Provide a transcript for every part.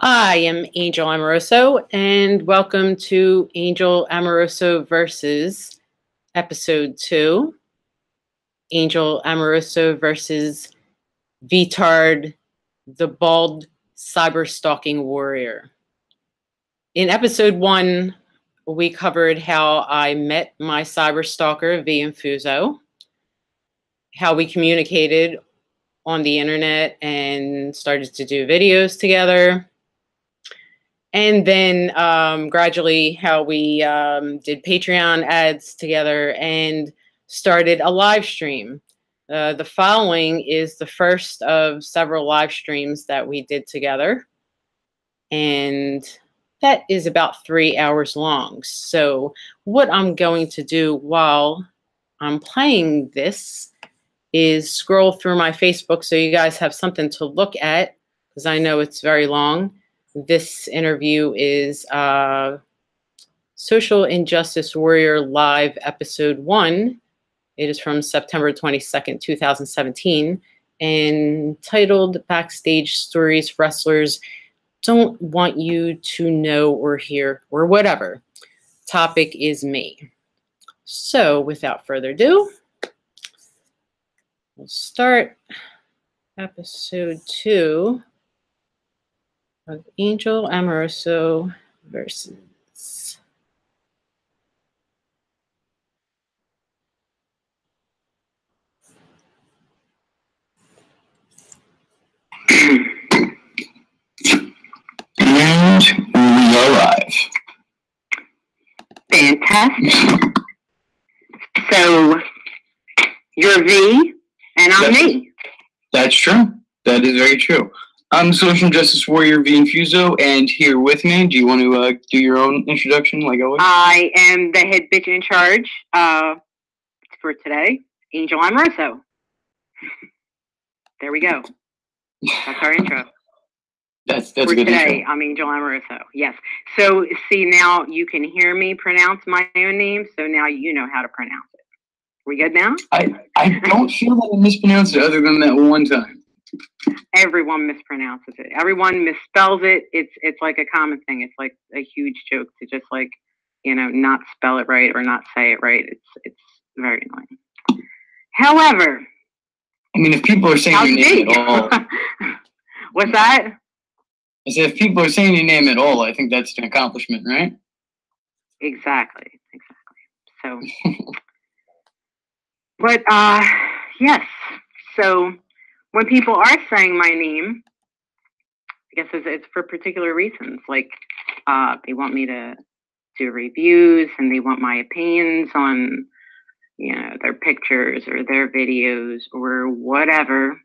I am Angel Amoroso, and welcome to Angel Amoroso versus Episode 2. Angel Amoroso versus Veetard, the bald cyberstalking warrior. In Episode 1, we covered how I met my cyberstalker via Infuso, how we communicated on the internet and started to do videos together. And then gradually how we did Patreon ads together and started a live stream. The following is the first of several live streams that we did together. And that is about 3 hours long. So what I'm going to do while I'm playing this is scroll through my Facebook so you guys have something to look at, because I know it's very long. This interview is Social Injustice Warrior Live Episode 1. It is from September 22nd, 2017, and titled Backstage Stories Wrestlers Don't Want You to Know or Hear or whatever. Topic is me. So without further ado, we'll start Episode 2 of Angel Amoroso versus And we are live. Fantastic. So you're V and I'm me. That's true. That is very true. I'm Social Justice Warrior V Infuso, and here with me, do you want to do your own introduction like always? I am the head bitch in charge for today, Angel Amoroso. There we go. That's our intro. That's for a good today, intro. I'm Angel Amoroso. Yes. So see, now you can hear me pronounce my own name, so now you know how to pronounce it. We good now? I don't feel that I mispronounced it other than that one time. Everyone mispronounces it. Everyone misspells it. It's like a common thing. It's like a huge joke to just like, not spell it right or not say it right. It's very annoying. However, I mean, if people are saying your name at all, what's that? I said if people are saying your name at all, I think that's an accomplishment, right? Exactly. So, but yes. So when people are saying my name, I guess it's for particular reasons. Like they want me to do reviews and they want my opinions on, their pictures or their videos or whatever.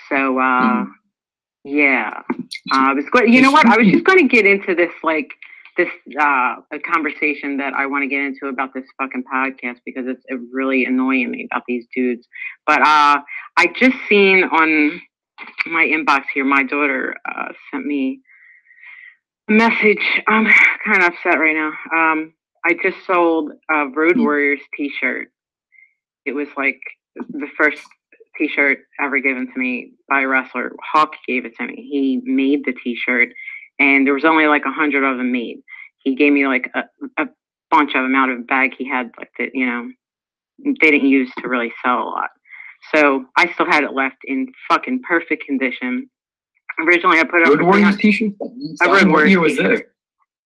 So, yeah, I was going. You know what? I was just going to get into this, a conversation that I want to get into about this fucking podcast because it's really annoying me about these dudes. But I just seen on my inbox here, my daughter sent me a message. I'm kind of upset right now. I just sold a Road Warriors t-shirt. It was like the first t-shirt ever given to me by a wrestler. Hawk gave it to me. He made the t-shirt and there was only like 100 of them made. He gave me like a bunch of them out of a bag he had, like that, they didn't use to really sell a lot. So I still had it left in fucking perfect condition. Originally I put it up. Road Warriors t-shirt? What year was this?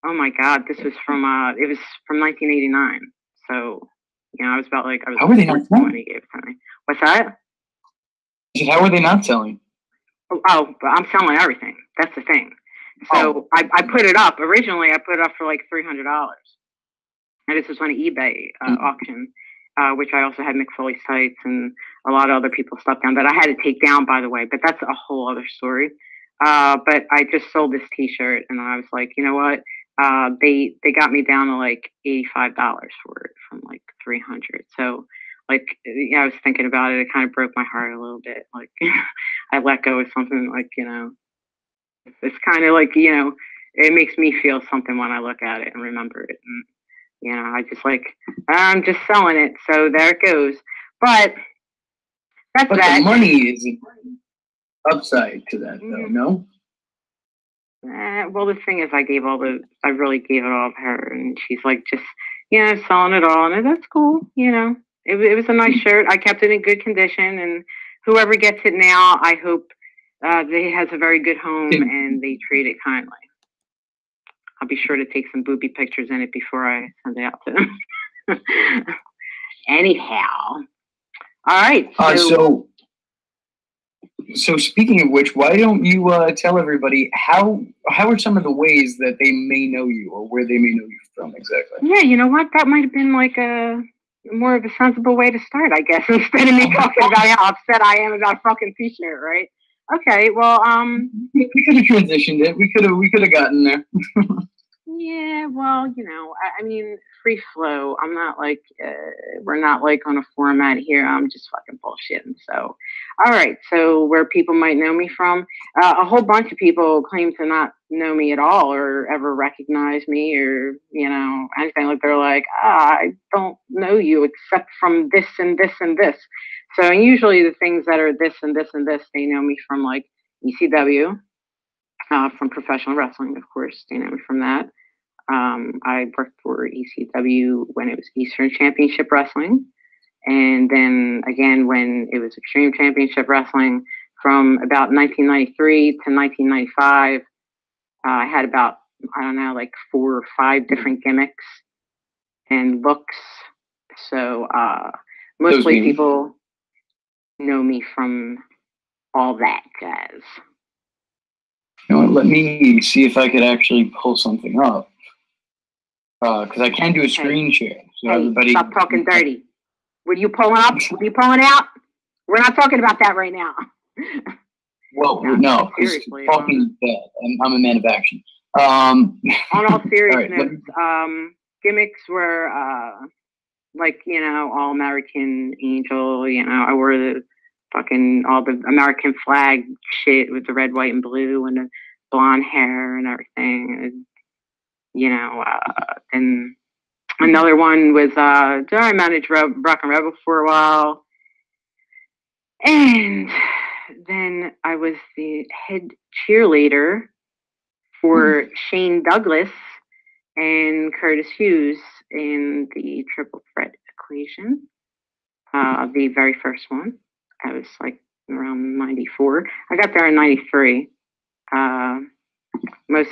Oh my God, this was from it was from 1989. So I was about like I was. How were they not selling? When he gave it to me. What's that? How were they not selling? Oh, but I'm selling everything. That's the thing. So I put it up. Originally, I put it up for like $300. And this was on an eBay auction, which I also had Mick Foley's sites and a lot of other people's stuff down that I had to take down, by the way. But that's a whole other story. But I just sold this T-shirt, and I was like, you know what? They got me down to like $85 for it from like $300. So like, I was thinking about it. It kind of broke my heart a little bit. Like I let go of something like, it's kind of like, it makes me feel something when I look at it and remember it. And, I just like, I'm just selling it. So there it goes. But that's but that. The money is upside to that, though, no? Well, the thing is, I really gave it all to her, and she's like, just, selling it all, and that's cool, It was a nice shirt. I kept it in good condition, and whoever gets it now, I hope they has a very good home and they treat it kindly. I'll be sure to take some booby pictures in it before I send it out to them. Anyhow, all right. So speaking of which, why don't you tell everybody how are some of the ways that they may know you, or where they may know you from exactly? Yeah, you know what? That might have been like more of a sensible way to start, I guess, instead of me talking about how upset I am about fucking T-shirt, right? Okay, well, we could have transitioned it. We could have gotten there. Yeah, well, I mean, free flow. I'm not like, we're not like on a format here. I'm just fucking bullshitting. So, all right. So where people might know me from, a whole bunch of people claim to not know me at all or ever recognize me or, anything. Like they're like, I don't know you except from this and this and this. So usually the things that are this and this and this, they know me from like ECW. From professional wrestling, of course, they know me from that. I worked for ECW when it was Eastern Championship Wrestling. And then again, when it was Extreme Championship Wrestling, from about 1993 to 1995, I had about, I don't know, like 4 or 5 different gimmicks and looks. So mostly people know me from all that, guys. You know what, let me see if I could actually pull something up. Because I can do a screen share. So everybody, stop talking dirty. What are you pulling up? What are you pulling out? We're not talking about that right now. Well, no, seriously. Talking is bad. I'm a man of action. On all seriousness, right, gimmicks were like, All American Angel. I wore the fucking all the American flag shit with the red, white, and blue and the blonde hair and everything. And another one was I managed Rock and Rebel for a while, and then I was the head cheerleader for Shane Douglas and Curtis Hughes in the Triple Threat Equation, the very first one. I was like around 94. I got there in 93. Most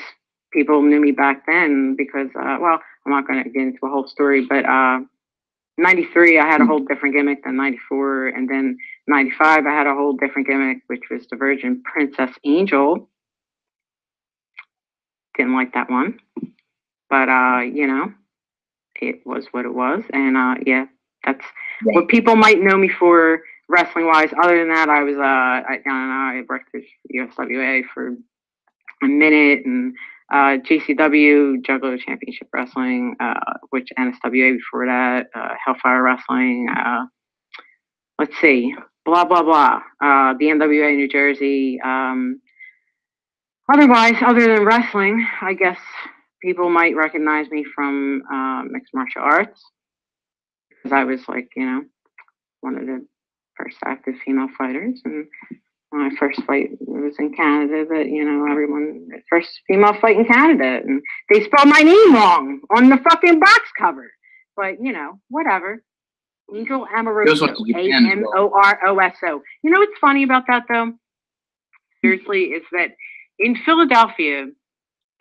people knew me back then because, well, I'm not going to get into a whole story, but 93, I had a whole different gimmick than 94. And then 95, I had a whole different gimmick, which was the Virgin Princess Angel. Didn't like that one. But, it was what it was. And, yeah, that's what people might know me for wrestling-wise. Other than that, I was, I don't know, I worked with USWA for a minute and JCW, Juggalo Championship Wrestling, which NSWA before that, Hellfire Wrestling, let's see, blah, blah, blah, the NWA New Jersey. Otherwise, other than wrestling, I guess people might recognize me from mixed martial arts because I was like, one of the first active female fighters. And my first fight was in Canada, but, everyone, first female fight in Canada. And they spelled my name wrong on the fucking box cover. But, whatever. Angel Amoroso, Amoroso. You know what's funny about that, though? Seriously, is that in Philadelphia,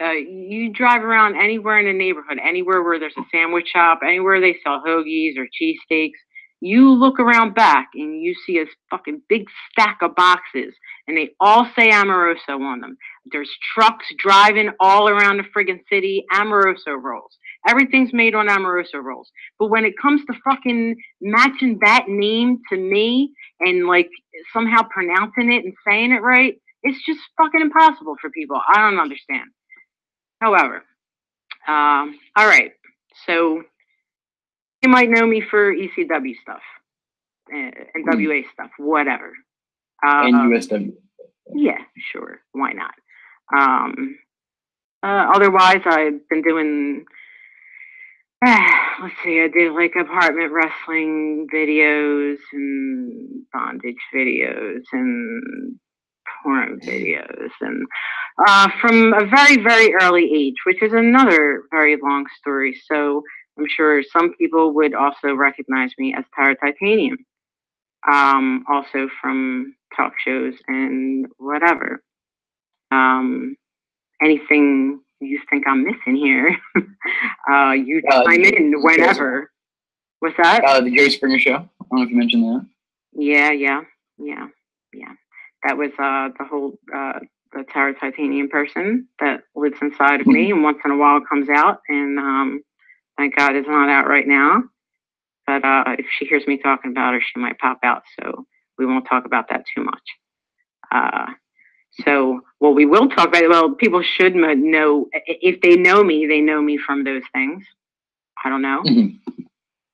you drive around anywhere in the neighborhood, anywhere where there's a sandwich shop, anywhere they sell hoagies or cheesesteaks, you look around back and you see a fucking big stack of boxes and they all say Amoroso on them. There's trucks driving all around the friggin' city, Amoroso rolls. Everything's made on Amoroso rolls. But when it comes to fucking matching that name to me and like somehow pronouncing it and saying it right, it's just fucking impossible for people. I don't understand. However, all right. So you might know me for ECW stuff, NWA stuff, whatever. And USW. Yeah, sure. Why not? Otherwise, I've been doing, let's see, I did like apartment wrestling videos and bondage videos and porn videos, and from a very, very early age, which is another very long story. So I'm sure some people would also recognize me as Tara Titanium, also from talk shows and whatever. Anything you think I'm missing here, you chime in whenever. What's that? The Jerry Springer Show. I don't know if you mentioned that. Yeah. That was the whole the Tara Titanium person that lives inside of me, and once in a while comes out. And thank God it's not out right now. But if she hears me talking about her, she might pop out. So we won't talk about that too much. So what we will talk about, well, people should know, if they know me from those things. I don't know.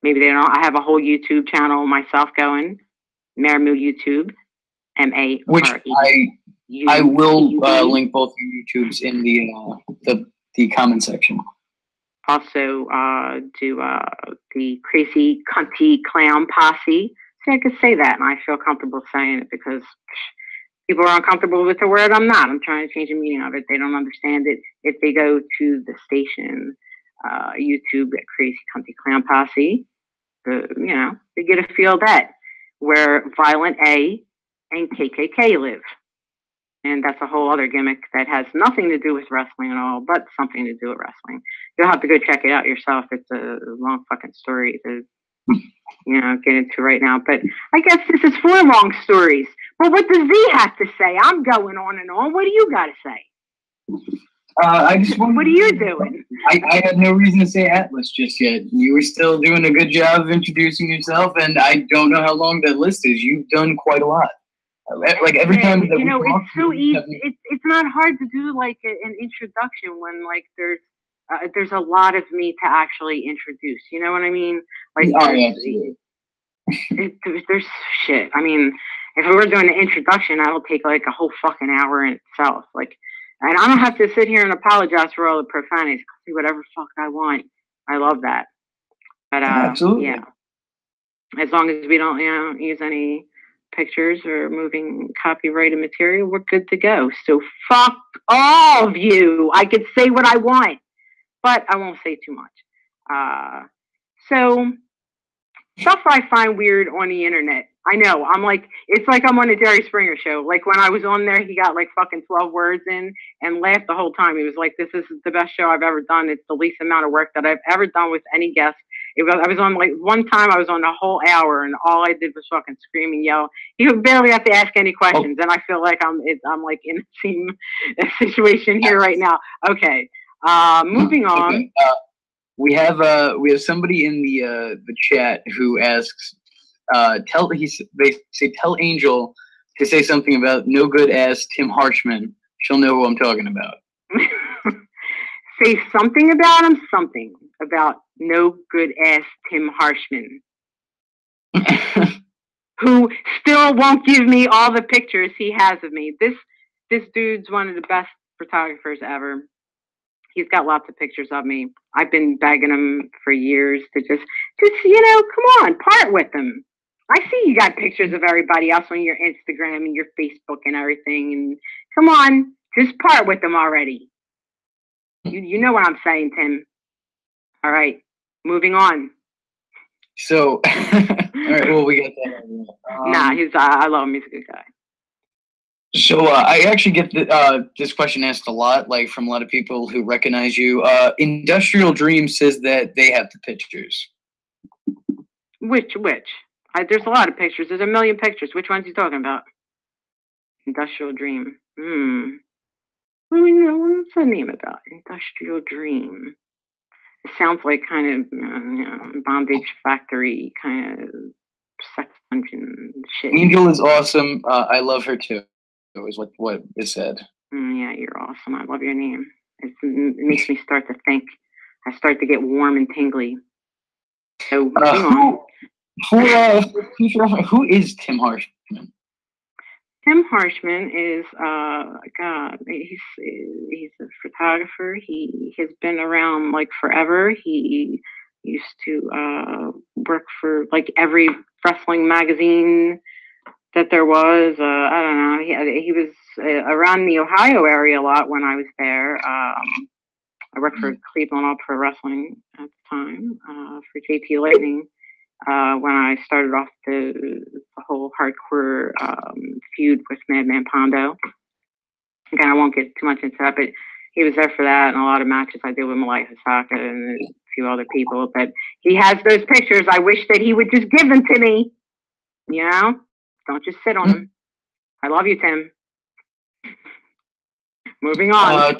Maybe they don't. I have a whole YouTube channel myself going, Maramoo YouTube, M-A-R-E. Which I will link both your YouTubes in the comment section. Also do the Crazy Cunty Clown Posse. See, I could say that, and I feel comfortable saying it because people are uncomfortable with the word. I'm not. I'm trying to change the meaning of it. They don't understand it. If they go to the station, YouTube at Crazy Cunty Clown Posse, they get a feel of that, where Violent A and KKK live. And that's a whole other gimmick that has nothing to do with wrestling at all, but something to do with wrestling. You'll have to go check it out yourself. It's a long fucking story to, get into right now. But I guess this is 4 long stories. Well, what does Z have to say? I'm going on and on. What do you got to say? I just wanted, what are you doing? I had no reason to say Atlas just yet. You were still doing a good job of introducing yourself, and I don't know how long that list is. You've done quite a lot. Like every time that it's so easy. It's not hard to do like an introduction when like there's a lot of me to actually introduce. You know what I mean? Like there's shit. I mean, if we were doing an introduction, that'll take like a whole fucking hour in itself. Like, and I don't have to sit here and apologize for all the profanities. I'll do whatever fuck I want. I love that. But absolutely. Yeah. As long as we don't, use any pictures or moving copyrighted material, we're good to go. So fuck all of you. I could say what I want, but I won't say too much. So stuff I find weird on the internet. I know. I'm like, it's like I'm on a Jerry Springer show. Like when I was on there, he got like fucking 12 words in and laughed the whole time. He was like, this is the best show I've ever done. It's the least amount of work that I've ever done with any guest. I was on like one time I was on a whole hour and all I did was fucking scream and yell. You barely have to ask any questions. And I feel like I'm like in the same situation here right now. Okay. Moving on. Okay. We have somebody in the chat who asks, tell Angel to say something about no good ass Tim Harshman. She'll know who I'm talking about. Say something about him. Something about no good ass Tim Harshman, who still won't give me all the pictures he has of me. This dude's one of the best photographers ever. He's got lots of pictures of me. I've been begging him for years to just come on, part with him. I see you got pictures of everybody else on your Instagram and your Facebook and everything. And come on, just part with them already. You know what I'm saying, Tim. All right, moving on. So, all right, well, we got that. I love him. He's a good guy. So I actually get this question asked a lot, like from a lot of people who recognize you. Industrial Dream says that they have the pictures. Which? There's a lot of pictures. There's a million pictures. Which one's he talking about? Industrial Dream. What's the name about? Industrial Dream. It sounds like kind of bondage factory kind of sex dungeon shit. Angel is awesome. I love her too. Is what is said. Yeah, you're awesome. I love your name. It makes me start to think. I start to get warm and tingly. So who is Tim Harshman? Tim Harshman is he's a photographer. He has been around like forever. He used to work for like every wrestling magazine that there was. I don't know. He was around the Ohio area a lot when I was there. I worked for Cleveland All Pro Wrestling at the time, for JT Lightning, when I started off the whole hardcore feud with Madman Pondo. Again, I won't get too much into that, but he was there for that and a lot of matches I did with Malaya Hasaka and a few other people. But he has those pictures. I wish that he would just give them to me. You know? Don't just sit on them. I love you, Tim. Moving on.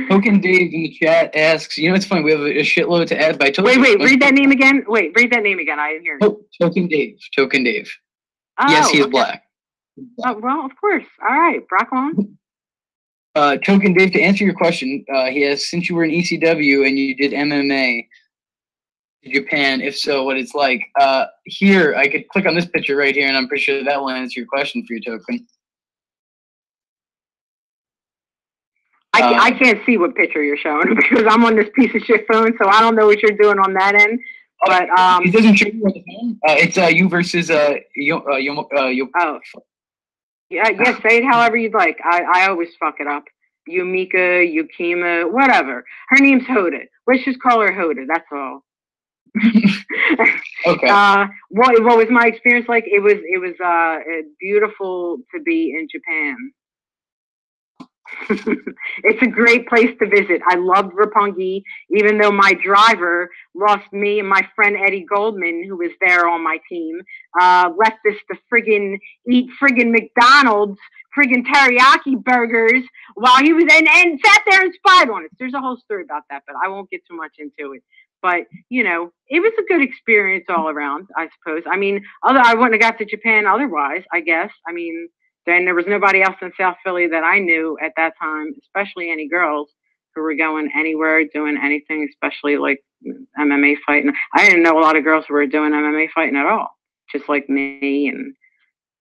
Token Dave in the chat asks, you know, it's funny, we have a shitload to add by Token. Wait, read that name again. Read that name again. I didn't hear it. Token Dave. Oh, yes, he is okay. black. Oh, well, of course. All right, rock on. Token Dave, to answer your question, he asks, since you were in ECW and you did MMA in Japan, if so, what it's like. Here, I could click on this picture right here, and I'm pretty sure that will answer your question for you, Token. I can't see what picture you're showing because I'm on this piece of shit phone, so I don't know what you're doing on that end. But it doesn't show you on the phone. It's you versus Oh, yeah. Say it however you'd like. I always fuck it up. Yumika, Yukima, whatever. Her name's Hoda. Let's just call her Hoda. That's all. Okay. What was my experience like? It was beautiful to be in Japan. It's a great place to visit. I loved Roppongi, even though my driver lost me and my friend Eddie Goldman, who was there on my team, left us to eat friggin' McDonald's, friggin' teriyaki burgers while he was and sat there and spied on us. There's a whole story about that, but I won't get too much into it. But, you know, it was a good experience all around, I suppose. I mean, I wouldn't have got to Japan otherwise, I guess. I mean, then there was nobody else in South Philly that I knew at that time, especially any girls who were going anywhere, doing anything, especially like MMA fighting. I didn't know a lot of girls who were doing MMA fighting at all, just like me and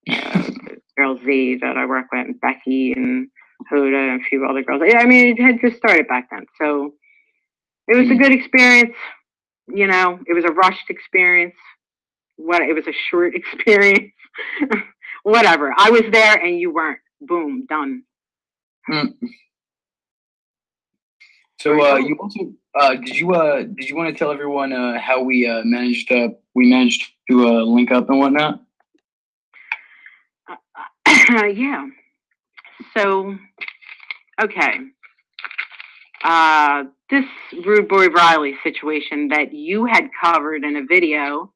the girl Z that I work with, and Becky and Hoda and a few other girls. Yeah, I mean, it had just started back then. So it was a good experience. You know, it was a rushed experience. It was a short experience. Whatever. I was there and you weren't. Boom, done. So you also did you want to tell everyone how we managed to link up and whatnot? Yeah. So okay. This Rude Boy Riley situation that you had covered in a video.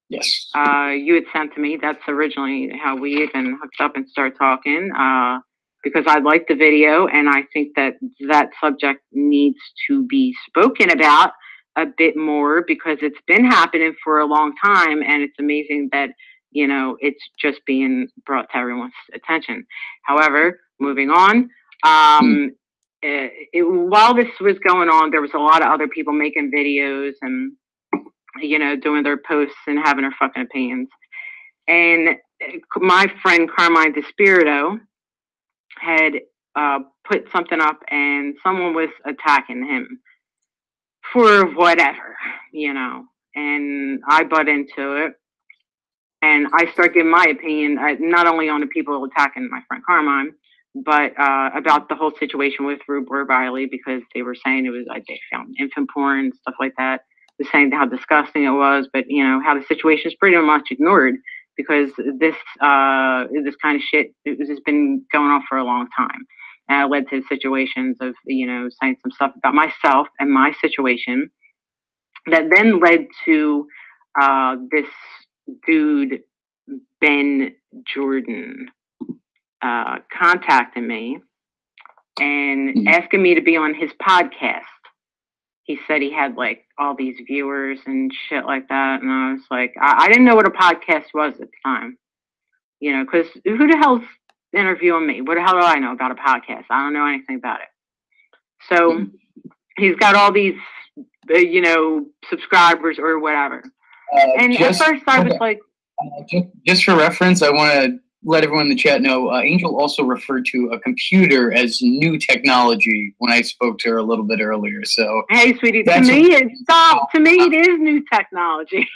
Yes. You had sent to me. That's originally how we even hooked up and started talking. Because I liked the video, and I think that subject needs to be spoken about a bit more because it's been happening for a long time, and it's amazing that, you know, it's just being brought to everyone's attention. However, moving on, while this was going on, there was a lot of other people making videos and, you know, doing their posts and having their fucking opinions. And my friend Carmine DeSpirito had put something up and someone was attacking him for whatever, you know, and I butt into it and I start giving my opinion, not only on the people attacking my friend Carmine, but about the whole situation with Rude Boy Riley, because they were saying it was like they found infant porn and stuff like that. They're saying how disgusting it was, but you know how the situation is pretty much ignored because this kind of shit has been going on for a long time. And it led to situations of, you know, saying some stuff about myself and my situation that then led to this dude, Ben Jordan, contacting me and asking me to be on his podcast. He said he had like all these viewers and shit like that. And I was like, I didn't know what a podcast was at the time, you know, because who the hell's interviewing me? What the hell do I know about a podcast? I don't know anything about it. So he's got all these, you know, subscribers or whatever. And at first I was like, just for reference, I want to let everyone in the chat know, Angel also referred to a computer as new technology when I spoke to her a little bit earlier. So hey, sweetie, to me it is new technology.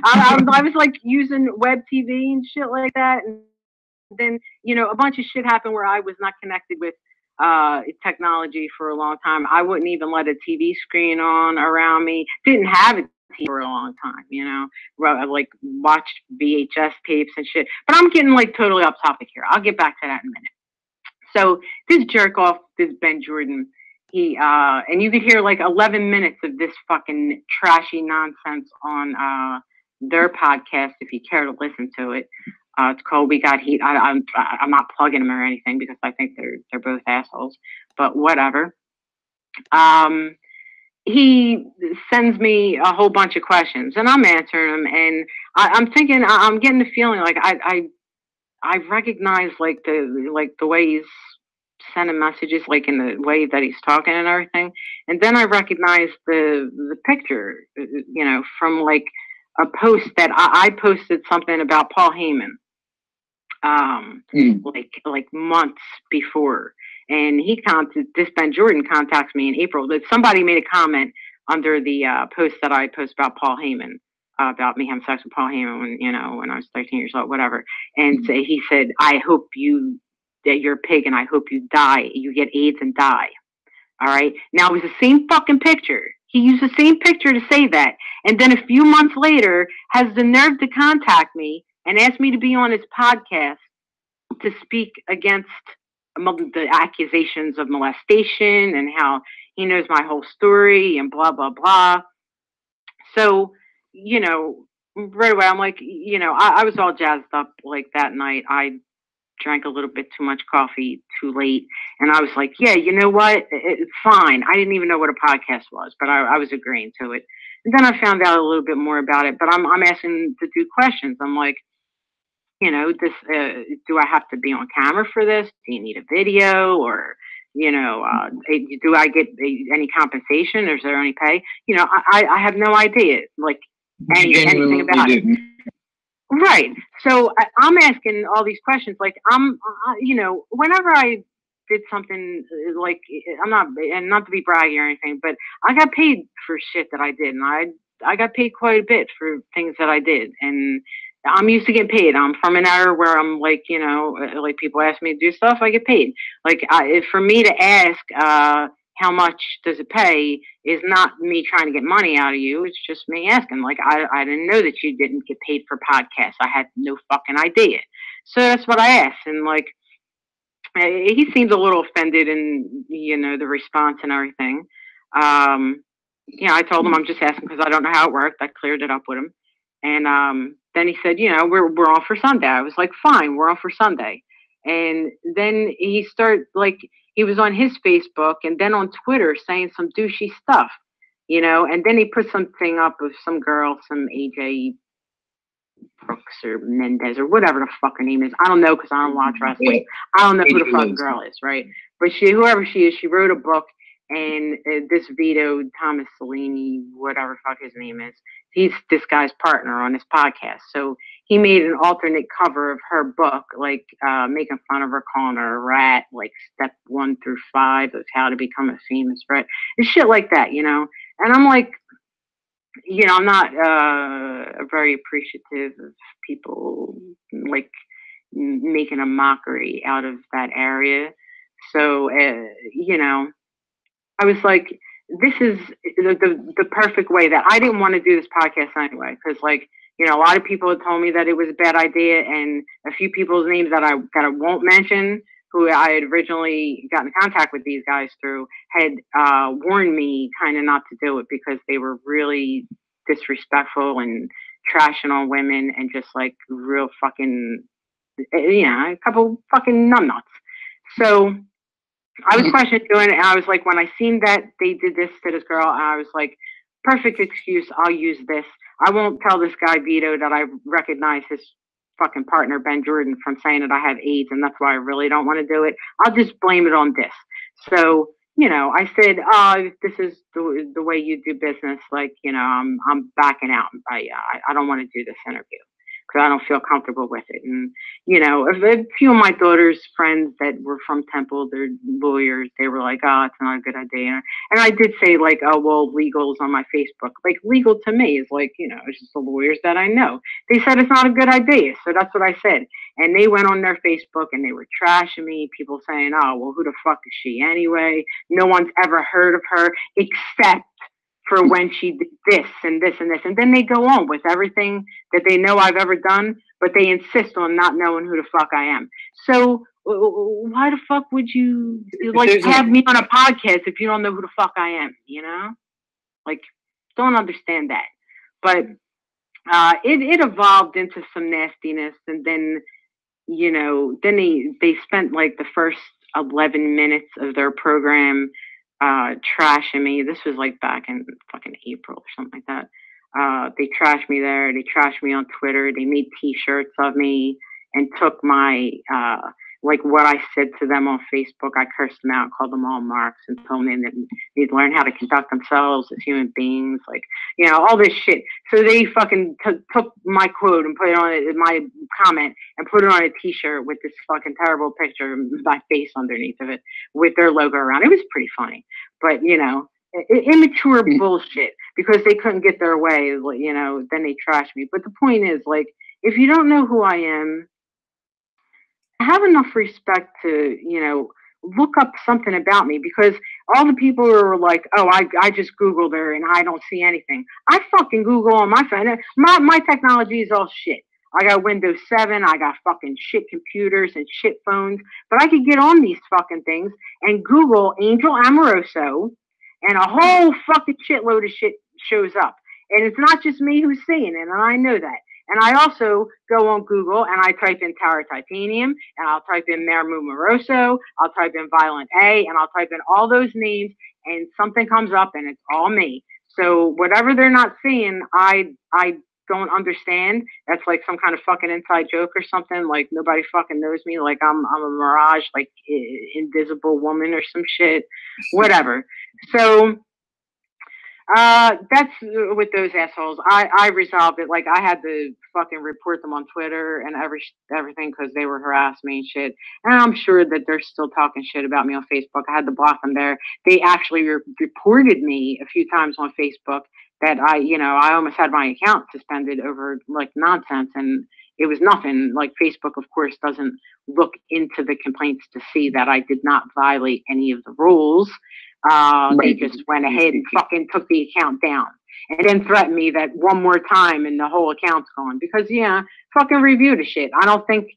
I was like using web TV and shit like that, and then, you know, a bunch of shit happened where I was not connected with technology for a long time. I wouldn't even let a TV screen on around me. Didn't have a TV for a long time, you know. I like watched VHS tapes and shit. But I'm getting like totally off topic here. I'll get back to that in a minute. So this jerk off, this Ben Jordan, he and you could hear like 11 minutes of this fucking trashy nonsense on their podcast if you care to listen to it. It's called We Got Heat. I'm not plugging them or anything because I think they're both assholes, but whatever. He sends me a whole bunch of questions and I'm answering them, and I'm thinking, I'm getting the feeling like I recognize like the way he's sending messages, like in the way that he's talking and everything. And then I recognize the picture, you know, from like a post that I posted something about Paul Heyman, like months before. And this Ben Jordan contacts me in April. That somebody made a comment under the post that I post about Paul Heyman, about me having sex with Paul Heyman when, you know, when I was 13 years old, whatever. And so he said, I hope that you're a pig and I hope you die. You get AIDS and die. All right. Now it was the same fucking picture. He used the same picture to say that. And then a few months later has the nerve to contact me and ask me to be on his podcast to speak against the accusations of molestation and how he knows my whole story and blah, blah, blah. So, you know, right away, I'm like, you know, I was all jazzed up like that night. I drank a little bit too much coffee too late. And I was like, yeah, you know what? It's fine. I didn't even know what a podcast was, but I was agreeing to it. And then I found out a little bit more about it, but I'm asking the dude questions. I'm like, you know, this, do I have to be on camera for this? Do you need a video? Or, you know, do I get any compensation? Is there any pay? You know, I have no idea, like anything about it. Right. So I'm asking all these questions. Like you know, whenever I did something, like, I'm not, and not to be braggy or anything, but I got paid for shit that I did. And I got paid quite a bit for things that I did. And I'm used to getting paid. I'm from an era where I'm like, you know, like people ask me to do stuff, I get paid. Like for me to ask, how much does it pay is not me trying to get money out of you. It's just me asking. Like, I didn't know that you didn't get paid for podcasts. I had no fucking idea. So that's what I asked. And like, he seemed a little offended in, you know, the response and everything. You know, I told him I'm just asking because I don't know how it worked. I cleared it up with him. And then he said, you know, we're on for Sunday. I was like, fine, we're on for Sunday. And then he started, like, he was on his Facebook and then on Twitter saying some douchey stuff, you know, and then he put something up of some girl, some AJ Brooks or Mendez or whatever the fuck her name is. I don't know because I don't watch wrestling. I don't know who the fucking girl is, right? But whoever she is, she wrote a book, and this Vito Thomas Salini, whatever fuck his name is, he's this guy's partner on this podcast. So he made an alternate cover of her book, like making fun of her, calling her a rat, like step 1 through 5 of how to become a famous rat and shit like that, you know. And I'm like, you know, I'm not very appreciative of people like making a mockery out of that area. So, you know, I was like, this is the perfect way that I didn't want to do this podcast anyway. Because, like, you know, a lot of people had told me that it was a bad idea, and a few people's names that I won't mention, who I had originally gotten in contact with these guys through, had warned me kind of not to do it because they were really disrespectful and trashing on women and just like real fucking, you know, a couple fucking numbnuts. So I was questioning doing it, and I was like, when I seen that they did this to this girl, I was like, perfect excuse, I'll use this. I won't tell this guy Vito that I recognize his fucking partner Ben Jordan from saying that I have AIDS, and that's why I really don't want to do it. I'll just blame it on this. So, you know, I said, if this is the way you do business, like, you know, I'm backing out. I don't want to do this interview. because I don't feel comfortable with it. And, you know, a few of my daughter's friends that were from Temple, they're lawyers, they were like, oh, it's not a good idea. And I did say, like, oh, well, legal's on my Facebook. Like, legal to me is like, you know, it's just the lawyers that I know. They said it's not a good idea. So that's what I said. And they went on their Facebook and they were trashing me, people saying, oh, well, who the fuck is she anyway? No one's ever heard of her except for when she did this and this and this. And then they go on with everything that they know I've ever done, but they insist on not knowing who the fuck I am. So why the fuck would you like have me on a podcast if you don't know who the fuck I am, you know? Like, don't understand that. But it evolved into some nastiness, and then, you know, then they spent like the first 11 minutes of their program trashing me. This was like back in fucking April or something like that. They trashed me there. They trashed me on Twitter. They made T-shirts of me and took my like what I said to them on Facebook. I cursed them out, called them all marks, and told them they need to learn how to conduct themselves as human beings, like, you know, all this shit. So they fucking took my quote and put it on it, my comment, and put it on a T-shirt with this fucking terrible picture of my face underneath of it with their logo around. It was pretty funny, but, you know, immature bullshit because they couldn't get their way. You know, then they trashed me. But the point is, like, if you don't know who I am, have enough respect to, you know, look up something about me, because all the people who are like, oh, I just Googled her and I don't see anything. I fucking Google on my phone. My technology is all shit. I got Windows 7. I got fucking shit computers and shit phones. But I could get on these fucking things and Google Angel Amoroso, and a whole fucking shitload of shit shows up. And it's not just me who's seeing it, and I know that. And I also go on Google and I type in Tower Titanium, and I'll type in Amoroso, I'll type in Violent A, and I'll type in all those names, and something comes up and it's all me. So whatever they're not seeing, I don't understand. That's like some kind of fucking inside joke or something. Like, nobody fucking knows me. Like I'm a mirage, like invisible woman or some shit, whatever. So that's with those assholes. I resolved it. Like, I had to fucking report them on Twitter and everything because they were harassing me and shit. And I'm sure that they're still talking shit about me on Facebook. I had to block them there. They actually reported me a few times on Facebook that I almost had my account suspended over like nonsense, and it was nothing. Like, Facebook, of course, doesn't look into the complaints to see that I did not violate any of the rules. They just went ahead and fucking took the account down, and then threatened me that one more time and the whole account's gone. Because, yeah, fucking review the shit. I don't think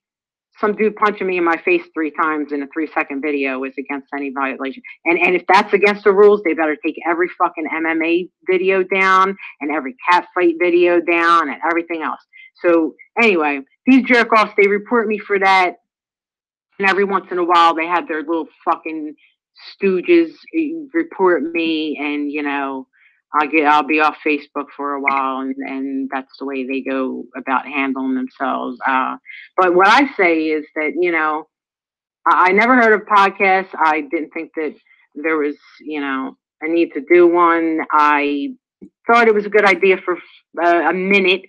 some dude punching me in my face 3 times in a 3-second video is against any violation. And if that's against the rules, they better take every fucking MMA video down and every cat fight video down and everything else. So anyway, these jerk-offs, they report me for that. And every once in a while, they have their little fucking stooges report me, and, you know, I'll be off Facebook for a while, and that's the way they go about handling themselves. But what I say is that, you know, I never heard of podcasts. I didn't think that there was, you know, a need to do one. I thought it was a good idea for a minute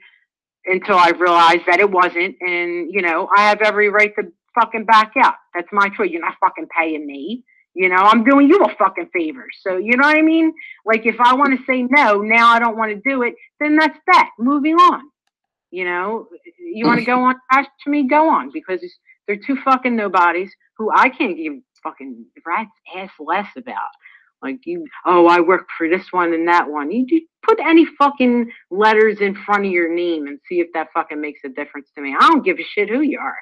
until I realized that it wasn't. And, you know, I have every right to fucking back out. That's my choice. You're not fucking paying me. You know, I'm doing you a fucking favor. So, you know what I mean? Like, if I want to say no, now I don't want to do it, then that's that. Moving on. You know, you want to go on, ask me, go on, because they're 2 fucking nobodies who I can't give fucking rat's ass less about. Like, I work for this one and that one. You put any fucking letters in front of your name and see if that fucking makes a difference to me. I don't give a shit who you are.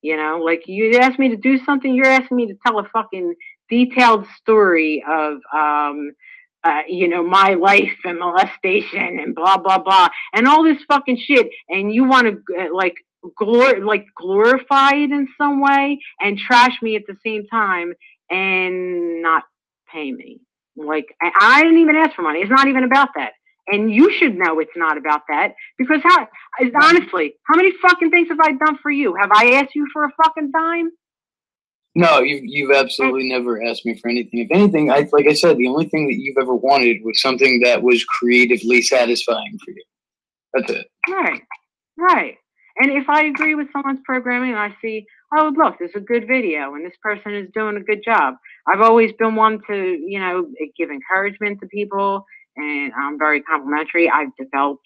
You know, like, you ask me to do something, you're asking me to tell a fucking detailed story of, you know, my life and molestation and blah, blah, blah, and all this fucking shit. And you want to, glorify it in some way and trash me at the same time and not pay me. Like, I didn't even ask for money. It's not even about that. And you should know it's not about that, because honestly, how many fucking things have I done for you? Have I asked you for a fucking dime? No, you've absolutely never asked me for anything. If anything, like I said, the only thing that you've ever wanted was something that was creatively satisfying for you. That's it. Right. And if I agree with someone's programming and I see, oh, look, there's a good video and this person is doing a good job. I've always been one to, you know, give encouragement to people, and I'm very complimentary. I've developed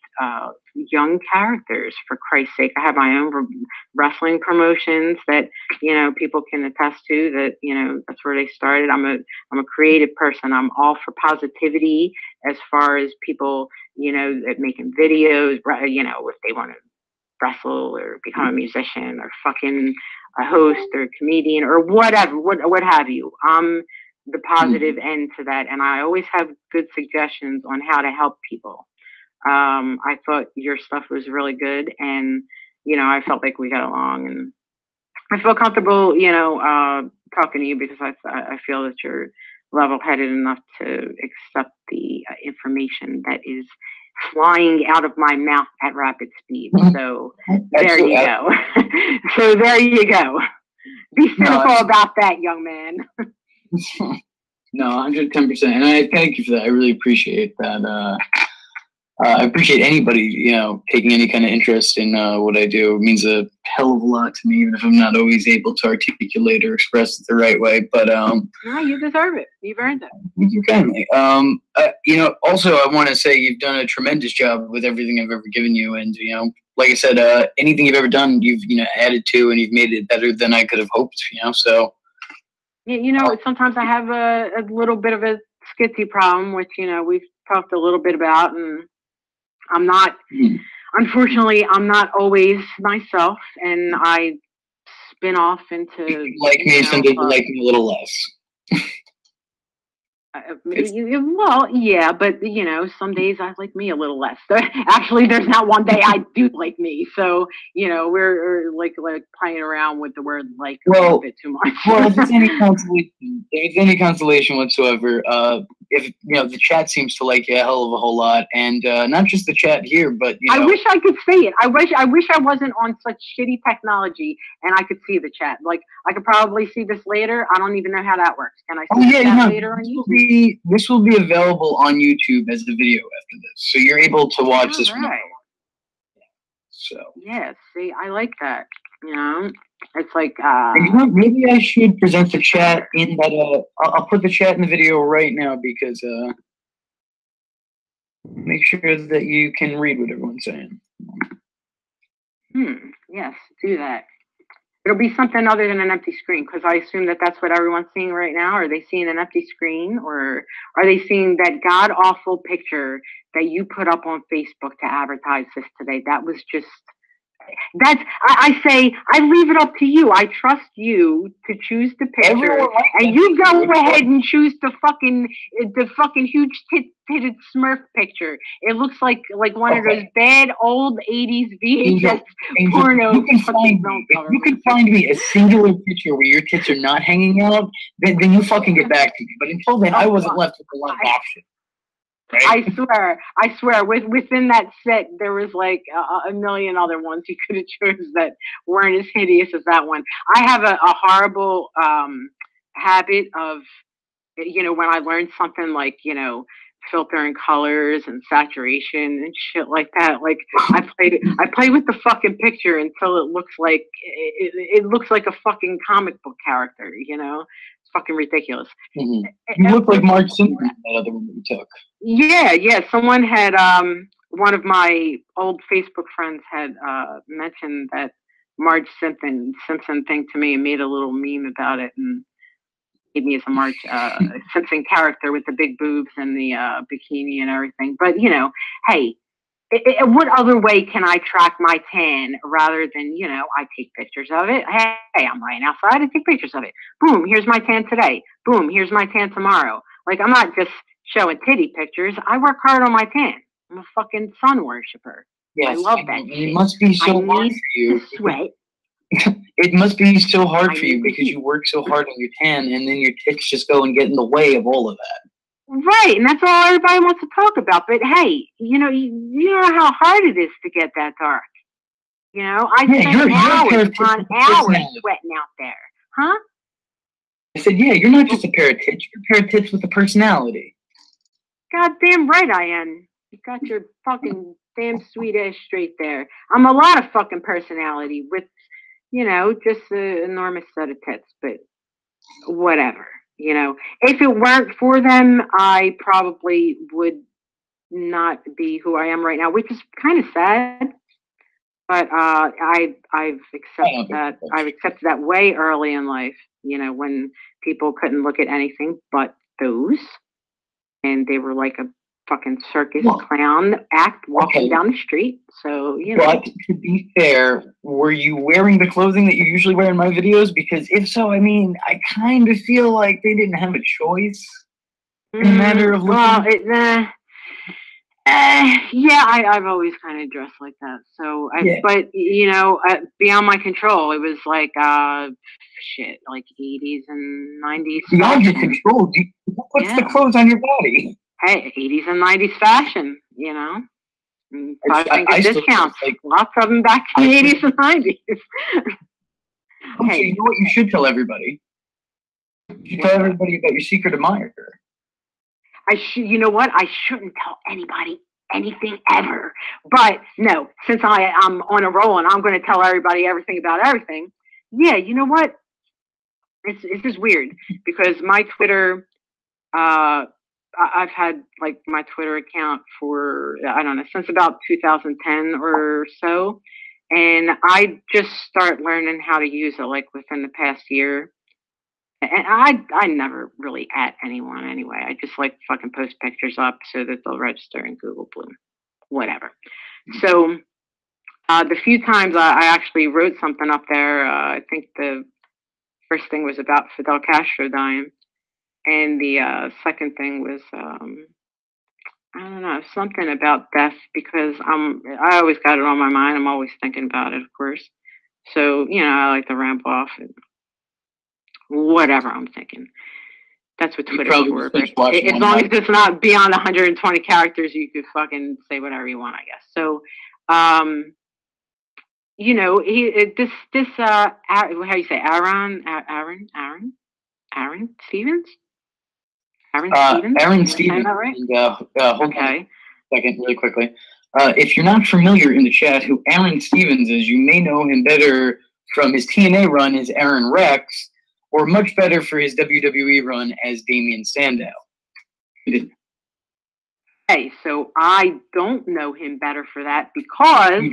young characters, for Christ's sake. I have my own wrestling promotions that, you know, people can attest to, that, you know, that's where they started. I'm a creative person. I'm all for positivity as far as people, you know, making videos, you know, if they want to wrestle or become a musician or fucking a host or a comedian or whatever, what have you. I'm the positive end to that, and I always have good suggestions on how to help people. I thought your stuff was really good, and, you know, I felt like we got along, and I feel comfortable, you know, talking to you, because I feel that you're level-headed enough to accept the information that is flying out of my mouth at rapid speed. So there you go. So there you go. Be cynical about that, young man. No, 110%. And I thank you for that. I really appreciate that. I appreciate anybody, you know, taking any kind of interest in what I do. It means a hell of a lot to me, even if I'm not always able to articulate or express it the right way. But no, you deserve it. You've earned it. Thank you kindly. You know, also I want to say you've done a tremendous job with everything I've ever given you, and, you know, like I said, anything you've ever done, you've, you know, added to, and you've made it better than I could have hoped. You know, so. You know, sometimes I have a little bit of a schizzy problem, which, you know, we've talked a little bit about, and I'm not, unfortunately, I'm not always myself, and I spin off into. You like me, some people like me a little less. Well, yeah, but, you know, some days I like me a little less. Actually, there's not one day I do like me. So, you know, we're like playing around with the word like a little bit too much. Well, if it's any consolation whatsoever, if, you know, the chat seems to like you a hell of a whole lot, and not just the chat here, but, you know. I wish I could see it. I wish I wasn't on such shitty technology and I could see the chat. Like, I could probably see this later. I don't even know how that works. Can I see the chat later on YouTube? This will be available on YouTube as the video after this, so you're able to watch this. Right. So. Yeah. See, I like that. You know, it's like. You know, maybe I should present the chat in that. I'll put the chat in the video right now, because make sure that you can read what everyone's saying. Yes, do that. It'll be something other than an empty screen, because I assume that that's what everyone's seeing right now. Are they seeing an empty screen, or are they seeing that god-awful picture that you put up on Facebook to advertise this today? That was just, I say, I leave it up to you. I trust you to choose the picture, and you go ahead and choose the fucking huge titted Smurf picture. It looks like one of those bad old 80s VHS porno. You can find me a singular picture where your tits are not hanging out, then you fucking get back to me. But until then, I wasn't left with a lot of options. Right? I swear, within that set, there was like a million other ones you could have chosen that weren't as hideous as that one. I have a horrible habit of, you know, when I learn something like, you know, filtering colors and saturation and shit like that. Like, I play with the fucking picture until it looks like it looks like a fucking comic book character, you know? It's fucking ridiculous. You look like Marge Simpson, that other one that we took. Yeah. Someone had one of my old Facebook friends had mentioned that Marge Simpson thing to me and made a little meme about it, and made me as a Marge Simpson character with the big boobs and the bikini and everything. But, you know, hey, what other way can I track my tan rather than, you know, I take pictures of it. Hey, I'm lying outside, I take pictures of it. Boom, here's my tan today. Boom, here's my tan tomorrow. Like, I'm not just showing titty pictures. I work hard on my tan. I'm a fucking sun worshiper. Yes, I love that shit. It must be so hard for you. Sweat. It must be so hard for you because you work so hard on your tan, and then your tits just go and get in the way of all of that. Right, and that's all everybody wants to talk about. But hey, you know how hard it is to get that dark. You know, I spend hours upon hours sweating out there. Huh? I said, yeah, you're not just a pair of tits. You're a pair of tits with a personality. Goddamn right I am. You got your fucking damn sweet ass straight there. I'm a lot of fucking personality with, just an enormous set of tits, but whatever. If it weren't for them, I probably would not be who I am right now, which is kind of sad. But I've accepted that way early in life. When people couldn't look at anything but those, and they were like a fucking circus clown act walking down the street. So But to be fair, were you wearing the clothing that you usually wear in my videos? Because if so, I mean, I kind of feel like they didn't have a choice in a matter of looking. Well, yeah, I've always kind of dressed like that. So, but beyond my control, it was like shit, like 80s and 90s. Beyond your control, what's the clothes on your body? Hey, 80s and 90s fashion, I think discounts. Lots of them back in the 80s and 90s. Okay, you know what you should tell everybody? You should tell everybody about your secret admirer. You know what? I shouldn't tell anybody anything ever. But no, since I'm on a roll and I'm going to tell everybody everything about everything. Yeah, you know what? It's just weird because my Twitter, I've had like my Twitter account for, I don't know, since about 2010 or so. And I just start learning how to use it like within the past year. And I never really at anyone anyway. I just like fucking post pictures up so that they'll register in Google Blue, whatever. So the few times I actually wrote something up there, I think the first thing was about Fidel Castro dying. And the second thing was, I don't know, something about death because I always got it on my mind. I'm always thinking about it, of course. So, I like to ramble off and whatever I'm thinking. That's what Twitter's for. As long as it's not beyond 120 characters, you could fucking say whatever you want, I guess. So, how do you say, Aaron Stevens? Aaron Stevens. Right? Hold on a second, really quickly. If you're not familiar in the chat who Aaron Stevens is, you may know him better from his TNA run as Aaron Rex, or much better for his WWE run as Damian Sandow. Hey, so I don't know him better for that because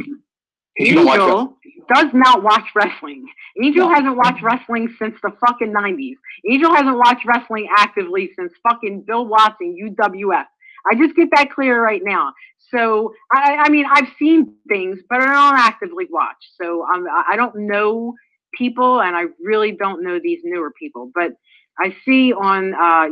Angel does not watch wrestling. Angel hasn't watched wrestling since the fucking 90s. Angel hasn't watched wrestling actively since fucking Bill Watson, UWF. I just get that clear right now. So, I mean, I've seen things, but I don't actively watch. So, I don't know people, and I really don't know these newer people. But I see on, I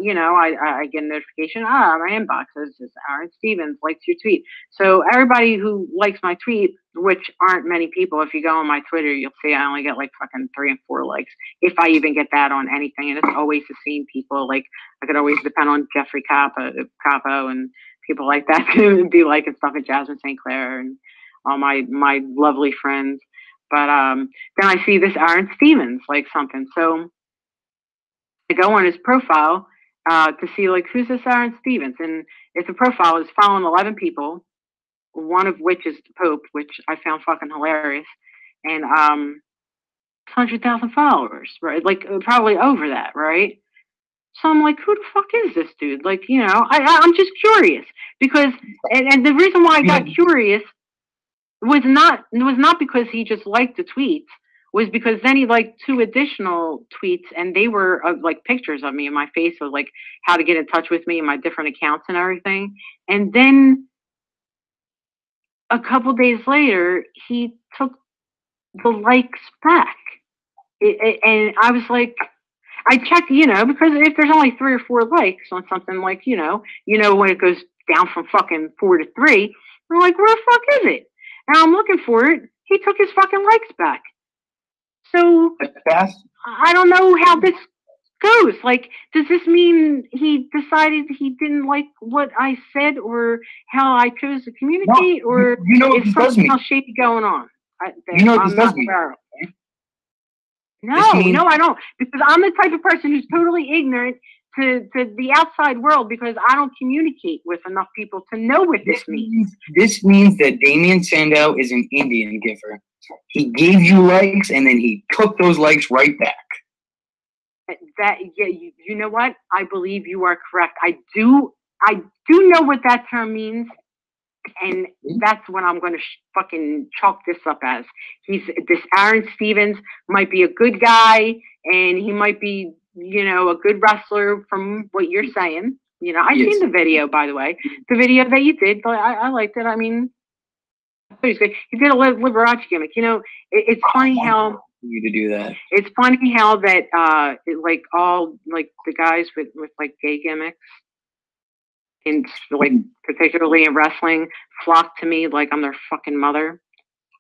get a notification, my inbox says Aaron Stevens likes your tweet. So everybody who likes my tweet, which aren't many people, if you go on my Twitter, you'll see I only get like fucking 3 and 4 likes, if I even get that on anything. And it's always the same people. Like I could always depend on Jeffrey Capo and people like that to be liking stuff at Jasmine St. Clair and all my lovely friends. But then I see this Aaron Stevens like something. So I go on his profile to see like who's this Aaron Stevens, and it's a profile is following 11 people, one of which is the Pope, which I found fucking hilarious, and 100,000 followers, right? Like probably over that, right? So I'm like, who the fuck is this dude? Like, I'm just curious because, and the reason why I got curious was not because he just liked the tweets. Was because then he liked 2 additional tweets, and they were like pictures of me and my face of like how to get in touch with me and my different accounts and everything. And then a couple days later, he took the likes back. And I was like, I checked, because if there's only 3 or 4 likes on something like, when it goes down from fucking 4 to 3, I'm like, where the fuck is it? And I'm looking for it. He took his fucking likes back. So I don't know how this goes. Like, does this mean he decided he didn't like what I said or how I chose to communicate, or is something else shady going on? What this does mean? No, I don't. Because I'm the type of person who's totally ignorant to the outside world because I don't communicate with enough people to know what this means. This means that Damien Sandow is an Indian giver. He gave you likes, and then he took those likes right back. You know what? I believe you are correct. I do know what that term means, and that's what I'm going to fucking chalk this up as. This Aaron Stevens might be a good guy, and he might be, you know, a good wrestler from what you're saying. You know, I've seen the video, by the way. The video that you did, I liked it. I mean, he did a Liberace gimmick. You know, it's funny how you to do that. It's funny how that like all like the guys with like gay gimmicks, and like particularly in wrestling, flock to me like I'm their fucking mother.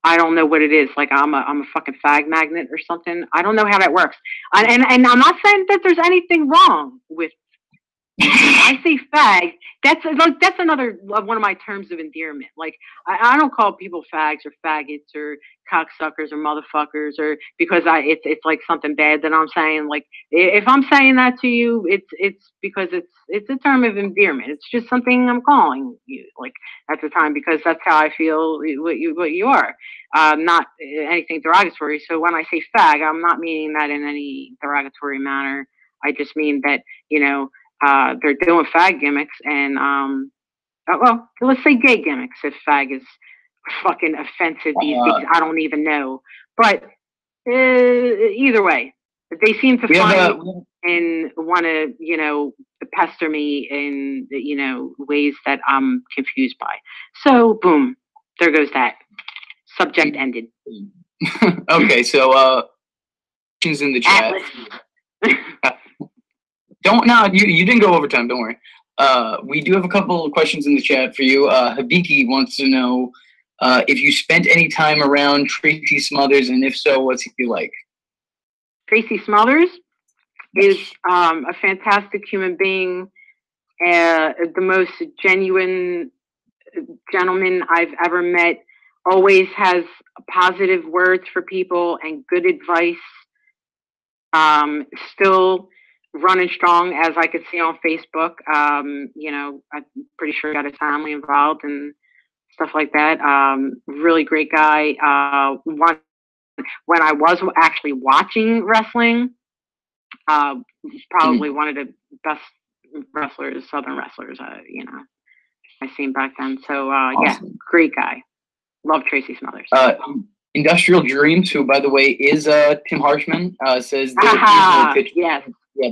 I don't know what it is. Like I'm a fucking fag magnet or something. I don't know how that works. And I'm not saying that there's anything wrong with. I say fag. That's another one of my terms of endearment. Like I don't call people fags or faggots or cocksuckers or motherfuckers or because it's like something bad that I'm saying. Like if I'm saying that to you, it's because it's a term of endearment. It's just something I'm calling you like at the time because that's how I feel what you are. Not anything derogatory. So when I say fag, I'm not meaning that in any derogatory manner. I just mean that, you know, they're doing fag gimmicks and, well, let's say gay gimmicks if fag is fucking offensive these days. I don't even know. But either way, they seem to find and want to, you know, pester me in, you know, ways that I'm confused by. So, boom, there goes that. Subject ended. Okay, so, questions in the chat. You didn't go overtime, don't worry. We do have a couple of questions in the chat for you. Habiki wants to know if you spent any time around Tracy Smothers, and if so, what's he like? Tracy Smothers is a fantastic human being, the most genuine gentleman I've ever met, always has positive words for people and good advice. Still running strong, as I could see on Facebook. You know, I'm pretty sure he got his family involved and stuff like that. Really great guy. When I was actually watching wrestling, probably one of the best wrestlers, Southern wrestlers, you know, I seen back then. So, awesome. Yeah, great guy. Love Tracy Smothers. Industrial Dreams, who, by the way, is Tim Harshman, says there is no pictures. Yes. Yeah,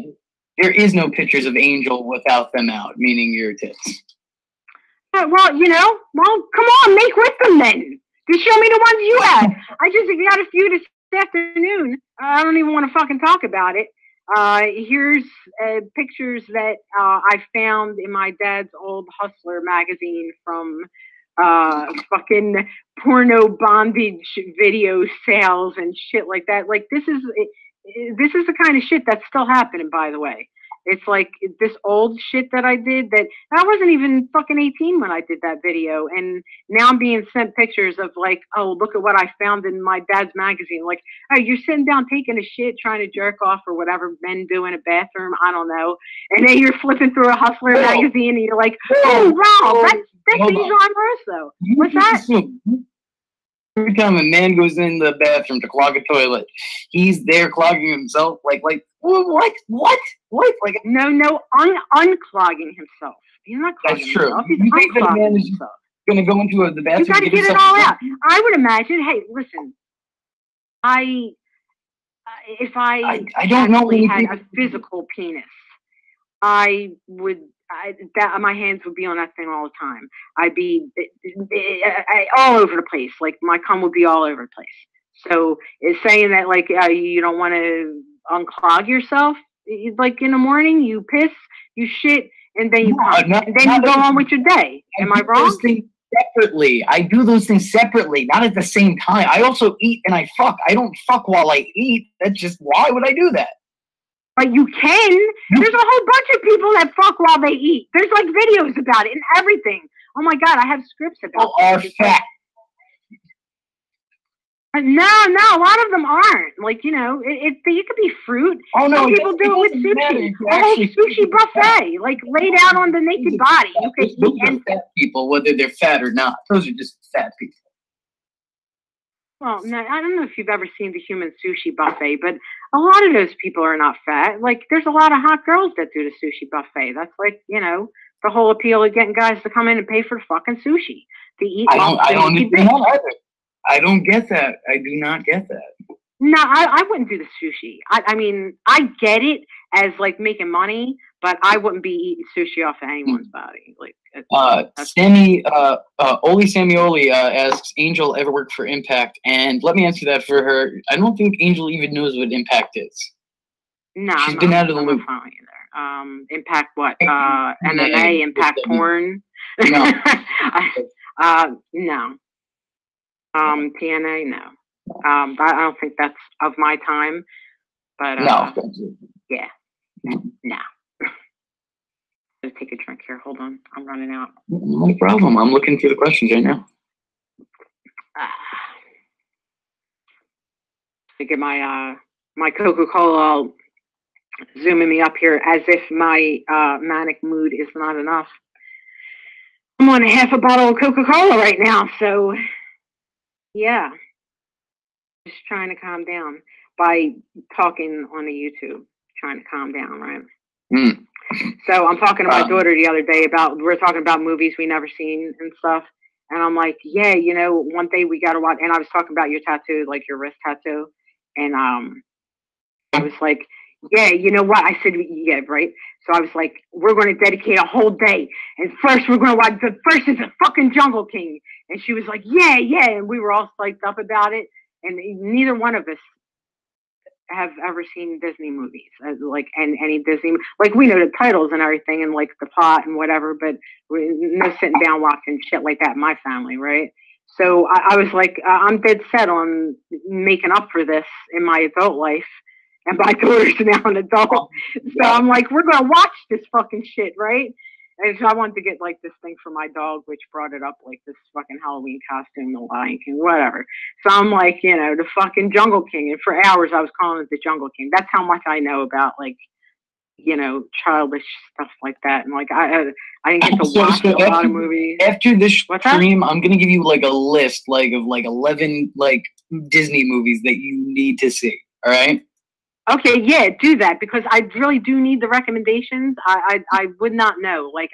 there is no pictures of Angel without them out, meaning your tits. Well, you know, come on, make with them then. Just show me the ones you had. I just got a few this afternoon. I don't even want to fucking talk about it. Here's pictures that I found in my dad's old Hustler magazine from fucking porno bondage video sales and shit like that. Like this is the kind of shit that's still happening, by the way. It's like this old shit that I did that I wasn't even fucking 18 when I did that video. And now I'm being sent pictures of like, oh, look at what I found in my dad's magazine. Like, oh, you're sitting down taking a shit, trying to jerk off or whatever men do in a bathroom. I don't know. And then you're flipping through a Hustler magazine and you're like, oh, wow, that's Angel Amoroso. What's that? Every time a man goes in the bathroom to clog a toilet, he's there clogging himself. Like what? Like no, unclogging himself. He's not clogging himself. He's unclogging himself. Going to go into the bathroom. You got to get it all out. I would imagine. Hey, listen. If I don't know had a physical penis, I would. My hands would be on that thing all the time. I'd be all over the place. Like my cum would be all over the place. So it's saying that like you don't want to unclog yourself. Like in the morning, you piss, you shit, and then you cum, and then you go on with your day. Am I wrong? Separately, I do those things separately, not at the same time. I also eat and I fuck. I don't fuck while I eat. That's just why would I do that? But you can. There's a whole bunch of people that fuck while they eat. There's like videos about it and everything. Oh my god, I have scripts about it. Are fat. No, a lot of them aren't. Like, you know, it could be fruit. Oh no, some people do it with sushi. A whole sushi buffet, like laid out on the naked body. You could eat and fat people, whether they're fat or not. Those are just fat people. Well, no, I don't know if you've ever seen the human sushi buffet, but a lot of those people are not fat. Like, there's a lot of hot girls that do the sushi buffet. That's like, you know, the whole appeal of getting guys to come in and pay for fucking sushi to eat. I don't understand that either. I don't get that. I do not get that. No, I wouldn't do the sushi. I mean, I get it as like making money, but I wouldn't be eating sushi off of anyone's body. Like, Oli Samioli asks, Angel ever worked for Impact? And let me answer that for her. I don't think Angel even knows what Impact is. No, she's been out of the loop. Impact what? MMA, Impact porn? No. No. TNA, no. I don't think that's of my time. But no. Yeah. No. Let's take a drink here. Hold on. I'm running out. No problem. I'm looking through the questions right now. To get my my Coca-Cola all zooming me up here as if my manic mood is not enough. I'm on half a bottle of Coca-Cola right now, so yeah. Just trying to calm down by talking on the YouTube, trying to calm down, right? Mm. So I'm talking to my daughter the other day we're talking about movies we never seen and stuff. And I'm like, yeah, you know, one day we got to watch. And I was talking about your tattoo, like your wrist tattoo. And I was like, yeah, you know what? I said, yeah, right. So I was like, we're going to dedicate a whole day. And first we're going to watch, the first is the fucking Jungle King. And she was like, yeah. And we were all psyched up about it. And neither one of us have ever seen Disney movies, like, and any Disney, like, we know the titles and everything and like the plot and whatever, but no sitting down watching shit like that in my family, right? So I was like, I'm dead set on making up for this in my adult life, and my daughter's now an adult, so I'm like, we're gonna watch this fucking shit, right? And so I wanted to get like this thing for my dog, which brought it up, like this fucking Halloween costume, the Lion King, whatever. So I'm like, you know, the fucking Jungle King. And for hours I was calling it the Jungle King. That's how much I know about, like, you know, childish stuff like that. And like, I didn't get to watch a lot of movies. After this stream, I'm going to give you like a list, like, of like 11 like Disney movies that you need to see. All right. Okay, yeah, do that, because I really do need the recommendations. I would not know. Like,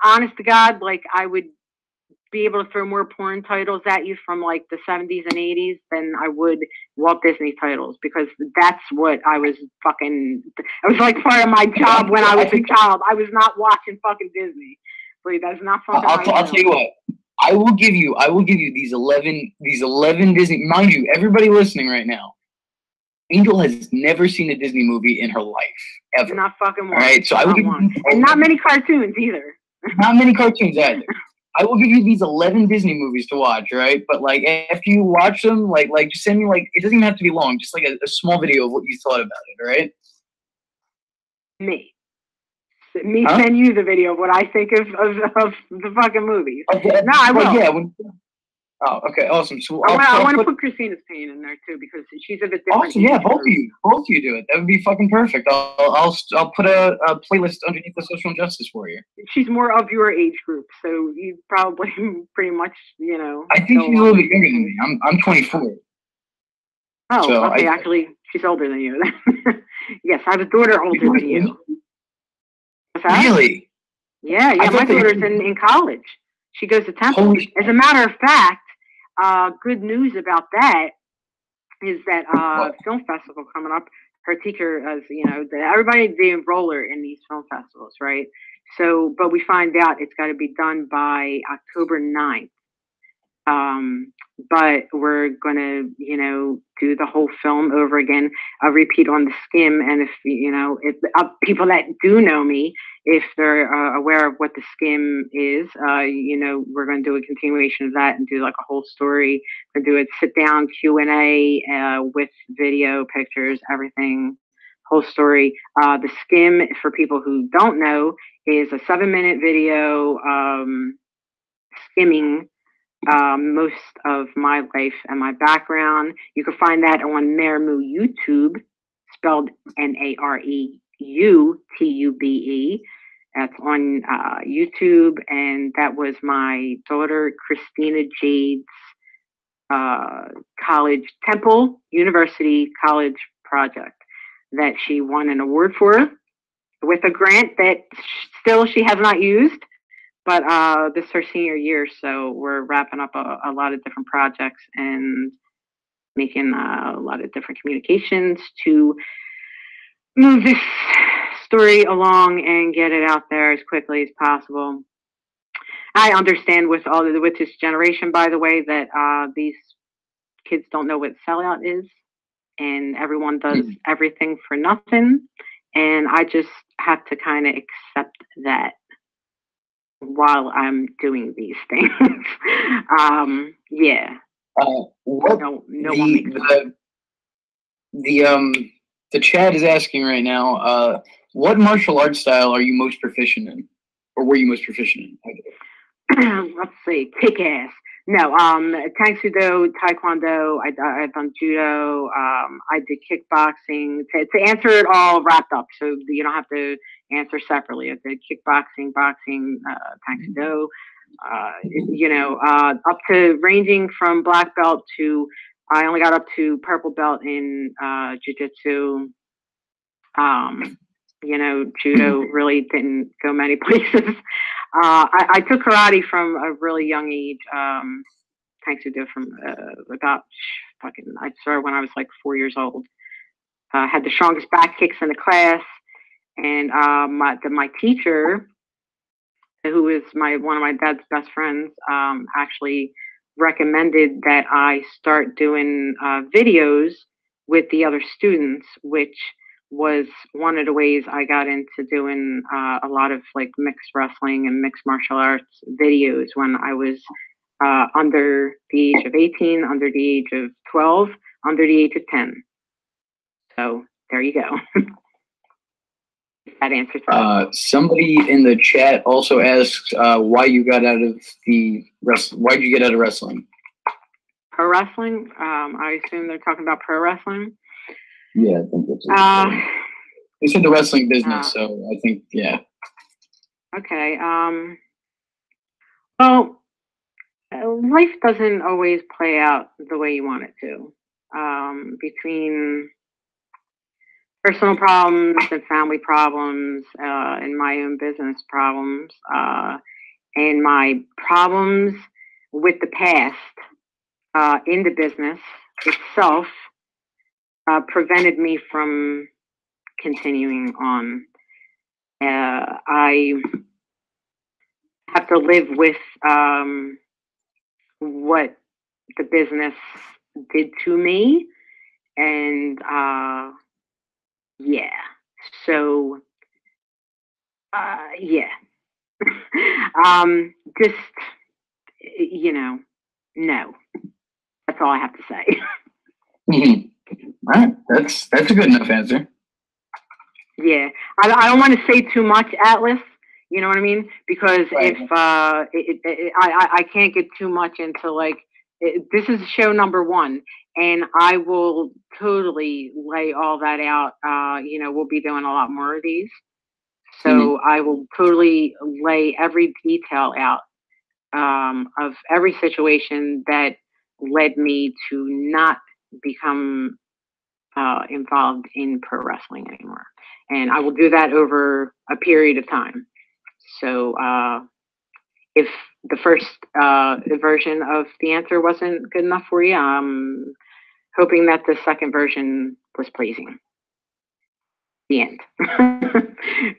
honest to God, like, I would be able to throw more porn titles at you from like the 70s and 80s than I would Walt Disney titles, because that's what I was like part of my job when I was a child. I was not watching fucking Disney. Like, that's not something I'll tell you what. I will give you these 11 Disney, mind you, everybody listening right now. Angel has never seen a Disney movie in her life, ever. Not fucking one. All right, so I will give you, and not many cartoons either. Not many cartoons either. I will give you these 11 Disney movies to watch, right? But like, after you watch them, like just send me, like, it doesn't even have to be long, just like a small video of what you thought about it, all right? Me send you the video of what I think of the fucking movies. Okay. No, I will. Yeah. Oh, okay, awesome. So I want to put Christina's Pain in there too, because she's a bit different. Awesome, yeah, both of you do it. That would be fucking perfect. I'll put a playlist underneath the social injustice for you. She's more of your age group, so you probably pretty much, you know. I think she's a little bit younger than me. I'm 24. Oh, so okay. Actually, she's older than you. Yes, I have a daughter older than you. What's that? Really? Yeah. My daughter's in college. She goes to Temple. As a matter of fact, good news about that is that film festival coming up. Her teacher, as you know, everybody the enroller in these film festivals, right? So, but we find out it's got to be done by October 9th. But we're gonna, you know, do the whole film over again, a repeat on the skim. And if you know, if people that do know me, if they're aware of what the skim is, you know, we're gonna do a continuation of that and do like a whole story. We're gonna do a sit down Q&A with video, pictures, everything, whole story. The skim, for people who don't know, is a 7-minute video skimming most of my life and my background. You can find that on Maremu YouTube, spelled Nareutube. That's on YouTube, and that was my daughter Christina Jade's college, Temple University college project that she won an award for with a grant that still she has not used. But this is her senior year, so we're wrapping up a lot of different projects and making a lot of different communications to move this story along and get it out there as quickly as possible. I understand with this generation, by the way, that these kids don't know what sellout is, and everyone does everything for nothing, and I just have to kind of accept that while I'm doing these things. Yeah. What no one makes the chat is asking right now, what martial arts style are you most proficient in? Or were you most proficient in? Let's see, kick ass. No, Tang Soo Do, Taekwondo, I've done judo, I did kickboxing. To answer it all wrapped up, so you don't have to answer separately. I did kickboxing, boxing, Tang Soo Do, up to ranging from black belt to, I only got up to purple belt in jiu-jitsu. Judo really didn't go many places. I took karate from a really young age. Tang Soo Do from about I started when I was like 4 years old. Had the strongest back kicks in the class, and my teacher, who is one of my dad's best friends, actually recommended that I start doing videos with the other students, which was one of the ways I got into doing a lot of like mixed wrestling and mixed martial arts videos when I was under the age of 18, under the age of 12, under the age of 10. So there you go. That answers that. Somebody in the chat also asks why you got out of why did you get out of wrestling? Pro wrestling? I assume they're talking about pro wrestling. Yeah, I think that's it. They said the wrestling business, so I think, yeah. Okay. Well, life doesn't always play out the way you want it to. Between personal problems and family problems, and my own business problems, and my problems with the past in the business itself, prevented me from continuing on. I have to live with what the business did to me, and yeah. So yeah. Just no. That's all I have to say. Mm-hmm. All right, that's a good enough answer. Yeah, I don't want to say too much, Atlas. You know what I mean? Because right. If I can't get too much into like this is show number 1, and I will totally lay all that out. We'll be doing a lot more of these, so I will totally lay every detail out of every situation that led me to not become involved in pro wrestling anymore. And I will do that over a period of time. So if the first version of the answer wasn't good enough for you, I'm hoping that the second version was pleasing. The end.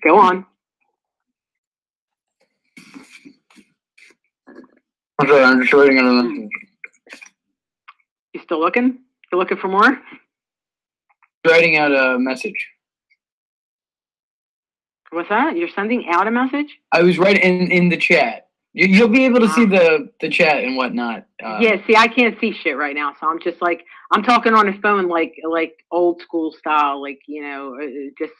Go on. I'm sorry, I'm just writing on a message. You still looking? You looking for more? Writing out a message. What's that? You're sending out a message? I was writing in the chat. You'll be able to see the chat and whatnot. Yeah, see, I can't see shit right now, so I'm just like, I'm talking on the phone like old school style, like, just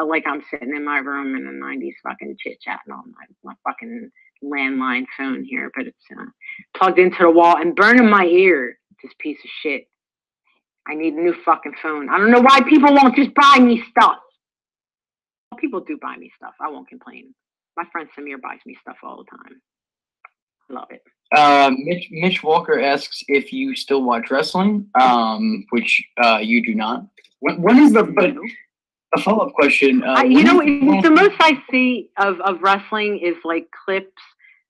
like I'm sitting in my room in the 90s fucking chit-chatting all night. My fucking landline phone here, but it's plugged into the wall and burning my ear. This piece of shit. I need a new fucking phone. I don't know why people won't just buy me stuff. Well, people do buy me stuff. I won't complain. My friend Samir buys me stuff all the time. I love it. Mitch Walker asks if you still watch wrestling, which you do not. When is the but a follow-up question? You know, the most I see of wrestling is like clips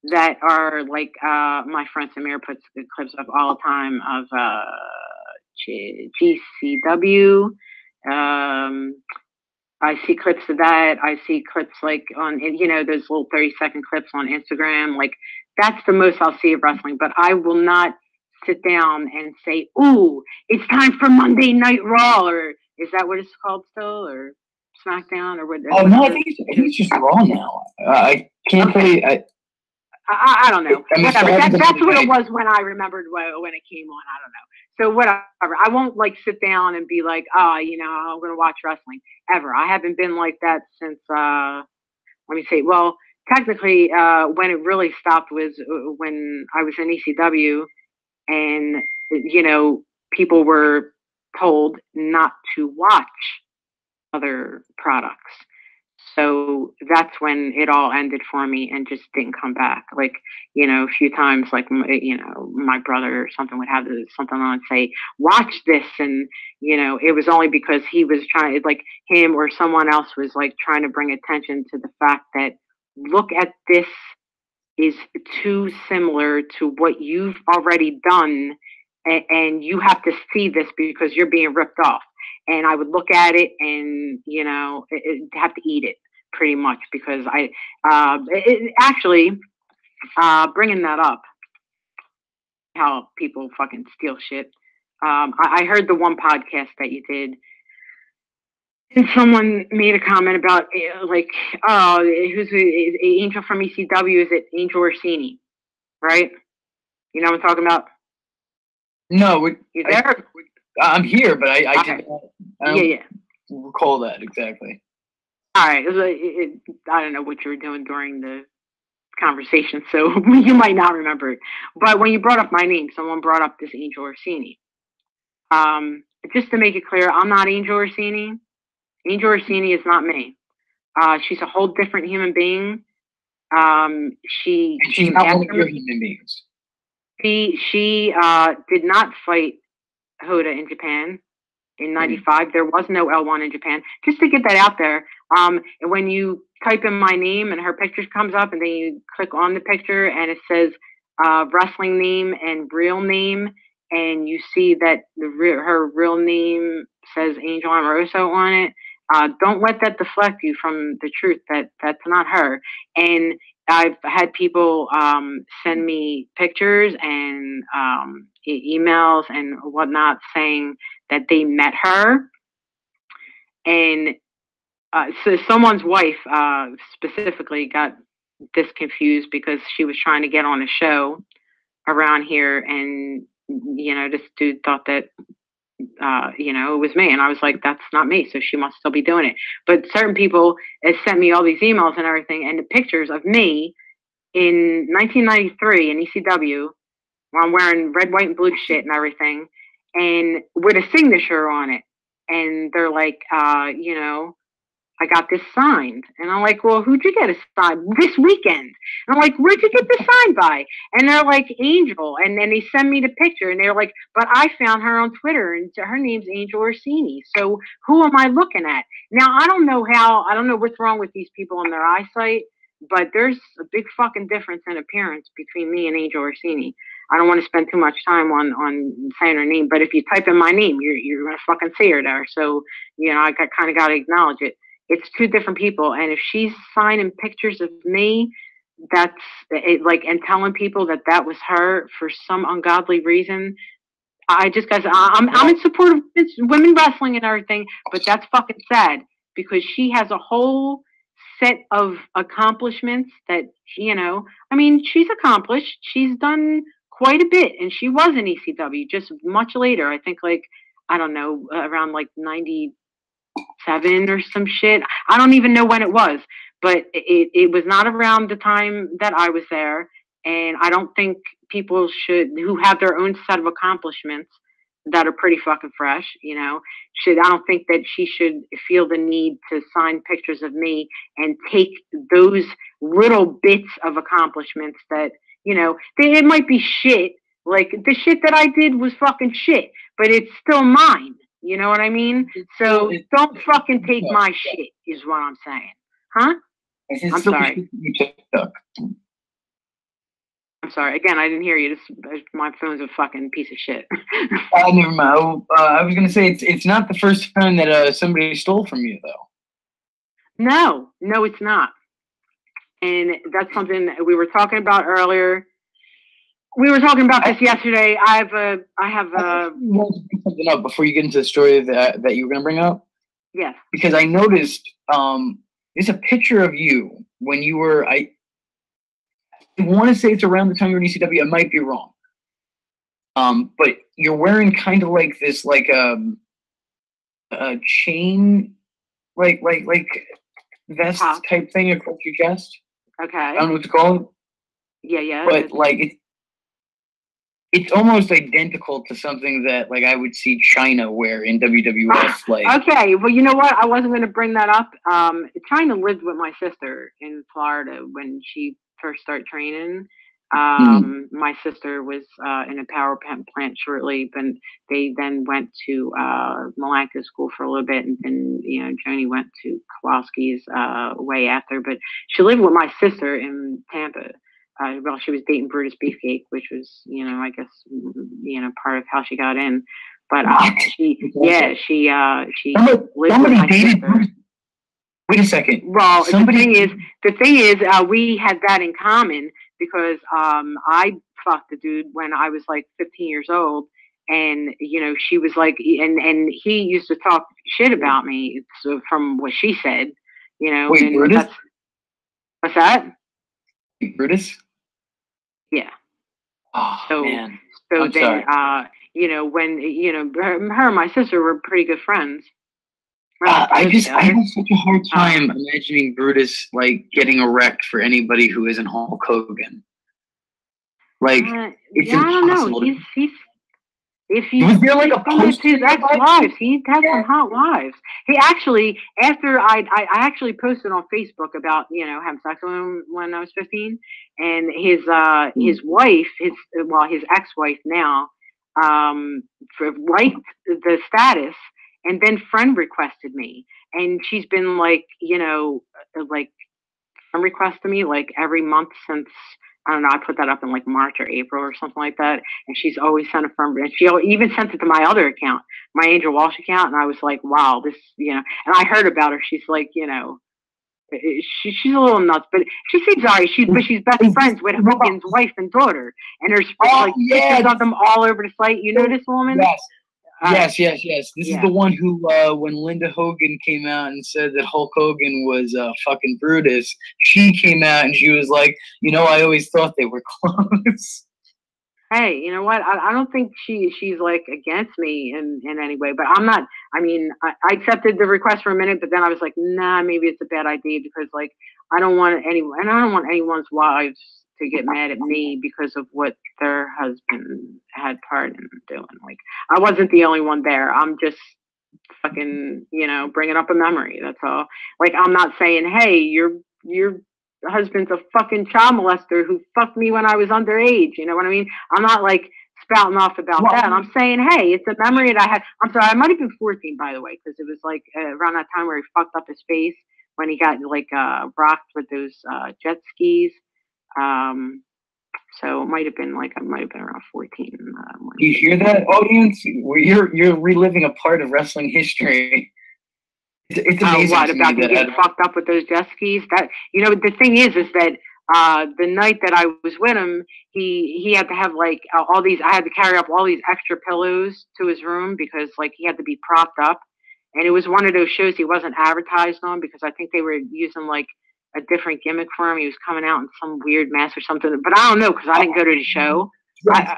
that are like my friend Samir puts the clips up all the time of GCW. I see clips of that. I see clips like on, you know, those little 30-second clips on Instagram. Like, that's the most I'll see of wrestling. But I will not sit down and say, ooh, it's time for Monday Night Raw. Or is that what it's called still? Or SmackDown? Or what? Oh, no, I think it's just Raw now. I can't say. I don't know. Whatever. That's what it was when I remembered when it came on. I don't know. So whatever. I won't like sit down and be like, you know, I'm going to watch wrestling ever. I haven't been like that since, let me see. Well, technically, when it really stopped was when I was in ECW and, you know, people were told not to watch other products. So that's when it all ended for me and just didn't come back. Like, you know, a few times, like, you know, my brother or something would have something on and say, watch this. And, you know, it was only because he was trying, like him or someone else was like trying to bring attention to the fact that, look at this is too similar to what you've already done. And you have to see this because you're being ripped off. And I would look at it and, you know, have to eat it pretty much because actually, bringing that up, how people fucking steal shit. I heard the one podcast that you did and someone made a comment about like, oh, who's Angel from ECW? Is it Angel Orsini? Right? You know what I'm talking about? No, you there? I'm here, but I don't recall that exactly. All right. I don't know what you were doing during the conversation, so you might not remember it. But when you brought up my name, someone brought up this Angel Orsini. Just to make it clear, I'm not Angel Orsini. Angel Orsini is not me. She's a whole different human being. She's not one of your human beings. She did not fight Hoda in Japan in 95. There was no L1 in Japan. Just to get that out there. And when you type in my name and her picture comes up and then you click on the picture and it says wrestling name and real name, and you see that her real name says Angel Amoroso on it, don't let that deflect you from the truth that that's not her. And I've had people send me pictures and emails and whatnot saying that they met her. And so someone's wife specifically got this confused because she was trying to get on a show around here. And, you know, this dude thought that, you know, it was me. And I was like, that's not me. So she must still be doing it. But certain people have sent me all these emails and everything and the pictures of me in 1993 in ECW, where I'm wearing red, white, and blue shit and everything, and with a signature on it. And they're like, you know, I got this signed. And I'm like, well, who'd you get it signed? This weekend. And I'm like, where'd you get this signed by? And they're like, Angel. And then they send me the picture and they're like, but I found her on Twitter and her name's Angel Orsini. So who am I looking at? Now, I don't know what's wrong with these people and their eyesight, but there's a big fucking difference in appearance between me and Angel Orsini. I don't want to spend too much time on saying her name, but if you type in my name, you're going to fucking see her there. So, you know, I kind of got to acknowledge it. It's two different people. And if she's signing pictures of me, that's it, like, and telling people that that was her for some ungodly reason, I'm in support of women wrestling and everything, but that's fucking sad because she has a whole set of accomplishments that, you know, I mean, she's accomplished. She's done quite a bit, and she was in ECW just much later. I think, like, I don't know, around like 97 or some shit. I don't even know when it was, but it was not around the time that I was there. And I don't think people who have their own set of accomplishments that are pretty fucking fresh, I don't think that she should feel the need to sign pictures of me and take those little bits of accomplishments that, it might be shit. Like, the shit that I did was fucking shit, but it's still mine. You know what I mean? So don't fucking take my shit, is what I'm saying. Huh? I'm sorry. I'm sorry. Again, I didn't hear you. My phone's a fucking piece of shit. Never mind. I was gonna say it's not the first time that somebody stole from you, though. No, it's not. And that's something that we were talking about earlier. We were talking about this yesterday. I have you want to bring something up before you get into the story that you were gonna bring up. Yes. Because I noticed there's a picture of you when you were I want to say it's around the time you were in ECW. I might be wrong. But you're wearing kind of like this, like a chain, like vest type thing across your chest. Okay. I don't know what to call it. Yeah. But like it's almost identical to something that like I would see China wear in WWF. Okay, well, you know what? I wasn't going to bring that up. China lived with my sister in Florida when she first started training. My sister was in a power plant shortly, but they then went to Malanka school for a little bit, and then Joni went to Kowalski's way after. But she lived with my sister in Tampa. Well, she was dating Brutus Beefcake, which was, I guess, part of how she got in. But she lived with my sister. Wait a second. Well, the thing is, we had that in common because I fucked the dude when I was like 15 years old, and she was like, and he used to talk shit about me. So from what she said, Wait, and Brutus? What's that? Brutus? Yeah. Oh, man. So I'm then, sorry. when her and my sister were pretty good friends. I have such a hard time imagining Brutus like getting erect for anybody who isn't Hulk Hogan. Like, it's impossible. I don't know. Was there like a post his ex-wives? He had some hot wives. He actually, after I actually posted on Facebook about having sex with him when I was 15, and his wife, his ex-wife now, liked the status, and then friend requested me, and she's been like friend requesting me like every month since. I don't know, I put that up in like March or April or something like that. And she's always sent a friend, and she even sent it to my other account, my Angel Walsh account. And I was like, wow, this, and I heard about her. She's like, she's a little nuts, but she seems all right. But she's best friends with Hogan's wife and daughter. And there's pictures of them all over the site. You know this woman? Yes. Yes. This is the one who, when Linda Hogan came out and said that Hulk Hogan was fucking Brutus, she came out and she was like, I always thought they were close. Hey, you know what? I don't think she's like against me in any way, but I'm not. I mean, I accepted the request for a minute, but then I was like, nah, maybe it's a bad idea because like I don't want anyone's wives to get mad at me because of what their husband had part in doing. Like, I wasn't the only one there. I'm just fucking, bringing up a memory. That's all. Like, I'm not saying, hey, your husband's a fucking child molester who fucked me when I was underage. You know what I mean? I'm not like spouting off about that. I'm saying, hey, it's a memory that I had. I'm sorry, I might have been 14, by the way, because it was like around that time where he fucked up his face when he got like rocked with those jet skis. So it might have been around 14. You hear that, audience? You're reliving a part of wrestling history. It's amazing. What about him getting fucked up with those jet skis? That the thing is that the night that I was with him, he had to have like all these. I had to carry up all these extra pillows to his room because like he had to be propped up, and it was one of those shows he wasn't advertised on because I think they were using like a different gimmick for him. He was coming out in some weird mask or something, but I don't know because I didn't go to the show. I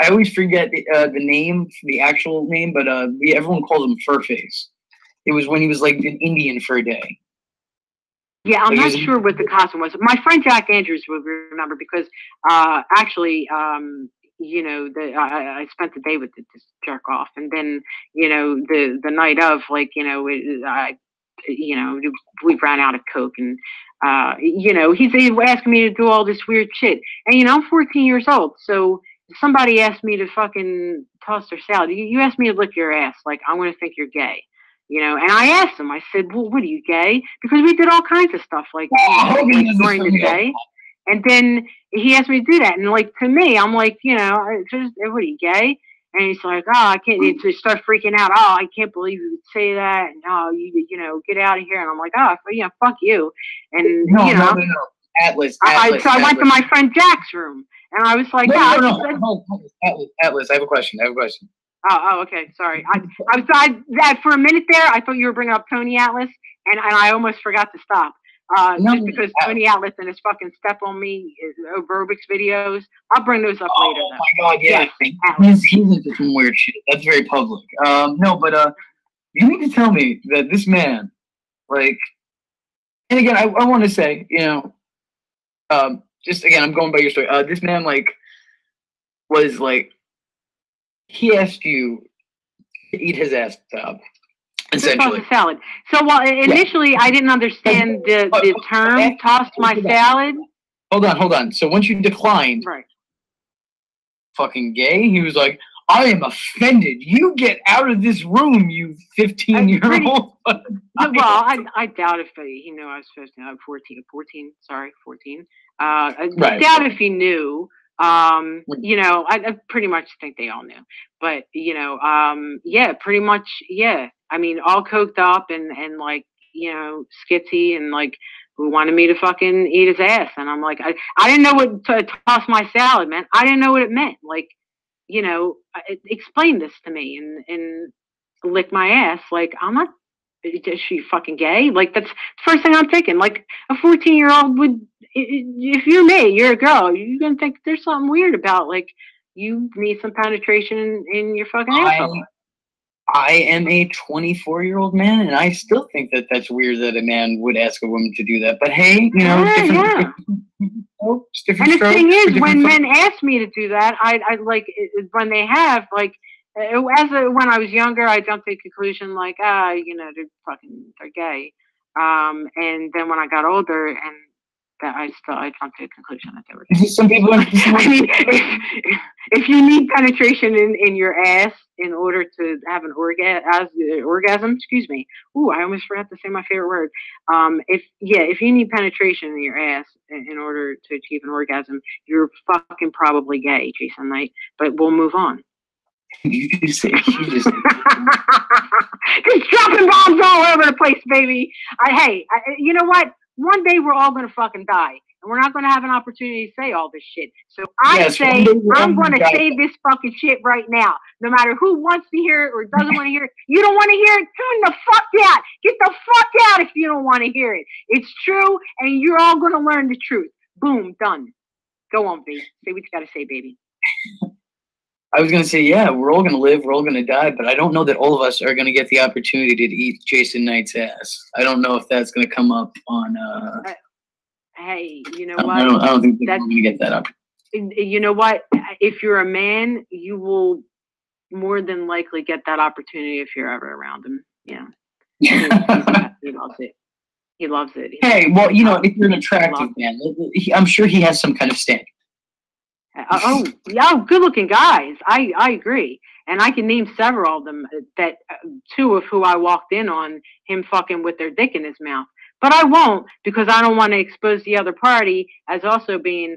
always forget the name, the actual name, but everyone calls him Furface. It was when he was like an Indian for a day. Yeah, I'm Like, not sure what the costume was. My friend Jack Andrews would remember because actually, you know, I spent the day with this jerk off, and then you know the night of, like, you know, you know, we ran out of coke, and you know, he's asking me to do all this weird shit, and you know, I'm 14 years old, so if somebody asked me to fucking toss their salad, you asked me to lick your ass, like I'm gonna think you're gay. You know, and I asked him, I said, well, what are you, gay? Because we did all kinds of stuff like, during the day. And then he asked me to do that. And like, to me, I'm like, you know, what are you, gay? And he's like, oh, I can't, he just start freaking out. Oh, I can't believe you would say that. And oh, you know, get out of here. And I'm like, oh, yeah, fuck you. And, you know, Atlas. So I went to my friend Jack's room. And I was like, Atlas, I have a question. Oh, okay. Sorry. That for a minute there, I thought you were bringing up Tony Atlas, and I almost forgot to stop. Just because Tony Atlas and his fucking Step on Me aerobics videos. I'll bring those up later. Oh my god, yeah. He's into some weird shit. That's very public. No, but you need to tell me that this man, like, and again, I want to say, you know, just again, I'm going by your story. This man, like, was like, he asked you to eat his ass up, essentially. Salad. So, well, initially, I didn't understand the term "tossed my salad." Hold on. So once you declined, right, fucking gay, he was like, I am offended. You get out of this room, you 15-year-old. Well, I doubt if he knew I was 15. I'm 14. 14. I doubt if he knew. You know, I pretty much think they all knew. But, you know, yeah, pretty much, yeah. I mean, all coked up and like, you know, skitsy, and like, who wanted me to fucking eat his ass. And I'm like, I didn't know what to toss my salad meant. I didn't know what it meant. Like, you know, explain this to me and lick my ass. Like, I'm not, is she fucking gay? Like, that's the first thing I'm thinking. Like, a 14-year-old would, if you're me, you're a girl, you're going to think there's something weird about, like, you need some penetration in your fucking asshole. I am a 24-year-old man, and I still think that that's weird that a man would ask a woman to do that. But hey, you know, different and the thing is, when men ask me to do that, I like, when they have, like, when I was younger, I jumped to the conclusion, like, you know, they're gay. And then when I got older, and that I jumped to the conclusion that they were gay. Some people I mean, if you need penetration in your ass in order to have an orgasm, excuse me. Ooh, I almost forgot to say my favorite word. If you need penetration in your ass in order to achieve an orgasm, you're fucking probably gay, Jason Knight. But we'll move on. You just dropping bombs all over the place, baby. You know what? One day we're all gonna fucking die, and we're not gonna have an opportunity to say all this shit. So I say I'm gonna say this fucking shit right now. No matter who wants to hear it or doesn't want to hear it. You don't want to hear it? Tune the fuck out. Get the fuck out if you don't want to hear it. It's true, and you're all gonna learn the truth. Boom, done. Go on, B. Say what you gotta say, baby. I was going to say, yeah, we're all going to live, we're all going to die, but I don't know that all of us are going to get the opportunity to eat Jason Knight's ass. I don't know if that's going to come up on... hey, you know what? I don't think we're going to get that opportunity. You know what? If you're a man, you will more than likely get that opportunity if you're ever around him. Yeah. He loves it. He loves it. Hey, well, you know, if you're an attractive man, I'm sure he has some kind of standing. Good-looking guys. I agree, and I can name several of them. That two of who I walked in on him fucking with their dick in his mouth, but I won't because I don't want to expose the other party as also being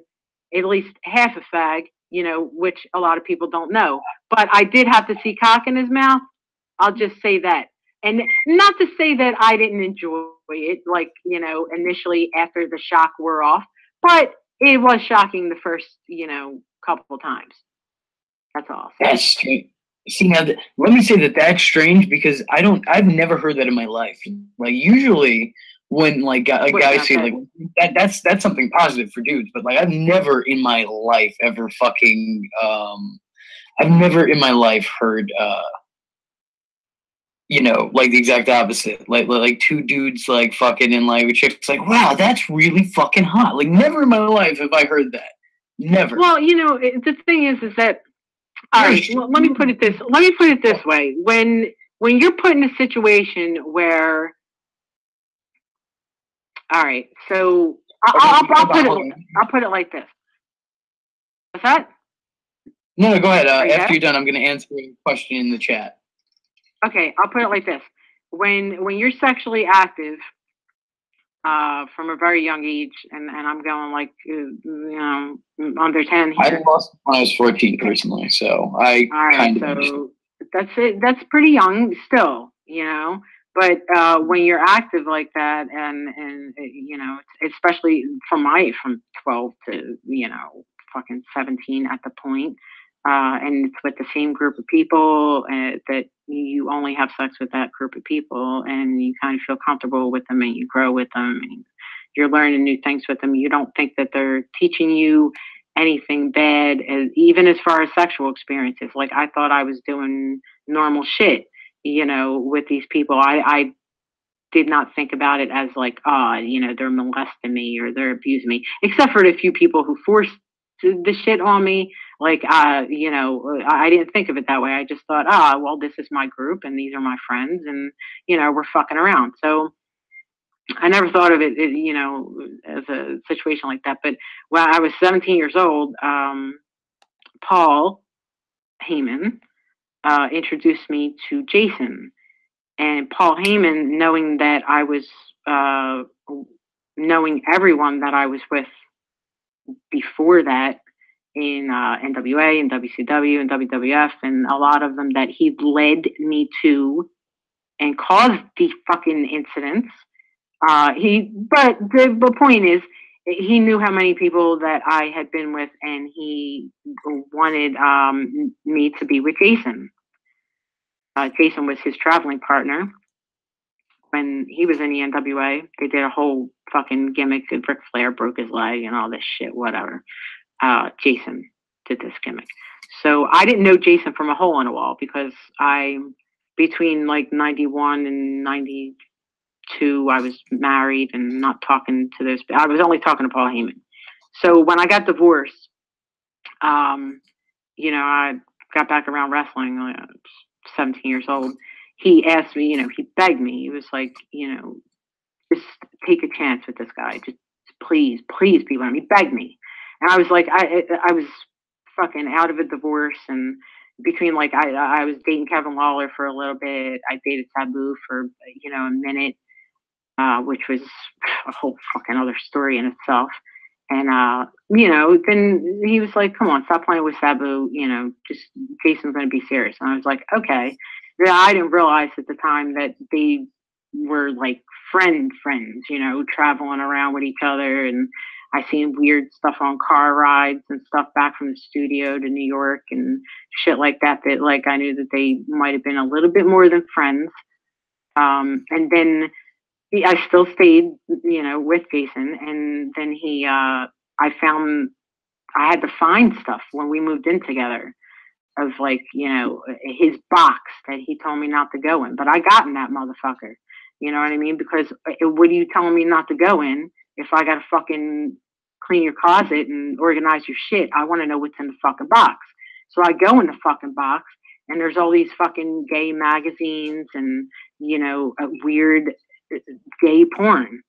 at least half a fag. You know, which a lot of people don't know. But I did have to see cock in his mouth. I'll just say that, and not to say that I didn't enjoy it, like, you know, initially after the shock wore off, but it was shocking the first, you know, couple times. That's all. That's strange. See, now, let me say that that's strange because I've never heard that in my life. Like, usually when, like, guys say, like, that's something positive for dudes, but, like, I've never in my life ever fucking, I've never in my life heard, you know, like the exact opposite. Like two dudes like fucking and like a chick's like, wow, that's really fucking hot. Like never in my life have I heard that. Never. Well, you know, the thing is that all right. Well, let me put it this way: when you're put in a situation where, all right, so I'll put it like this. What's that? No, go ahead. After you're done, I'm going to answer a question in the chat. Okay, I'll put it like this: when you're sexually active from a very young age, and I'm going like you know under 10 here. I lost when I was 14 personally, so I kind of. So that's it. That's pretty young still, you know. But when you're active like that, and you know, especially from 12 to you know fucking 17 at the point. And it's with the same group of people that you only have sex with that group of people, and you kind of feel comfortable with them, and you grow with them, and you're learning new things with them. You don't think that they're teaching you anything bad, even as far as sexual experiences. Like I thought I was doing normal shit, you know, with these people. I did not think about it as like, you know, they're molesting me or they're abusing me, except for the few people who forced the shit on me. Like, you know, I didn't think of it that way. I just thought, well, this is my group and these are my friends and, you know, we're fucking around. So I never thought of it, you know, as a situation like that. But when I was 17 years old, Paul Heyman introduced me to Jason. And Paul Heyman, knowing that I was, knowing everyone that I was with before that, in NWA and WCW and WWF and a lot of them that he led me to and caused the fucking incidents. But the point is, he knew how many people that I had been with, and he wanted me to be with Jason. Jason was his traveling partner when he was in the NWA. They did a whole fucking gimmick that Ric Flair broke his leg and all this shit, whatever. Jason did this gimmick. So I didn't know Jason from a hole in a wall because between like 91 and 92, I was married and not talking to those. I was only talking to Paul Heyman. So when I got divorced, you know, I got back around wrestling, 17 years old. He asked me, you know, he begged me. He was like, you know, just take a chance with this guy. Just please be with him. He begged me. And I was like, I was fucking out of a divorce, and between like I was dating Kevin Lawler for a little bit. I dated Sabu for you know a minute, which was a whole fucking other story in itself. And you know, then he was like, "Come on, stop playing with Sabu. You know, just Jason's gonna be serious." And I was like, "Okay." Yeah, I didn't realize at the time that they were like friends, you know, traveling around with each other, and I seen weird stuff on car rides and stuff back from the studio to New York and shit like that. That like I knew that they might have been a little bit more than friends. And then I still stayed, you know, with Jason. And then I found I had to find stuff when we moved in together of like, you know, his box that he told me not to go in. But I got in that motherfucker. You know what I mean? Because what are you telling me not to go in? If I got to fucking clean your closet and organize your shit, I want to know what's in the fucking box. So I go in the fucking box, and there's all these fucking gay magazines and, you know, weird gay porn,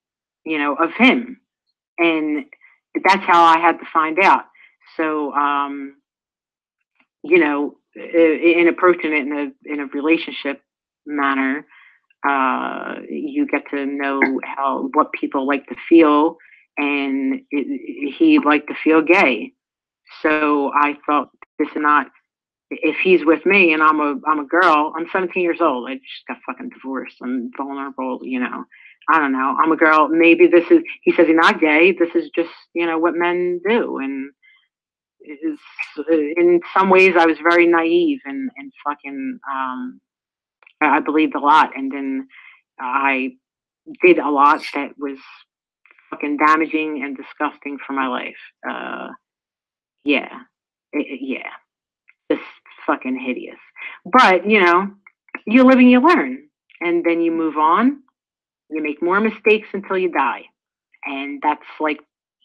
you know, of him. And that's how I had to find out. So, you know, in approaching it in a relationship manner, you get to know what people like to feel, and he liked to feel gay. So I thought, this is not. If he's with me and I'm a girl, I'm 17 years old. I just got fucking divorced. I'm vulnerable, you know. I don't know. I'm a girl. Maybe this is. He says he's not gay. This is just, you know, what men do, and in some ways I was very naive and fucking. I believed a lot, and then I did a lot that was fucking damaging and disgusting for my life. Yeah, just fucking hideous. But you know, you live and you learn. and then you move on. You make more mistakes until you die. And that's like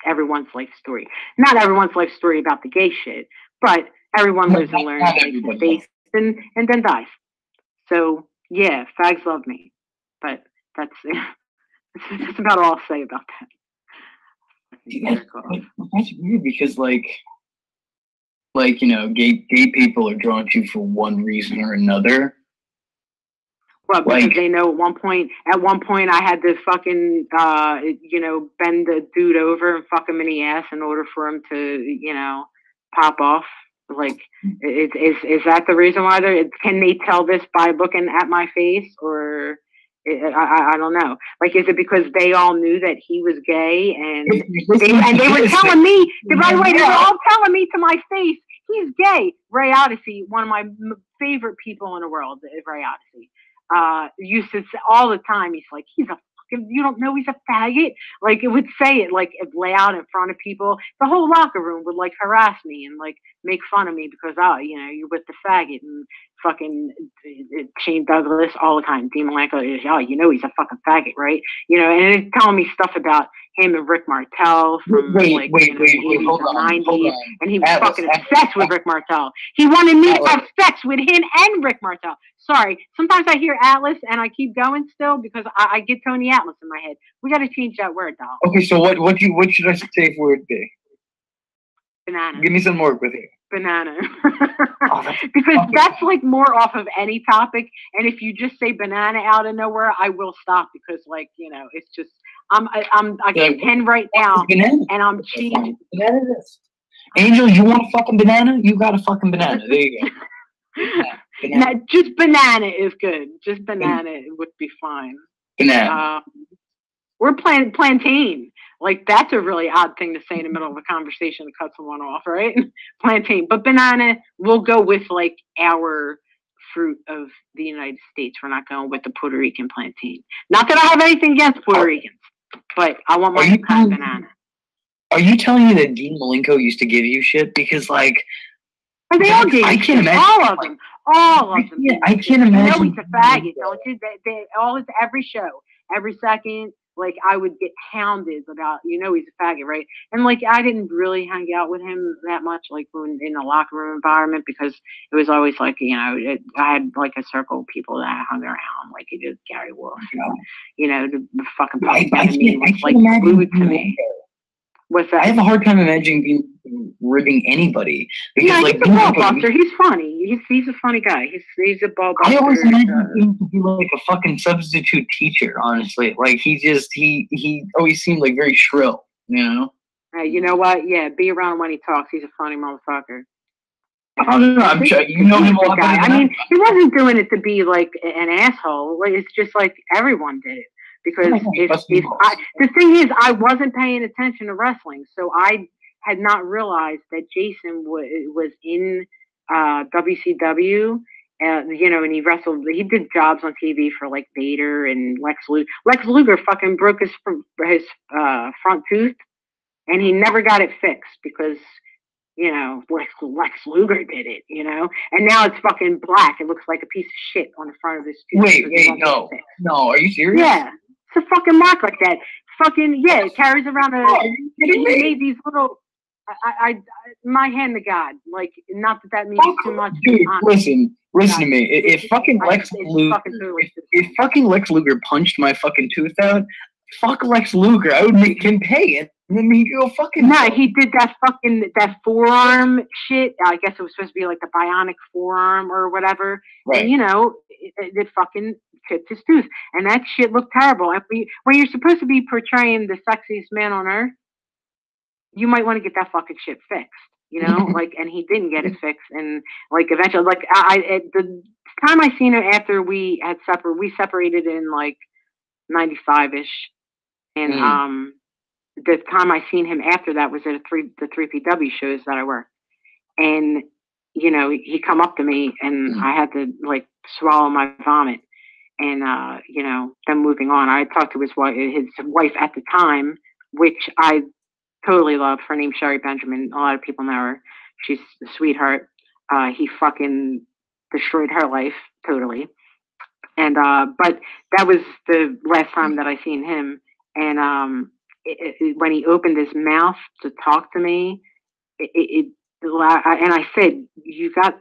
everyone's life story. Not everyone's life story about the gay shit, but everyone lives and learns, makes mistakes, and then dies. So yeah, fags love me. But that's about all I'll say about that. That's weird because like you know, gay people are drawn to you for one reason or another. Well, because they know at one point I had to fucking, you know, bend the dude over and fuck him in the ass in order for him to, you know, pop off. Like, is that the reason why can they tell this by looking at my face, or I don't know. Like, is it because they all knew that he was gay and they were telling me, by the way, they were all telling me to my face, he's gay. Ray Odyssey, one of my favorite people in the world, Ray Odyssey. Used to say all the time, he's like, he's a fucking, you don't know he's a faggot? Like, it would say it like loud in front of people. The whole locker room would like harass me and like make fun of me because, oh, you know, you're with the faggot, and fucking Shane Douglas all the time. Dean Malenko is, oh, you know, he's a fucking faggot, right? You know, and it's telling me stuff about him and Rick Martel from the 80s or 90s, and he was fucking obsessed with Rick Martel. He wanted me to have sex with him and Rick Martel. Sorry, sometimes I hear Atlas and I keep going still because I get Tony Atlas in my head. We got to change that word, doll. Okay, so what should I say for it be? Banana. Give me some more with it. Banana. Because that's like more off of any topic, and if you just say banana out of nowhere, I will stop because, like, you know, it's just I get 10 right now, and I'm cheating. Banana this. Angel, you want a fucking banana? You got a fucking banana. There you go. Now, just banana is good. Just banana would be fine. Banana. We're plantain. Like, that's a really odd thing to say in the middle of a conversation to cut someone off, right? Plantain. But banana, we'll go with, like, our fruit of the United States. We're not going with the Puerto Rican plantain. Not that I have anything against Puerto Ricans, but I want my kind of banana. Are you telling me that Dean Malenko used to give you shit? Because, like... They all gave you shit. All of them. All of them. Yeah, I can't imagine. You know he's a faggot, don't you? Every show, every second, like, I would get hounded about, you know, he's a faggot, right? And, like, I didn't really hang out with him that much, like, in a locker room environment, because it was always, like, you know, I had, like, a circle of people that I hung around, like, it was Gary Wolf, you know, the fucking enemy was, like, glued to me. What's that? I have a hard time imagining being ribbing anybody. Because, yeah, like, he's a ball buster. He's funny. He's a funny guy. He's a ball buster. I always imagined him to be like a fucking substitute teacher, honestly. Like, he always seemed like very shrill, you know? You know what? Yeah, be around him when he talks. He's a funny motherfucker. I don't know. I'm sure you know him a lot better than I mean, he wasn't doing it to be like an asshole. Like, it's just like everyone did it. Because the thing is, I wasn't paying attention to wrestling, so I had not realized that Jason was in WCW, you know, and he wrestled. He did jobs on TV for like Vader and Lex Luger. Lex Luger fucking broke his front tooth, and he never got it fixed because, you know, Lex Luger did it, you know, and now it's fucking black. It looks like a piece of shit on the front of his tooth. Wait, no, are you serious? Yeah. It's a fucking mark like that. Fucking, yeah, it carries around he made these little, my hand to God. Like, not that means too much. Dude, listen to me. If fucking Lex Luger punched my fucking tooth out, fuck Lex Luger. I would make him pay it. And then he go fucking... No, he did that forearm shit. I guess it was supposed to be like the bionic forearm or whatever. Right. And, you know, it fucking chipped his tooth. And that shit looked terrible. When you're supposed to be portraying the sexiest man on earth, you might want to get that fucking shit fixed. You know? Like, and he didn't get it fixed. And, like, eventually, like, the time I seen him after we separated in, like, 95-ish. And, the time I seen him after that was at the 3PW shows that I worked. And, you know, he come up to me and I had to, like, swallow my vomit. And, you know, then moving on, I talked to his wife at the time, which I totally love. Her name's Sherry Benjamin. A lot of people know her. She's a sweetheart. He fucking destroyed her life totally. And but that was the last time that I seen him. And when he opened his mouth to talk to me, and I said, "You got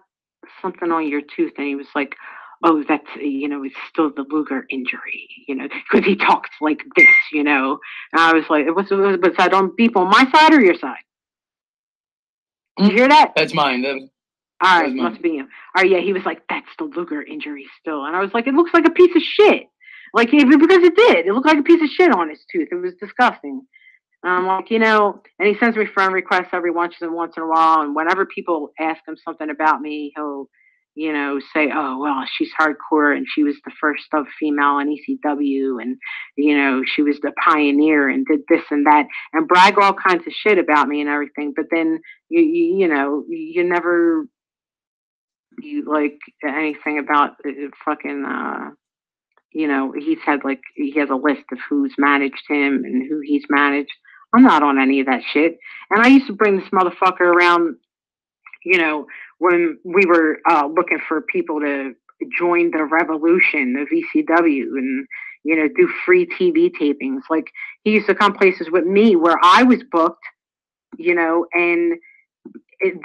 something on your tooth?" And he was like, "Oh, that's it's still the Luger injury, because he talks like this, And I was like, "Was that on beep on my side or your side?" Did you hear that? That's mine. All right, must be him. All right, yeah, he was like, "That's the Luger injury still," and I was like, "It looks like a piece of shit." Like, because it did. It looked like a piece of shit on his tooth. It was disgusting. And I'm like, and he sends me friend requests every once in a while. And whenever people ask him something about me, he'll, say, "Oh, well, she's hardcore and she was the first of female in ECW. And, she was the pioneer and did this and that," and brag all kinds of shit about me and everything. But then, you never, like anything about fucking, he has a list of who's managed him and who he's managed. I'm not on any of that shit. And I used to bring this motherfucker around, when we were looking for people to join the revolution of ECW and, do free TV tapings. Like, he used to come places with me where I was booked, and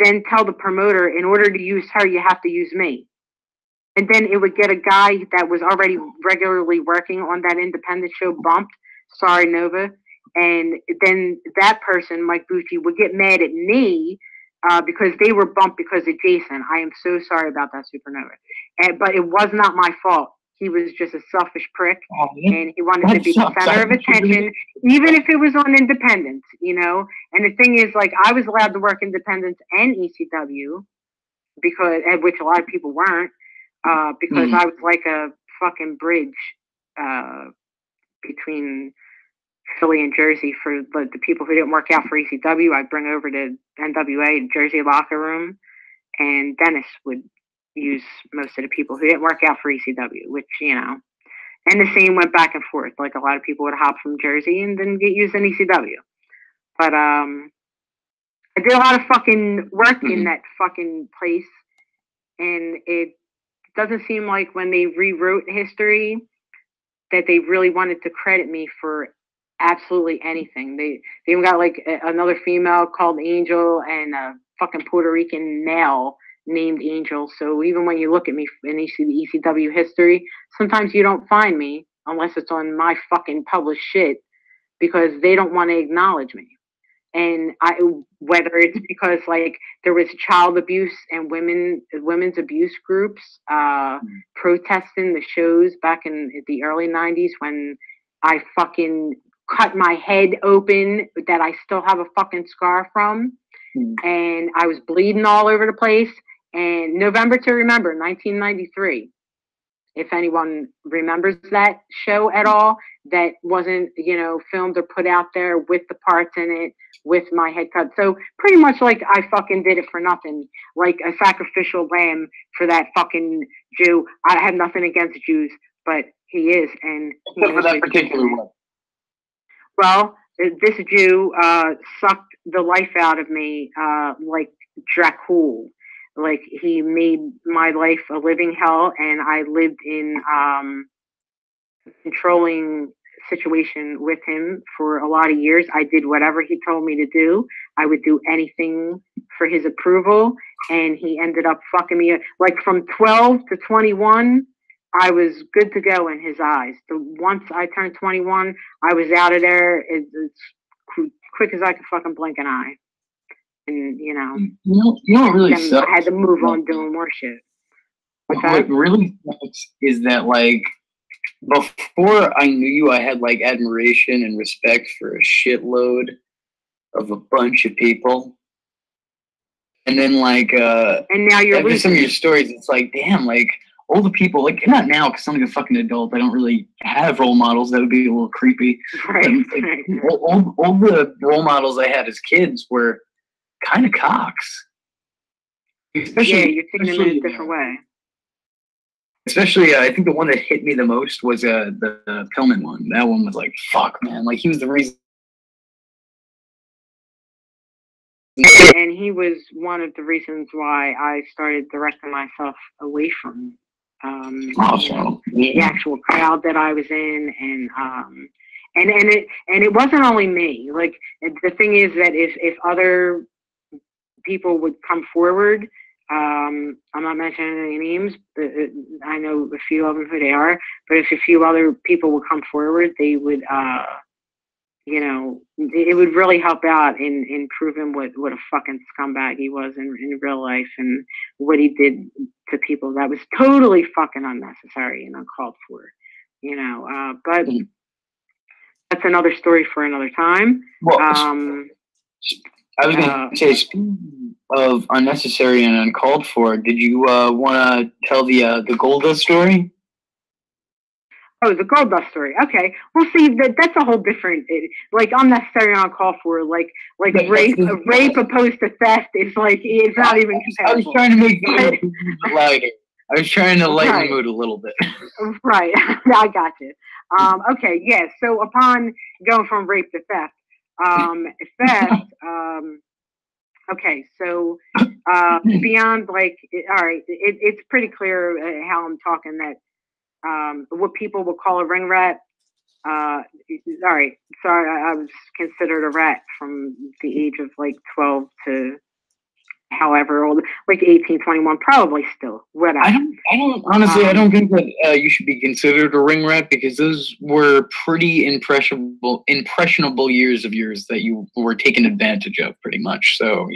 then tell the promoter, in order to use her, you have to use me. And then it would get a guy that was already regularly working on that independent show bumped, Sorry Nova. And then that person, Mike Bucci, would get mad at me because they were bumped because of Jason. I am so sorry about that, Supernova. But it was not my fault. He was just a selfish prick, and he wanted to be the center of attention, even if it was on Independence, And the thing is, like, I was allowed to work Independence and ECW, which a lot of people weren't. Because I was like a fucking bridge between Philly and Jersey for the people who didn't work out for ECW. I'd bring over to NWA, Jersey locker room, and Dennis would use most of the people who didn't work out for ECW, which, and the same went back and forth. Like, a lot of people would hop from Jersey and then get used in ECW. But I did a lot of fucking work in that fucking place, and it doesn't seem like when they rewrote history that they really wanted to credit me for absolutely anything. They even got like another female called Angel and a fucking Puerto Rican male named Angel. So even when you look at me in ECW history, sometimes you don't find me unless it's on my fucking published shit, because they don't want to acknowledge me. And whether it's because like there was child abuse and women's abuse groups protesting the shows back in the early 90s when I fucking cut my head open that I still have a fucking scar from, and I was bleeding all over the place. And November to Remember, 1993. If anyone remembers that show at all, that wasn't, filmed or put out there with the parts in it, with my head cut. So pretty much like I fucking did it for nothing, like a sacrificial lamb for that fucking Jew. I have nothing against Jews, but he is. And except for that particular one. Well, this Jew sucked the life out of me like Dracul. Like, he made my life a living hell, and I lived in a controlling situation with him for a lot of years. I did whatever he told me to do. I would do anything for his approval, and he ended up fucking me. Like, from 12 to 21, I was good to go in his eyes. Once I turned 21, I was out of there as quick as I could fucking blink an eye. And, you know what really sucks? I had to move on doing more shit. What really sucks is that, like, before I knew you, I had, like, admiration and respect for a shitload of a bunch of people. And then, like, and now you're after some of your stories, it's like, damn, like, all the people, like, not now, because I'm like a fucking adult, I don't really have role models. That would be a little creepy. Right. But, like, all the role models I had as kids were kind of cocks. Especially, you're taking them in a different way. Especially, I think the one that hit me the most was the Pillman one. That one was like, fuck, man. Like, he was the reason. And he was one of the reasons why I started directing myself away from Awesome. The actual crowd that I was in, and it wasn't only me. Like, the thing is that if other people would come forward, I'm not mentioning any names, but I know a few of them who they are. But if a few other people would come forward, they would, it would really help out in proving what a fucking scumbag he was in real life, and what he did to people that was totally fucking unnecessary and uncalled for. But that's another story for another time. Well, I was going to say, speaking of unnecessary and uncalled for, did you want to tell the Golda story? Oh, the gold dust story. Okay. Well, see, that's a whole different, like, unnecessary and uncalled for. Like rape opposed to theft is like, it's not even comparable. I was trying to make the mood lighter. I was trying to lighten the mood a little bit. Right. I got you. Okay. Yeah. So upon going from rape to theft, okay. So beyond, like, all right, it's pretty clear how I'm talking that. What people would call a ring rat. All right, so I was considered a rat from the age of like 12 to however old, like 18, 21, probably still. Whatever. I don't honestly, I don't think that you should be considered a ring rat, because those were pretty impressionable years of yours that you were taken advantage of, pretty much. So,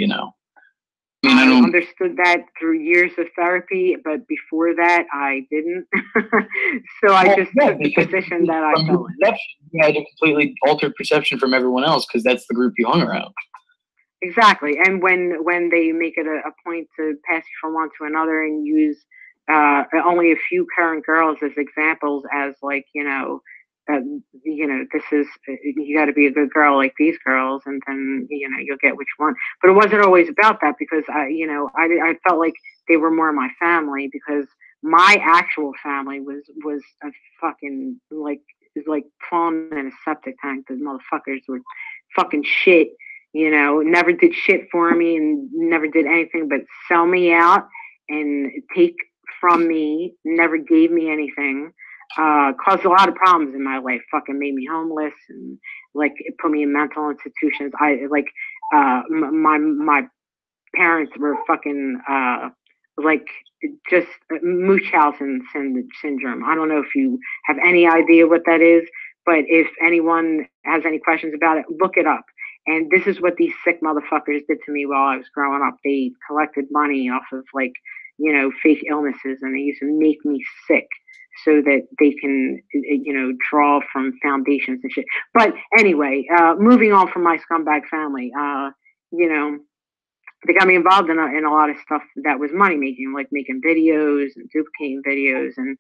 I understood that through years of therapy, but before that, I didn't. So I just took the position that I fell in. You had a completely altered perception from everyone else, because that's the group you hung around. Exactly. And when they make it a point to pass you from one to another and use only a few current girls as examples, as like, this is, you got to be a good girl like these girls, and then you'll get what you want. But it wasn't always about that, because I felt like they were more my family, because my actual family was a fucking like falling in a septic tank. The motherfuckers were fucking shit. Never did shit for me, and never did anything but sell me out and take from me. Never gave me anything. Caused a lot of problems in my life. Fucking made me homeless, and like it put me in mental institutions. My parents were fucking like just Munchausen syndrome. I don't know if you have any idea what that is, but if anyone has any questions about it, look it up. And this is what these sick motherfuckers did to me while I was growing up. They collected money off of fake illnesses, and they used to make me sick so that they can, draw from foundations and shit. But anyway, moving on from my scumbag family, they got me involved in a lot of stuff that was money making, like making videos and duplicating videos, and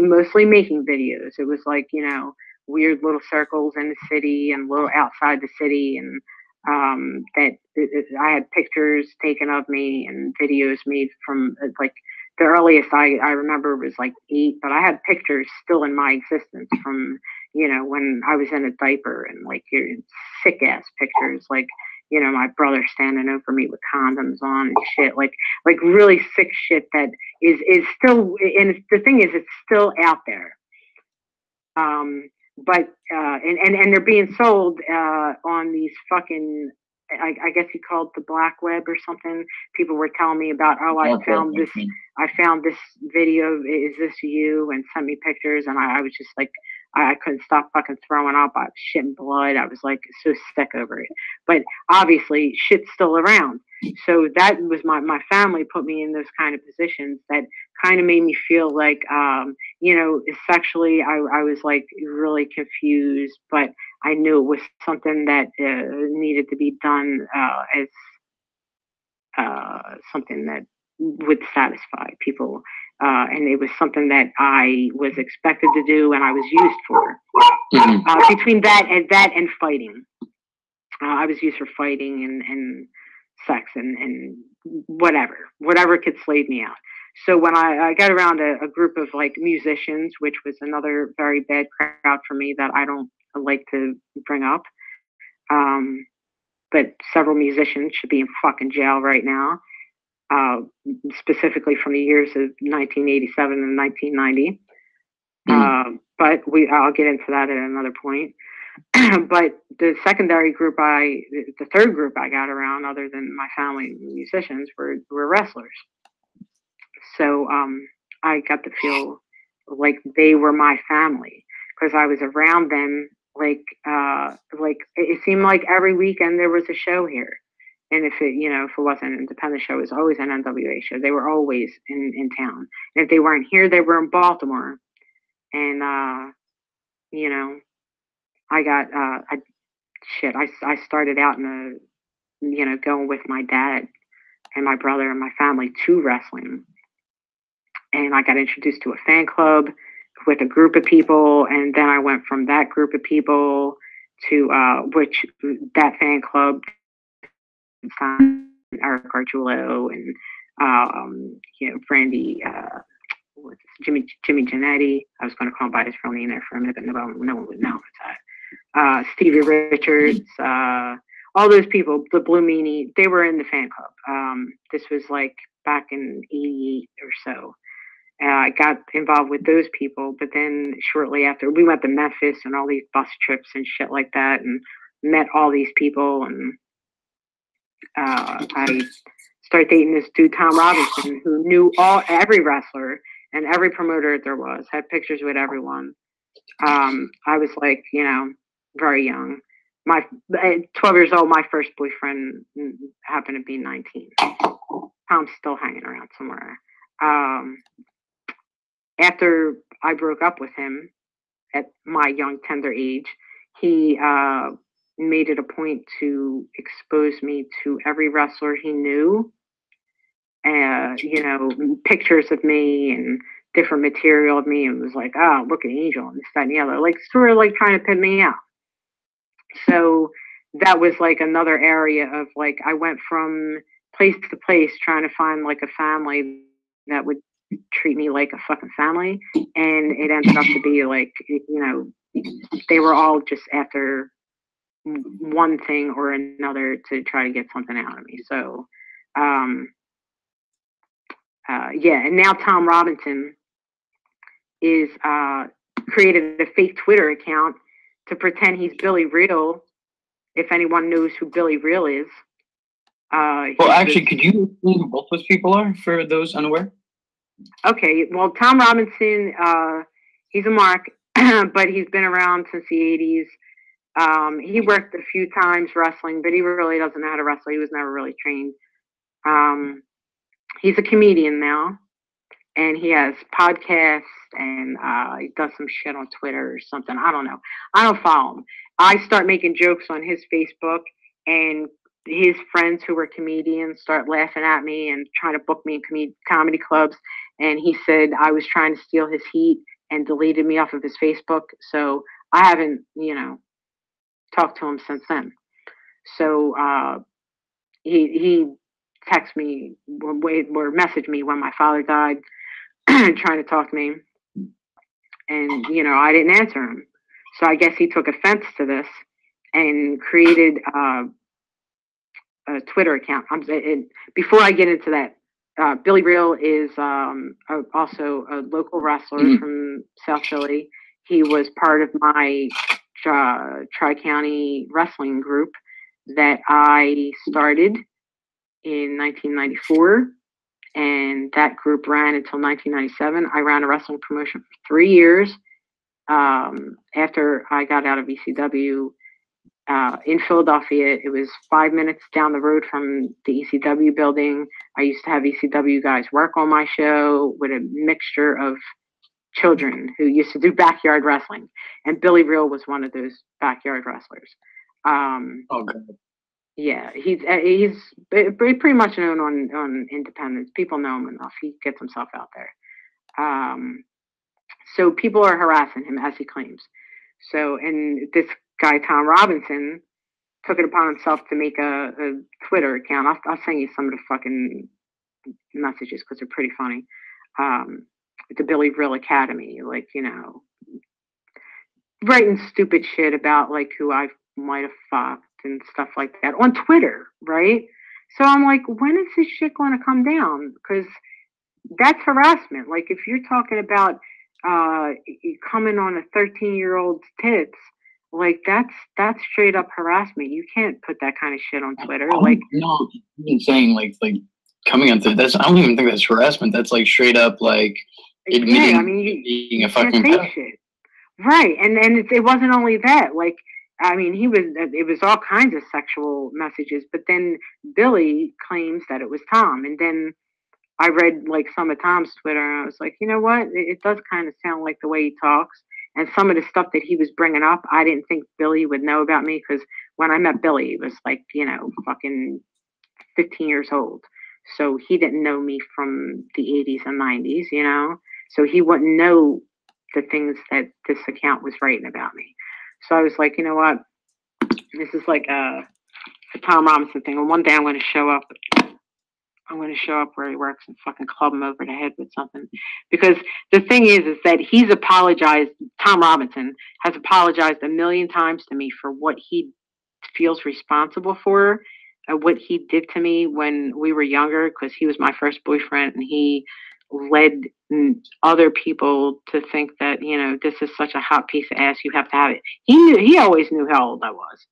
mostly making videos. It was like, weird little circles in the city and little outside the city, and I had pictures taken of me and videos made from like the earliest I remember was like 8, but I had pictures still in my existence from when I was in a diaper, and like sick ass pictures, like my brother standing over me with condoms on and shit, like really sick shit that is still, and the thing is, it's still out there. But and they're being sold on these fucking, I guess you call it the black web or something. People were telling me about, I found this video, is this you? And sent me pictures, and I was just like, I couldn't stop fucking throwing up. I was shitting blood. I was like so sick over it. But obviously shit's still around. So that was my family put me in those kind of positions that kind of made me feel like, sexually I was like really confused, but I knew it was something that needed to be done as something that would satisfy people. And it was something that I was expected to do and I was used for. Between that and fighting. I was used for fighting and sex and whatever could slave me out. So when I got around a group of like musicians, which was another very bad crowd for me that I don't like to bring up, but several musicians should be in fucking jail right now. specifically from the years of 1987 and 1990. But I'll get into that at another point. But the secondary group the third group I got around, other than my family musicians, were wrestlers. So I got to feel like they were my family because I was around them. Like it seemed like every weekend there was a show here, and if it wasn't an independent show, it was always an NWA show. They were always in town, and if they weren't here, they were in Baltimore. And I got I started out in going with my dad and my brother and my family to wrestling, and I got introduced to a fan club with a group of people, and then I went from that group of people to which that fan club, Eric Archulo and Brandy, Jimmy Janetti. I was going to call him by his real name there for a minute, but no one would know that. Stevie Richards, all those people, the Blue Meanie, they were in the fan club. This was like back in '88 or so. I got involved with those people, but then shortly after, we went to Memphis and all these bus trips and shit like that, and met all these people. And I started dating this dude, Tom Robinson, who knew every wrestler and every promoter there was, had pictures with everyone. I was like, very young. 12 years old, my first boyfriend happened to be 19. Tom's still hanging around somewhere. After I broke up with him at my young, tender age, he made it a point to expose me to every wrestler he knew. Pictures of me and different material of me, and was like, oh, look at Angel and this, that, and the other, like sort of like trying to pin me out. So that was like another area of like, I went from place to place trying to find like a family that would treat me like a fucking family, and it ended up to be like, they were all just after one thing or another to try to get something out of me. So and now Tom Robinson is created a fake Twitter account to pretend he's Billy Real, if anyone knows who Billy Real is. Well, actually, could you explain who both those people are for those unaware? Okay, well, Tom Robinson, he's a mark, but he's been around since the 80s. He worked a few times wrestling, but he really doesn't know how to wrestle. He was never really trained. He's a comedian now, and he has podcasts, and he does some shit on Twitter or something. I don't know. I don't follow him. I start making jokes on his Facebook, and his friends who were comedians start laughing at me and trying to book me in comedy clubs. And he said I was trying to steal his heat and deleted me off of his Facebook. So I haven't, talked to him since then. So he texted me or messaged me when my father died, trying to talk to me. And, I didn't answer him. So I guess he took offense to this and created a Twitter account. Before I get into that, Billy Real is also a local wrestler from South Philly. He was part of my Tri-County wrestling group that I started in 1994. And that group ran until 1997. I ran a wrestling promotion for 3 years. After I got out of ECW in Philadelphia, it was 5 minutes down the road from the ECW building. I used to have ECW guys work on my show with a mixture of children who used to do backyard wrestling. And Billy Real was one of those backyard wrestlers. Okay. Yeah, he's pretty much known on independents. People know him enough. He gets himself out there. So people are harassing him, as he claims. So, and this guy, Tom Robinson, took it upon himself to make a Twitter account. I'll send you some of the fucking messages because they're pretty funny. The Billy Real Academy, like, writing stupid shit about like who I might have fucked and stuff like that on Twitter, right? So I'm like, when is this shit going to come down? Because that's harassment. Like, if you're talking about coming on a 13-year-old's tits, like that's straight up harassment. You can't put that kind of shit on Twitter. Like, no, even saying like coming on that's, I don't even think that's harassment. That's like straight up like admitting, yeah, I mean, being a you fucking can't say shit. Right, and it wasn't only that. Like, I mean, it was all kinds of sexual messages. But then Billy claims that it was Tom, and then I read like some of Tom's Twitter, and I was like, you know what? It does kind of sound like the way he talks, and some of the stuff that he was bringing up, I didn't think Billy would know about me, because when I met Billy, he was like, fucking 15 years old, so he didn't know me from the 80s and 90s, so he wouldn't know the things that this account was writing about me. So I was like, you know what? This is like a Tom Robinson thing. And one day I'm going to show up where he works and fucking club him over the head with something. Because the thing is that he's apologized. Tom Robinson has apologized a million times to me for what he feels responsible for, what he did to me when we were younger, because he was my first boyfriend, and he led other people to think that, this is such a hot piece of ass, you have to have it. He always knew how old I was,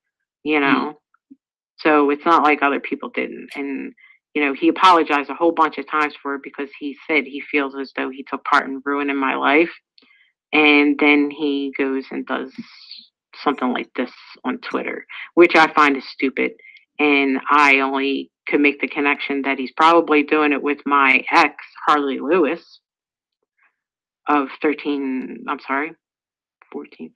so it's not like other people didn't. And, he apologized a whole bunch of times for it, because he said he feels as though he took part in ruining my life. And then he goes and does something like this on Twitter, which I find is stupid. And I only could make the connection that he's probably doing it with my ex, Harley Lewis, of 14,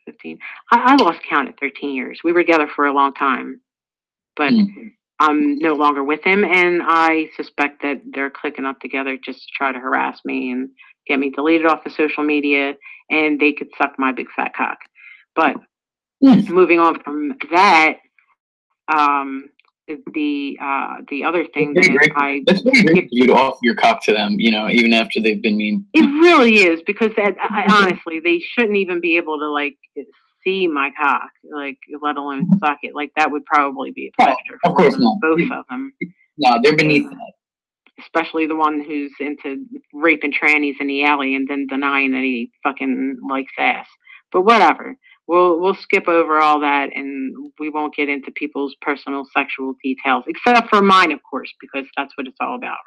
15. I lost count at 13 years. We were together for a long time, but I'm no longer with him. And I suspect that they're clicking up together just to try to harass me and get me deleted off of social media, and they could suck my big fat cock. But moving on from that, the other thing that's that very great for you to offer your cock to them, even after they've been mean. It really is, because honestly, they shouldn't even be able to like see my cock, like, let alone suck it. Like, that would probably be a pleasure for of course not. Both of them. No, they're beneath that. Especially the one who's into raping trannies in the alley and then denying that he fucking likes ass. But whatever. We'll skip over all that, and we won't get into people's personal sexual details, except for mine, of course, because that's what it's all about,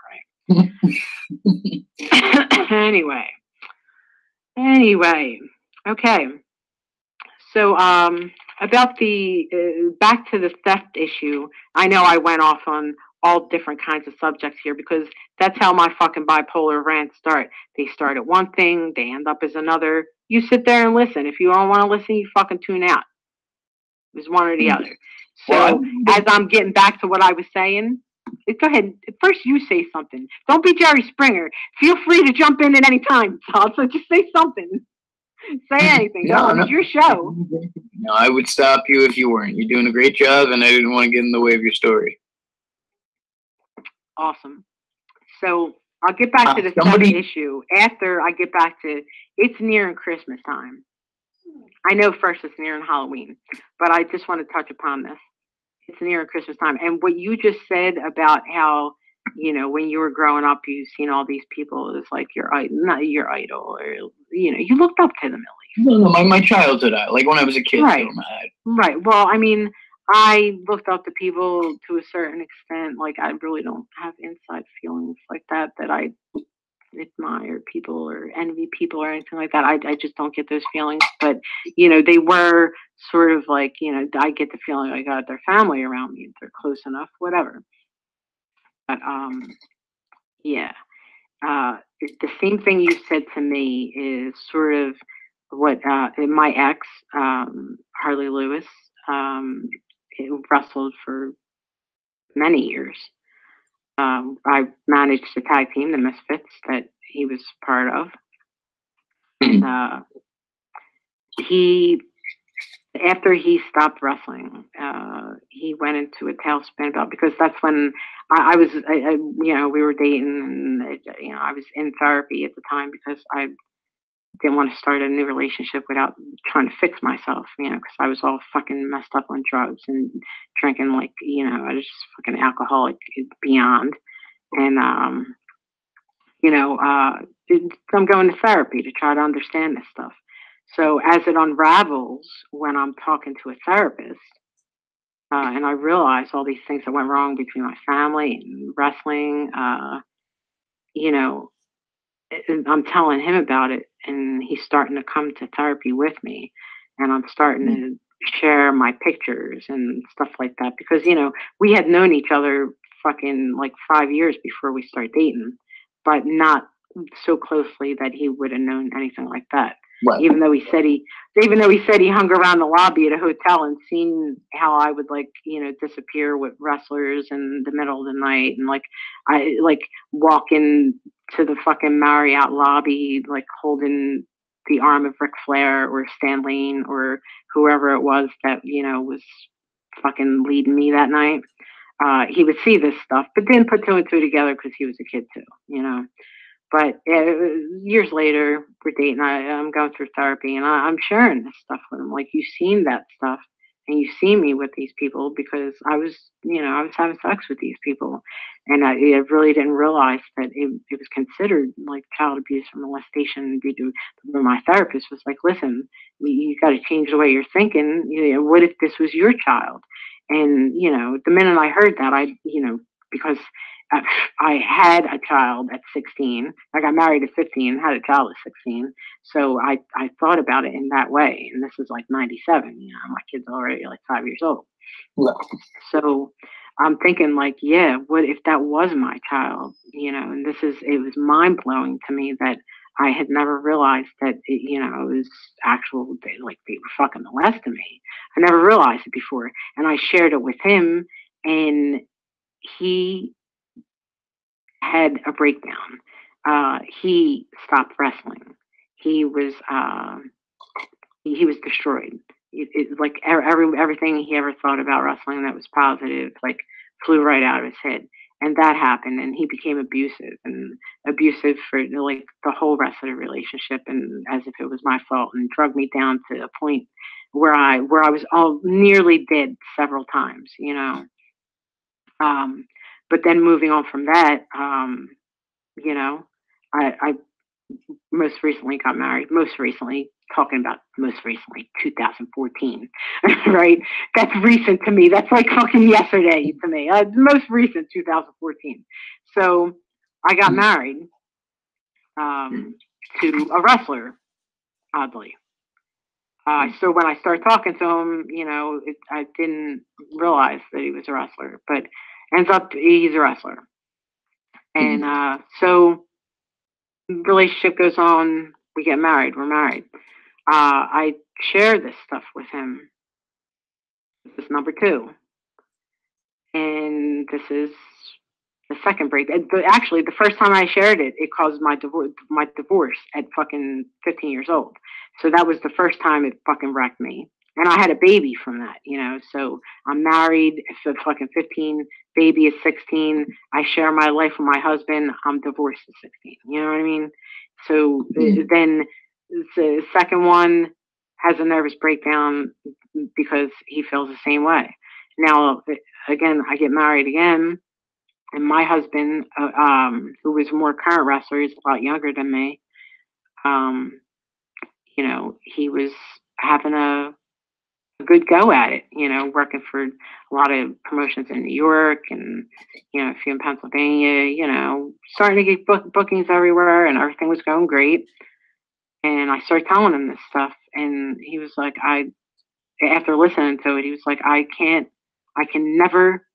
right? Anyway, okay. So, about the back to the theft issue. I know I went off on all different kinds of subjects here, because that's how my fucking bipolar rants start. They start at one thing, they end up as another. You sit there and listen. If you don't want to listen, you fucking tune out. It's one or the other. So, as I'm getting back to what I was saying, go ahead. First, you say something. Don't be Jerry Springer. Feel free to jump in at any time, Todd. So just say something. Say anything. No, it's your show. No, I would stop you if you weren't. You're doing a great job, and I didn't want to get in the way of your story. Awesome. So I'll get back to the theft issue after I get back to, it's nearing Christmas time. I know first it's nearing Halloween, but I just want to touch upon this. It's nearing Christmas time. And what you just said about how, when you were growing up, you've seen all these people as like not your idol, or, you looked up to them at least. No, my childhood, like when I was a kid. Right. Right. Well, I mean, I looked up to people to a certain extent. Like, I really don't have inside feelings like that I admire people or envy people or anything like that. I just don't get those feelings. But, they were sort of like, I get the feeling I got their family around me. They're close enough, whatever. But, yeah. The same thing you said to me is sort of what my ex, Harley Lewis, wrestled for many years. I managed the tag team, the Misfits, that he was part of. And after he stopped wrestling, he went into a tailspin about, because that's when I was, we were dating, and I was in therapy at the time, because I didn't want to start a new relationship without trying to fix myself, you know, because I was all fucking messed up on drugs and drinking, like, you know, I was just fucking alcoholic beyond. And, you know, I'm going to therapy to try to understand this stuff. So as it unravels when I'm talking to a therapist, and I realize all these things that went wrong between my family and wrestling, you know, and I'm telling him about it, and he's starting to come to therapy with me, and I'm starting to share my pictures and stuff like that because, you know, we had known each other fucking like 5 years before we started dating, but not so closely that he would have known anything like that. Right. Even though he said he hung around the lobby at a hotel and seen how I would, like, you know, disappear with wrestlers in the middle of the night, and like I like walking to the fucking Marriott lobby, like holding the arm of Ric Flair or Stan Lane or whoever it was that, you know, was fucking leading me that night. He would see this stuff, but didn't put two and two together because he was a kid too, you know. But years later, we're dating. I'm going through therapy, and I'm sharing this stuff with him. Like, you've seen that stuff, and you see me with these people because I was, you know, I was having sex with these people, and I really didn't realize that it was considered like child abuse or molestation. My therapist was like, "Listen, you got to change the way you're thinking. You know, what if this was your child?" And, you know, the minute I heard that, you know, because I had a child at 16. I got married at 15, had a child at 16. So I thought about it in that way. And this is like 97, you know, my kid's already like 5 years old. Yeah. So I'm thinking, like, yeah, what if that was my child, you know? And it was mind blowing to me that I had never realized that, you know, it was actual, like, they were fucking molesting me. I never realized it before. And I shared it with him, and he had a breakdown. He stopped wrestling. He was destroyed. Like everything he ever thought about wrestling that was positive, like, flew right out of his head. And that happened, and he became abusive for, you know, like, the whole rest of the relationship, and as if it was my fault, and drug me down to a point where I was all nearly dead several times, you know. But then moving on from that, you know, I most recently got married. Most recently, talking about most recently, 2014, right? That's recent to me. That's like fucking yesterday to me. Most recent, 2014. So I got married to a wrestler, oddly. So when I started talking to him, you know, I didn't realize that he was a wrestler, but ends up he's a wrestler. And so relationship goes on, we get married, we're married. I share this stuff with him. This is number 2. And this is the second break. Actually, the first time I shared it, it caused my divorce at fucking 15 years old. So that was the first time it fucking wrecked me. And I had a baby from that, you know. So I'm married, so fucking 15, baby is 16. I share my life with my husband. I'm divorced at 16. You know what I mean? So then the second one has a nervous breakdown because he feels the same way. Now, again, I get married again. And my husband, who was a more current wrestler, he's a lot younger than me. You know, he was having a good go at it, you know, working for a lot of promotions in New York and, you know, a few in Pennsylvania, you know, starting to get bookings everywhere, and everything was going great. And I started telling him this stuff, and he was like, after listening to it, he was like, I can never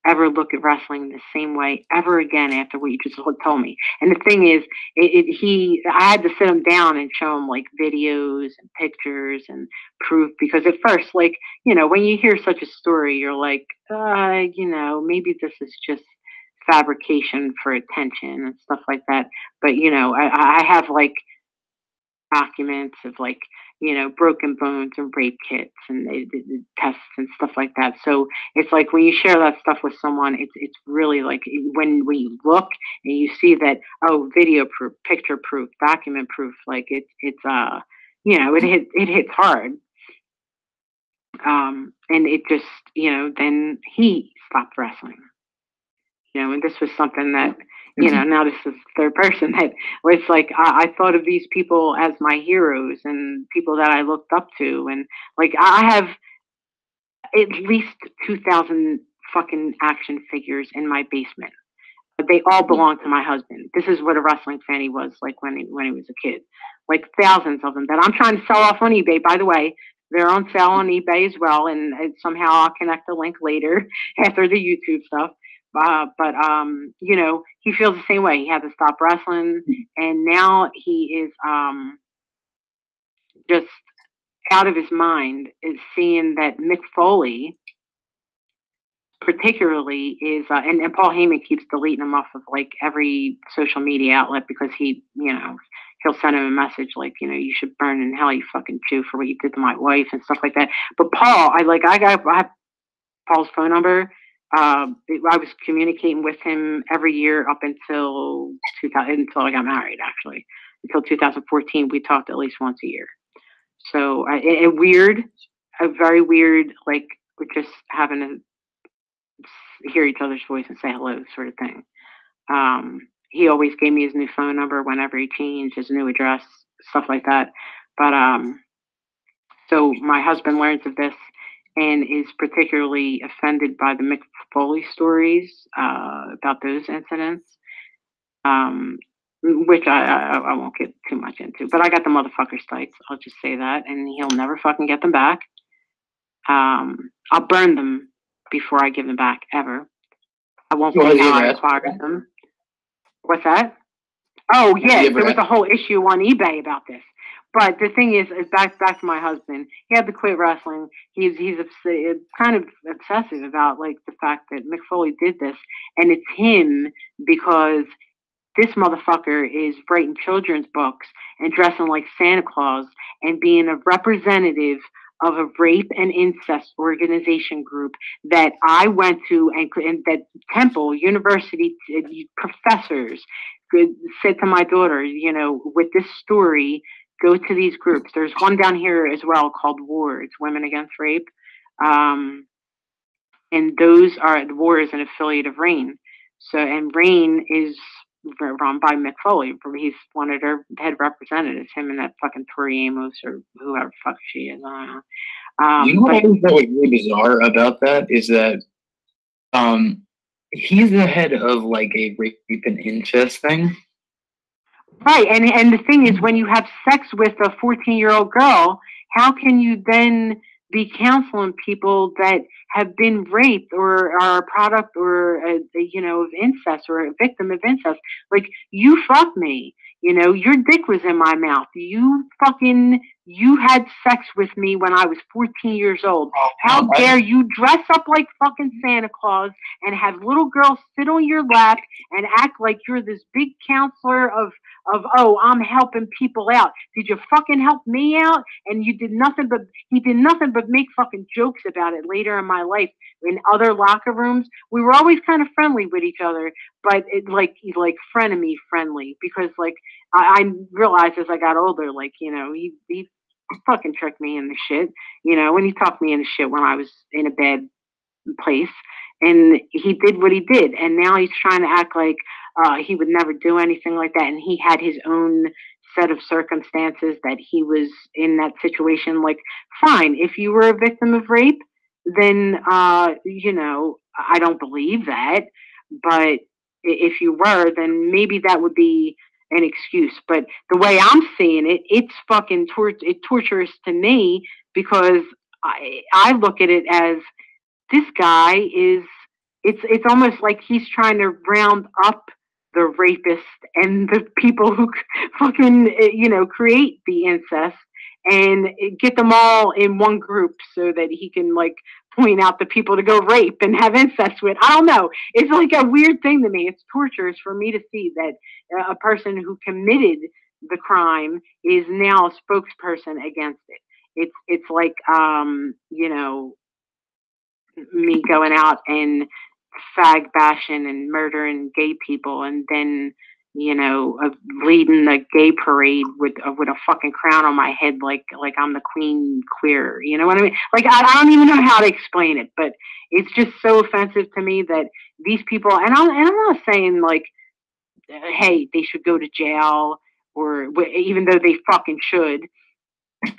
ever look at wrestling the same way ever again after what you just told me. And the thing is, I had to sit him down and show him, like, videos and pictures and proof, because at first, like, you know, when you hear such a story, you're like, you know, maybe this is just fabrication for attention and stuff like that. But, you know, I have, like, documents of, like, you know, broken bones and rape kits and they did tests and stuff like that. So it's like when you share that stuff with someone, it's really like when you look and you see that, oh, video proof, picture proof, document proof, like it's you know, it hits hard. And it just, you know, then he stopped wrestling. You know, and this was something that, you know, now this is third person that was like, I thought of these people as my heroes and people that I looked up to. And like, I have at least 2,000 fucking action figures in my basement. They all belong to my husband. This is what a wrestling fan he was like when he was a kid. Like thousands of them that I'm trying to sell off on eBay. By the way, they're on sale on eBay as well. And somehow I'll connect the link later after the YouTube stuff. But you know, he feels the same way. He had to stop wrestling, and now he is just out of his mind. Is seeing that Mick Foley, particularly, is and Paul Heyman keeps deleting him off of like every social media outlet because he, you know, he'll send him a message like, you know, you should burn in hell, you fucking Jew, for what you did to my wife and stuff like that. But Paul, I have Paul's phone number. I was communicating with him every year up until 2000, until I got married, actually. Until 2014, we talked at least once a year. So a very weird, like we're just having to hear each other's voice and say hello sort of thing. He always gave me his new phone number whenever he changed his new address, stuff like that. But so my husband learns of this and is particularly offended by the Mick Foley stories about those incidents, which I won't get too much into. But I got the motherfucker's tights. I'll just say that, and he'll never fucking get them back. I'll burn them before I give them back, ever. I won't say how I acquired them. What's that? Oh, yeah, there was a whole issue on eBay about this. But the thing is back to my husband. He had to quit wrestling. He's kind of obsessive about like the fact that Mick Foley did this, and it's him because this motherfucker is writing children's books and dressing like Santa Claus and being a representative of a rape and incest organization group that I went to, and that Temple University professors said to my daughter, you know, with this story, go to these groups. There's one down here as well called WAR. It's Women Against Rape. And those are, the WAR is an affiliate of RAIN. So, and RAIN is run by Mick Foley. He's one of their head representatives, him and that fucking Tori Amos or whoever the fuck she is. I don't know. You know what I think that was really bizarre about that is that he's the head of like a rape and incest thing. Right, and the thing is, when you have sex with a 14-year-old girl, how can you then be counseling people that have been raped or are a product or you know, of incest or a victim of incest? Like, you fucked me, you know, your dick was in my mouth. You had sex with me when I was 14 years old. How dare you dress up like fucking Santa Claus and have little girls sit on your lap and act like you're this big counselor of, oh, I'm helping people out. Did you fucking help me out? And he did nothing but make fucking jokes about it later in my life in other locker rooms. We were always kind of friendly with each other, but it like frenemy friendly, because like I realized as I got older, like, you know, he fucking tricked me in the shit, you know, and he talked me in the shit when I was in a bad place, and he did what he did, and now he's trying to act like he would never do anything like that, and he had his own set of circumstances that he was in that situation. Like, fine, if you were a victim of rape, then you know, I don't believe that, but if you were, then maybe that would be an excuse. But the way I'm seeing it, it's fucking torturous to me, because I look at it as this guy is, it's almost like he's trying to round up the rapist and the people who fucking, you know, create the incest and get them all in one group so that he can like point out the people to go rape and have incest with. I don't know. It's like a weird thing to me. It's torturous for me to see that a person who committed the crime is now a spokesperson against it. It's like you know, me going out and fag bashing and murdering gay people, and then you know, leading the gay parade with a fucking crown on my head, like I'm the queen queer. You know what I mean? Like I don't even know how to explain it, but it's just so offensive to me that these people. And I'm not saying like, hey, they should go to jail, or even though they fucking should,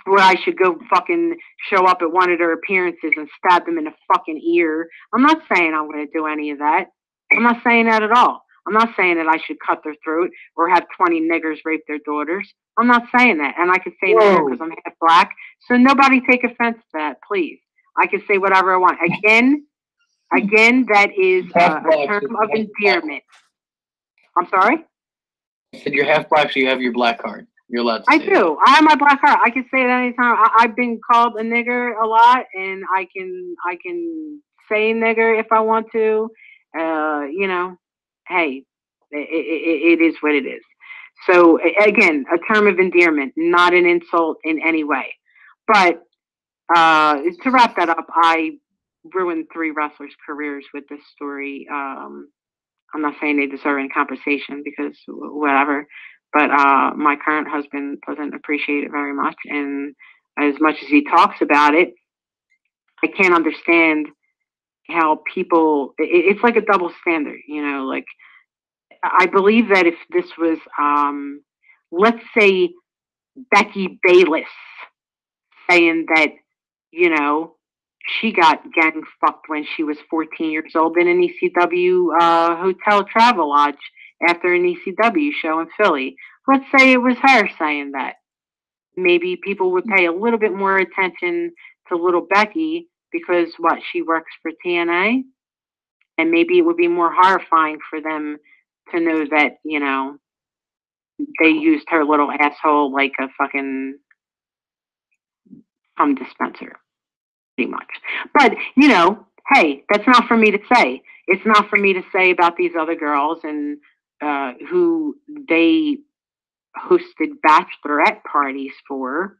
where I should go fucking show up at one of their appearances and stab them in the fucking ear. I'm not saying I'm going to do any of that. I'm not saying that at all. I'm not saying that I should cut their throat or have 20 niggers rape their daughters. I'm not saying that. And I can say that because I'm half black. So nobody take offense to that, please. I can say whatever I want. Again, that is a term of endearment. I'm sorry? Said you're half black, so you have your black card. You're allowed to say I do. I have my black card. I can say it anytime. I've been called a nigger a lot, and I can say nigger if I want to. You know, hey, it is what it is. So again, a term of endearment, not an insult in any way. But to wrap that up, I ruined 3 wrestlers' careers with this story. I'm not saying they deserve any compensation because whatever, but my current husband doesn't appreciate it very much, and as much as he talks about it, I can't understand how people. It's like a double standard, you know. Like I believe that if this was, let's say, Becky Bayless saying that, you know, she got gang fucked when she was 14 years old in an ECW hotel travel lodge after an ECW show in Philly. Let's say it was her saying that. Maybe people would pay a little bit more attention to little Becky because she works for TNA, and maybe it would be more horrifying for them to know that, you know, they used her little asshole like a fucking dispenser. Pretty much. But, you know, hey, that's not for me to say. It's not for me to say about these other girls and who they hosted bachelorette parties for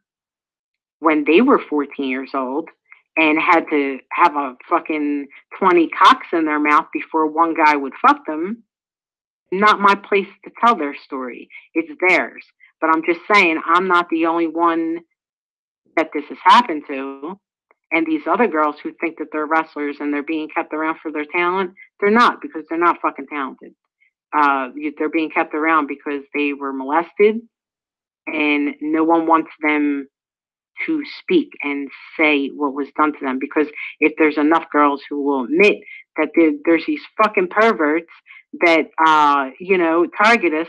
when they were 14 years old and had to have a fucking 20 cocks in their mouth before one guy would fuck them. Not my place to tell their story. It's theirs. But I'm just saying, I'm not the only one that this has happened to. And these other girls who think that they're wrestlers and they're being kept around for their talent, they're not, because they're not fucking talented. They're being kept around because they were molested, and no one wants them to speak and say what was done to them. Because if there's enough girls who will admit that there's these fucking perverts that, you know, target us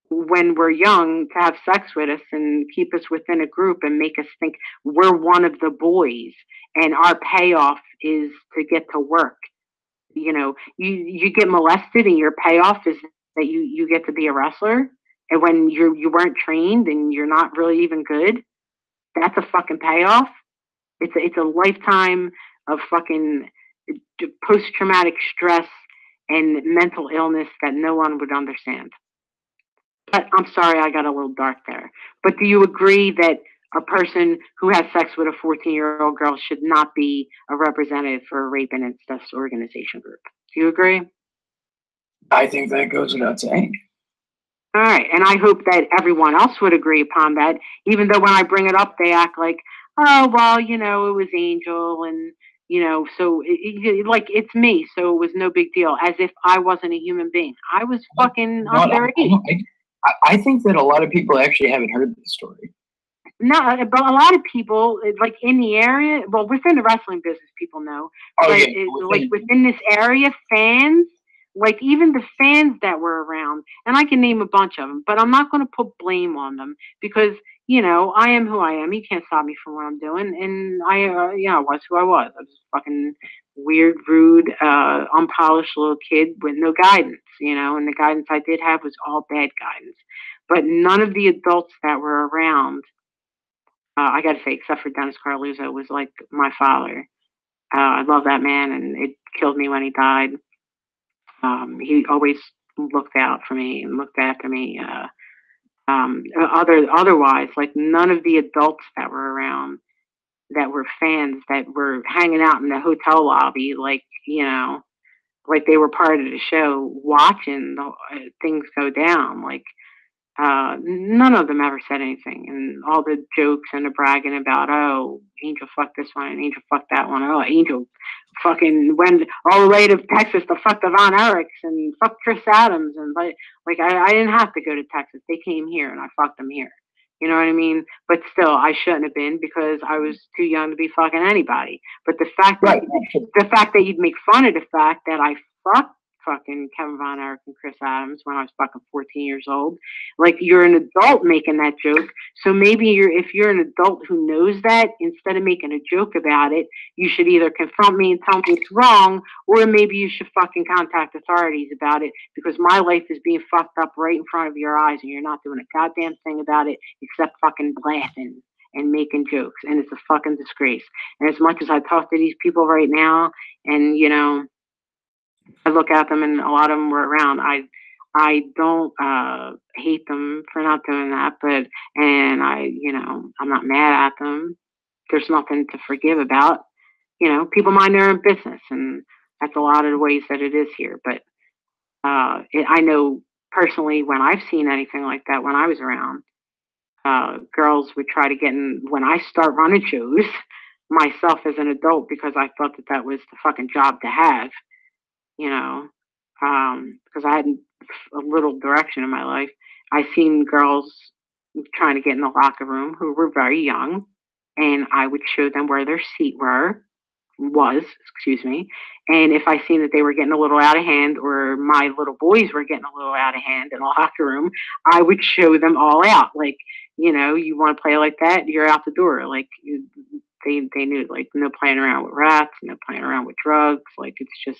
when we're young to have sex with us and keep us within a group and make us think we're one of the boys and our payoff is to get to work. You know, you get molested and your payoff is that you get to be a wrestler, and when you weren't trained and you're not really even good, that's a fucking payoff. It's a lifetime of fucking post-traumatic stress and mental illness that no one would understand. But I'm sorry, I got a little dark there. But do you agree that a person who has sex with a 14-year-old girl should not be a representative for a rape and incest organization group? Do you agree? I think that goes without saying. All right, and I hope that everyone else would agree upon that, even though when I bring it up, they act like, oh, well, you know, it was Angel, and, you know, so, like, it's me, so it was no big deal, as if I wasn't a human being. I was fucking underage. I think that a lot of people actually haven't heard this story. No, but a lot of people, like in the area, well, within the wrestling business, people know. Oh, but yeah. like within this area, fans, like even the fans that were around, and I can name a bunch of them, but I'm not going to put blame on them because, you know, I am who I am. You can't stop me from what I'm doing. And I was who I was. I was a fucking weird, rude, unpolished little kid with no guidance, you know, and the guidance I did have was all bad guidance. But none of the adults that were around, I got to say, except for Dennis Carluzzo, was like my father. I love that man, and it killed me when he died. He always looked out for me and looked after me. Otherwise, like none of the adults that were around that were fans that were hanging out in the hotel lobby, like, you know, like they were part of the show watching things go down. Like, none of them ever said anything. And all the jokes and the bragging about, oh, Angel fucked this one and Angel fucked that one. Oh, Angel fucking went all the way to Texas to fuck the Von Erichs and fuck Chris Adams. And like I didn't have to go to Texas. They came here and I fucked them here. You know what I mean? But still, I shouldn't have been because I was too young to be fucking anybody. But the fact that you'd make fun of the fact that I fucked fucking Kevin Von Erich and Chris Adams when I was fucking 14 years old, like you're an adult making that joke. So maybe if you're an adult who knows that, instead of making a joke about it, you should either confront me and tell me it's wrong, or maybe you should fucking contact authorities about it, because my life is being fucked up right in front of your eyes and you're not doing a goddamn thing about it except fucking laughing and making jokes. And it's a fucking disgrace. And as much as I talk to these people right now, and you know, I look at them and a lot of them were around, I don't hate them for not doing that, but, and I'm not mad at them. There's nothing to forgive about. You know, people mind their own business, and that's a lot of the ways that it is here. But I know personally when I've seen anything like that when I was around, girls would try to get in when I start running shows myself as an adult, because I thought that was the fucking job to have, you know, because I had a little direction in my life. I seen girls trying to get in the locker room who were very young, and I would show them where their seat was, excuse me. And if I seen that they were getting a little out of hand, or my little boys were getting a little out of hand in the locker room, I would show them all out. Like, you know, you want to play like that, you're out the door. Like, they knew, like, no playing around with rats, no playing around with drugs. Like, it's just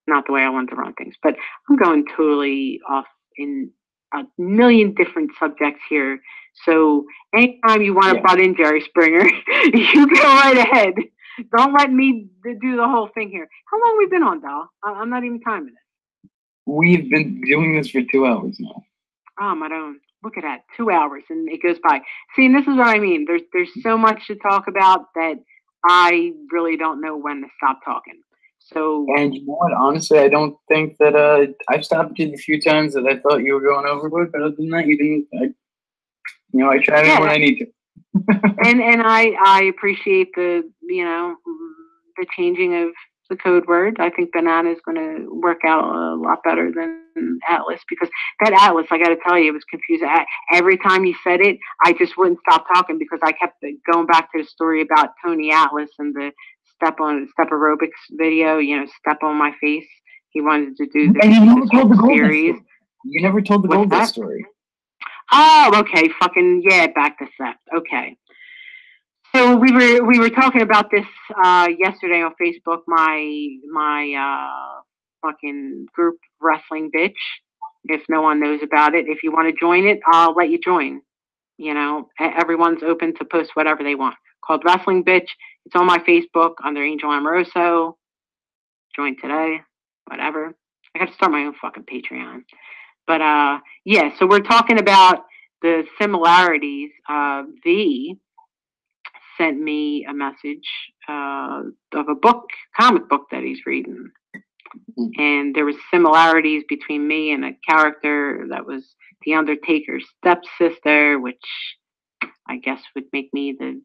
not the way I want to run things. But I'm going totally off in a million different subjects here. So anytime you want to butt in, Jerry Springer, you go right ahead. Don't let me do the whole thing here. How long have we been on, Dal? I'm not even timing it. We've been doing this for 2 hours now. Oh, my own. Look at that. 2 hours and it goes by. See, and this is what I mean. There's so much to talk about that I really don't know when to stop talking. So, and you know what? Honestly, I don't think that I've stopped you a few times that I thought you were going overboard, but other than that, you didn't. I try to when I need to. and I appreciate the changing of the code word. I think banana is going to work out a lot better than Atlas, because that Atlas, I got to tell you, it was confusing. Every time you said it, I just wouldn't stop talking because I kept going back to the story about Tony Atlas and the step aerobics video, step on my face. He wanted to do and you never told the series. You never told the Golden story. Oh, okay. Fucking yeah, back to that. Okay. So we were talking about this yesterday on Facebook. My fucking group, Wrestling Bitch. If no one knows about it, if you want to join it, I'll let you join. Everyone's open to post whatever they want. Called Wrestling Bitch. It's on my Facebook under Angel Amoroso. Join today. Whatever. I got to start my own fucking Patreon. But yeah, so we're talking about the similarities. V sent me a message of a comic book that he's reading. And there was similarities between me and a character that was the Undertaker's stepsister, which I guess would make me the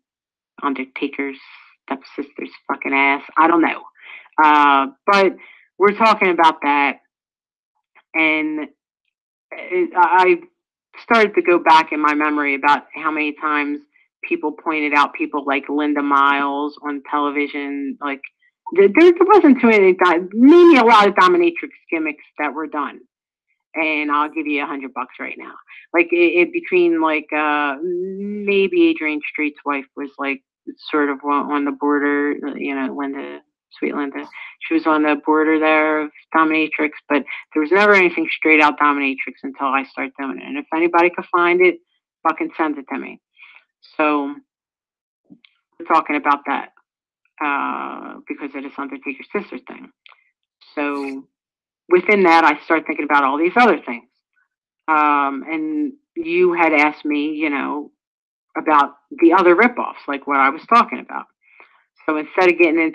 Undertaker's stepsister's fucking ass. I don't know. But we're talking about that. And I started to go back in my memory about how many times people pointed out people like Linda Miles on television. Like, there wasn't too many, maybe a lot of dominatrix gimmicks that were done. And I'll give you $100 right now. Like, it between, like, maybe Adrian Street's wife was, like, sort of on the border, Linda. Sweet Linda. She was on the border there of dominatrix, but there was never anything straight out dominatrix until I started doing it. And if anybody could find it, fucking send it to me. So we're talking about that because of this Undertaker sister thing. So within that, I start thinking about all these other things. And you had asked me, about the other ripoffs, like what I was talking about. So instead of getting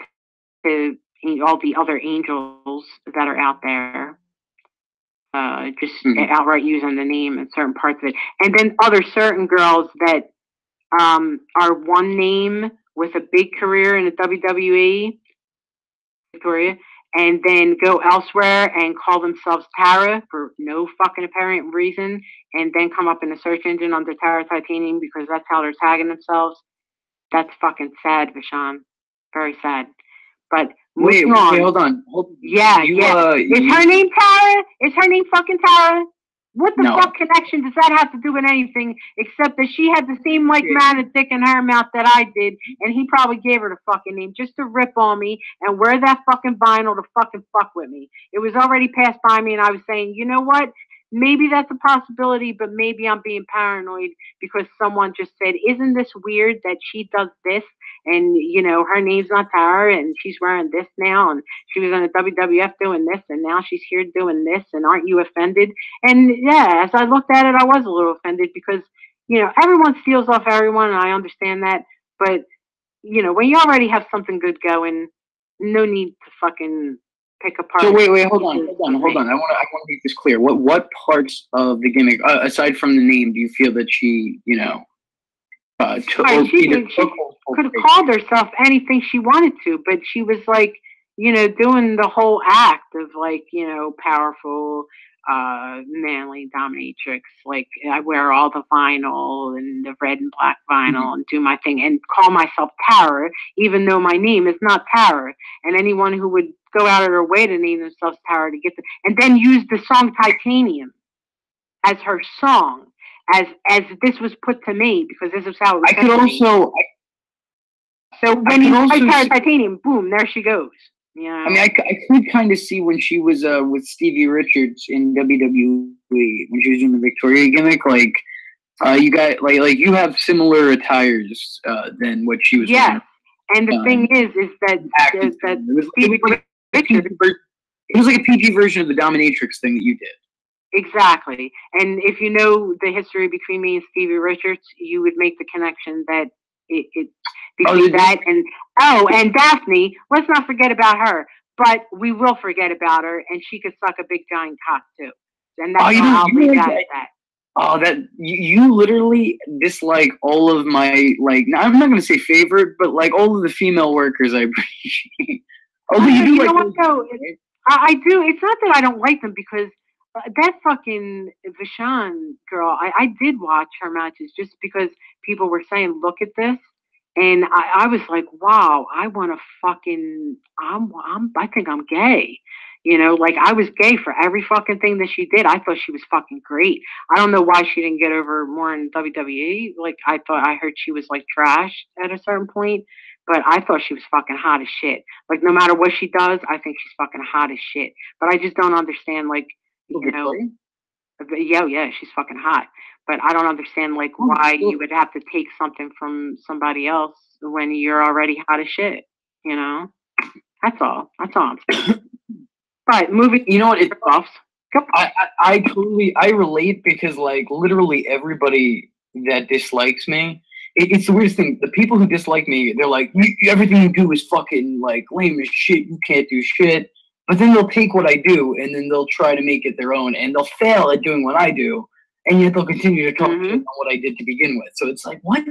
into all the other angels that are out there, just outright using the name and certain parts of it, and then other certain girls that are one name with a big career in the WWE, Victoria, and then go elsewhere and call themselves Tara for no fucking apparent reason, and then come up in the search engine under Tara Titanium because that's how they're tagging themselves. That's fucking sad, Vishon. Very sad. But wait, hold on. Yeah. Is her name Tara? Is her name fucking Tara? What the fuck connection does that have to do with anything except that she had the same amount of dick in her mouth that I did, and he probably gave her the fucking name just to rip on me and wear that fucking vinyl to fucking fuck with me. It was already passed by me, and I was saying, you know what? Maybe that's a possibility, but maybe I'm being paranoid because someone just said, isn't this weird that she does this? And, her name's not Tara, and she's wearing this now, and she was on the WWF doing this, and now she's here doing this, and aren't you offended? And, yeah, as I looked at it, I was a little offended because, everyone steals off everyone, and I understand that. But, when you already have something good going, no need to fucking pick apart. So wait, hold on. I want to make this clear. What parts of the gimmick, aside from the name, do you feel that she, she could have called herself anything she wanted to, but she was like, doing the whole act of like, powerful, manly dominatrix. Like I wear all the vinyl and the red and black vinyl and do my thing and call myself Tara, even though my name is not Tara. And anyone who would go out of their way to name themselves Tara to get and then use the song Titanium as her song. As this was put to me, because this is how it was. I could also. So when you type Titanium, boom, there she goes. Yeah. I mean, I could kind of see when she was with Stevie Richards in WWE when she was doing the Victoria gimmick, like you got like you have similar attires than what she was. Yes, and the thing is that Stevie Richards. It was like a PG version of the dominatrix thing that you did. Exactly. And if you know the history between me and Stevie Richards, you would make the connection that it between that and Daphne, let's not forget about her. But we will forget about her, and she could suck a big giant cock too. And that's how I'll leave that at that. Oh, that you literally dislike all of my I'm not gonna say favorite, but like all of the female workers I appreciate. Although you know what though? I do. It's not that I don't like them because that fucking Vishon girl, I did watch her matches just because people were saying, look at this. And I was like, wow, I want to fucking, I think I'm gay. Like I was gay for every fucking thing that she did. I thought she was fucking great. I don't know why she didn't get over more in WWE. Like I heard she was like trash at a certain point, but I thought she was fucking hot as shit. Like no matter what she does, I think she's fucking hot as shit. But I just don't understand like, yeah, she's fucking hot. But I don't understand like why you would have to take something from somebody else when you're already hot as shit. That's all. That's all I'm saying. But moving, you know what? It's off. I relate because like literally everybody that dislikes me, it's the weirdest thing. The people who dislike me, they're like, everything you do is fucking like lame as shit. You can't do shit. But then they'll take what I do and then they'll try to make it their own, and they'll fail at doing what I do, and yet they'll continue to talk shit on what I did to begin with. So it's like, what?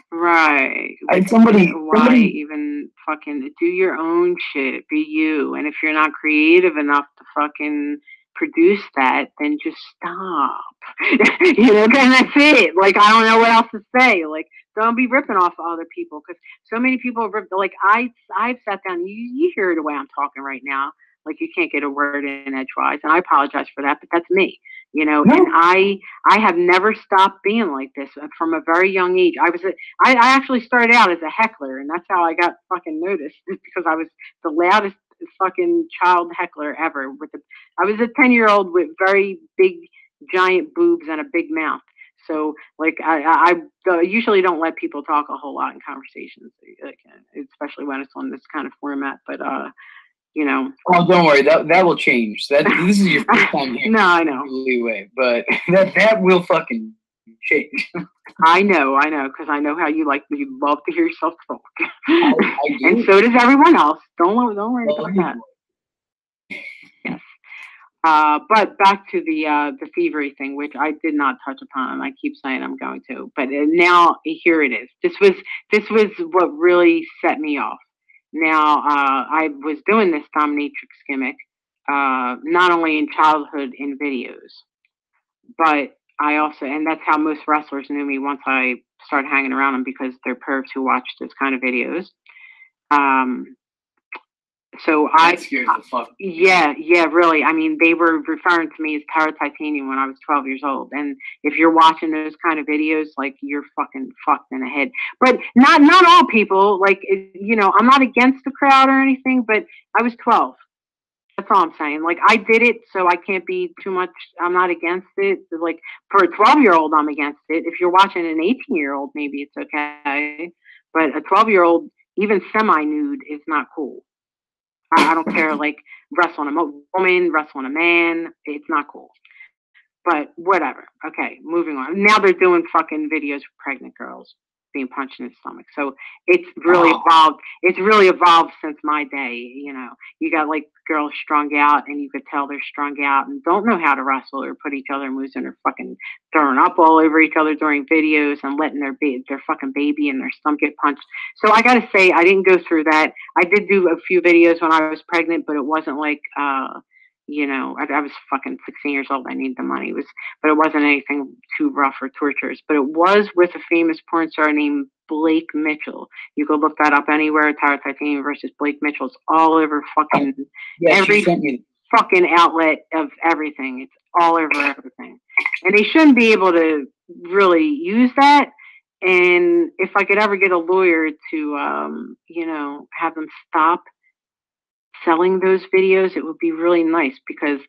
Right. Why even fucking do your own shit? Be you. And if you're not creative enough to fucking produce that, then just stop. And that's it. Like, I don't know what else to say. Like, don't be ripping off other people because so many people rip. Like, I've sat down. You hear the way I'm talking right now. Like, you can't get a word in edgewise, and I apologize for that, but that's me. No. And I have never stopped being like this from a very young age. I actually started out as a heckler, and that's how I got fucking noticed because I was the loudest fucking child heckler ever. I was a 10-year-old with very big, giant boobs and a big mouth. So, like, I usually don't let people talk a whole lot in conversations, especially when it's on this kind of format. But you know. Oh, don't worry. That will change. This is your first time here. No, I know. Leeway, but that will fucking change. I know, because I know how you love to hear yourself talk. I do. And so does everyone else. Don't worry about that. Yes. But back to the thievery thing, which I did not touch upon. I keep saying I'm going to, but now here it is. This was what really set me off. Now, I was doing this dominatrix gimmick, not only in childhood in videos, but I also, and that's how most wrestlers knew me once I started hanging around them, because they're pervs who watch this kind of videos. So that scares the fuck. Yeah, really. I mean, they were referring to me as Tara Titanium when I was 12 years old. And if you're watching those kind of videos, like, you're fucking fucked in the head. But not all people, like, you know, I'm not against the crowd or anything, but I was 12. That's all I'm saying. Like, I did it, so I can't be too much. I'm not against it. Like, for a 12-year-old, I'm against it. If you're watching an 18-year-old, maybe it's okay. But a 12-year-old, even semi-nude, is not cool. I don't care, like, wrestling a woman, wrestling a man. It's not cool. But whatever. Okay, moving on. Now they're doing fucking videos with pregnant girls being punched in the stomach. So it's really evolved. It's really evolved since my day. You know, you got like girls strung out, and you could tell they're strung out and don't know how to wrestle or put each other in moves, and they're fucking throwing up all over each other during videos and letting their fucking baby and their stomach get punched. So I gotta say, I didn't go through that. I did do a few videos when I was pregnant, but it wasn't like you know, I was fucking 16 years old. I needed the money. But it wasn't anything too rough or torturous. But it was with a famous porn star named Blake Mitchell. You could look that up anywhere. Tara Titanium versus Blake Mitchell. It's all over fucking every fucking outlet of everything. It's all over everything. And they shouldn't be able to really use that. And if I could ever get a lawyer to, you know, have them stop selling those videos, it would be really nice, because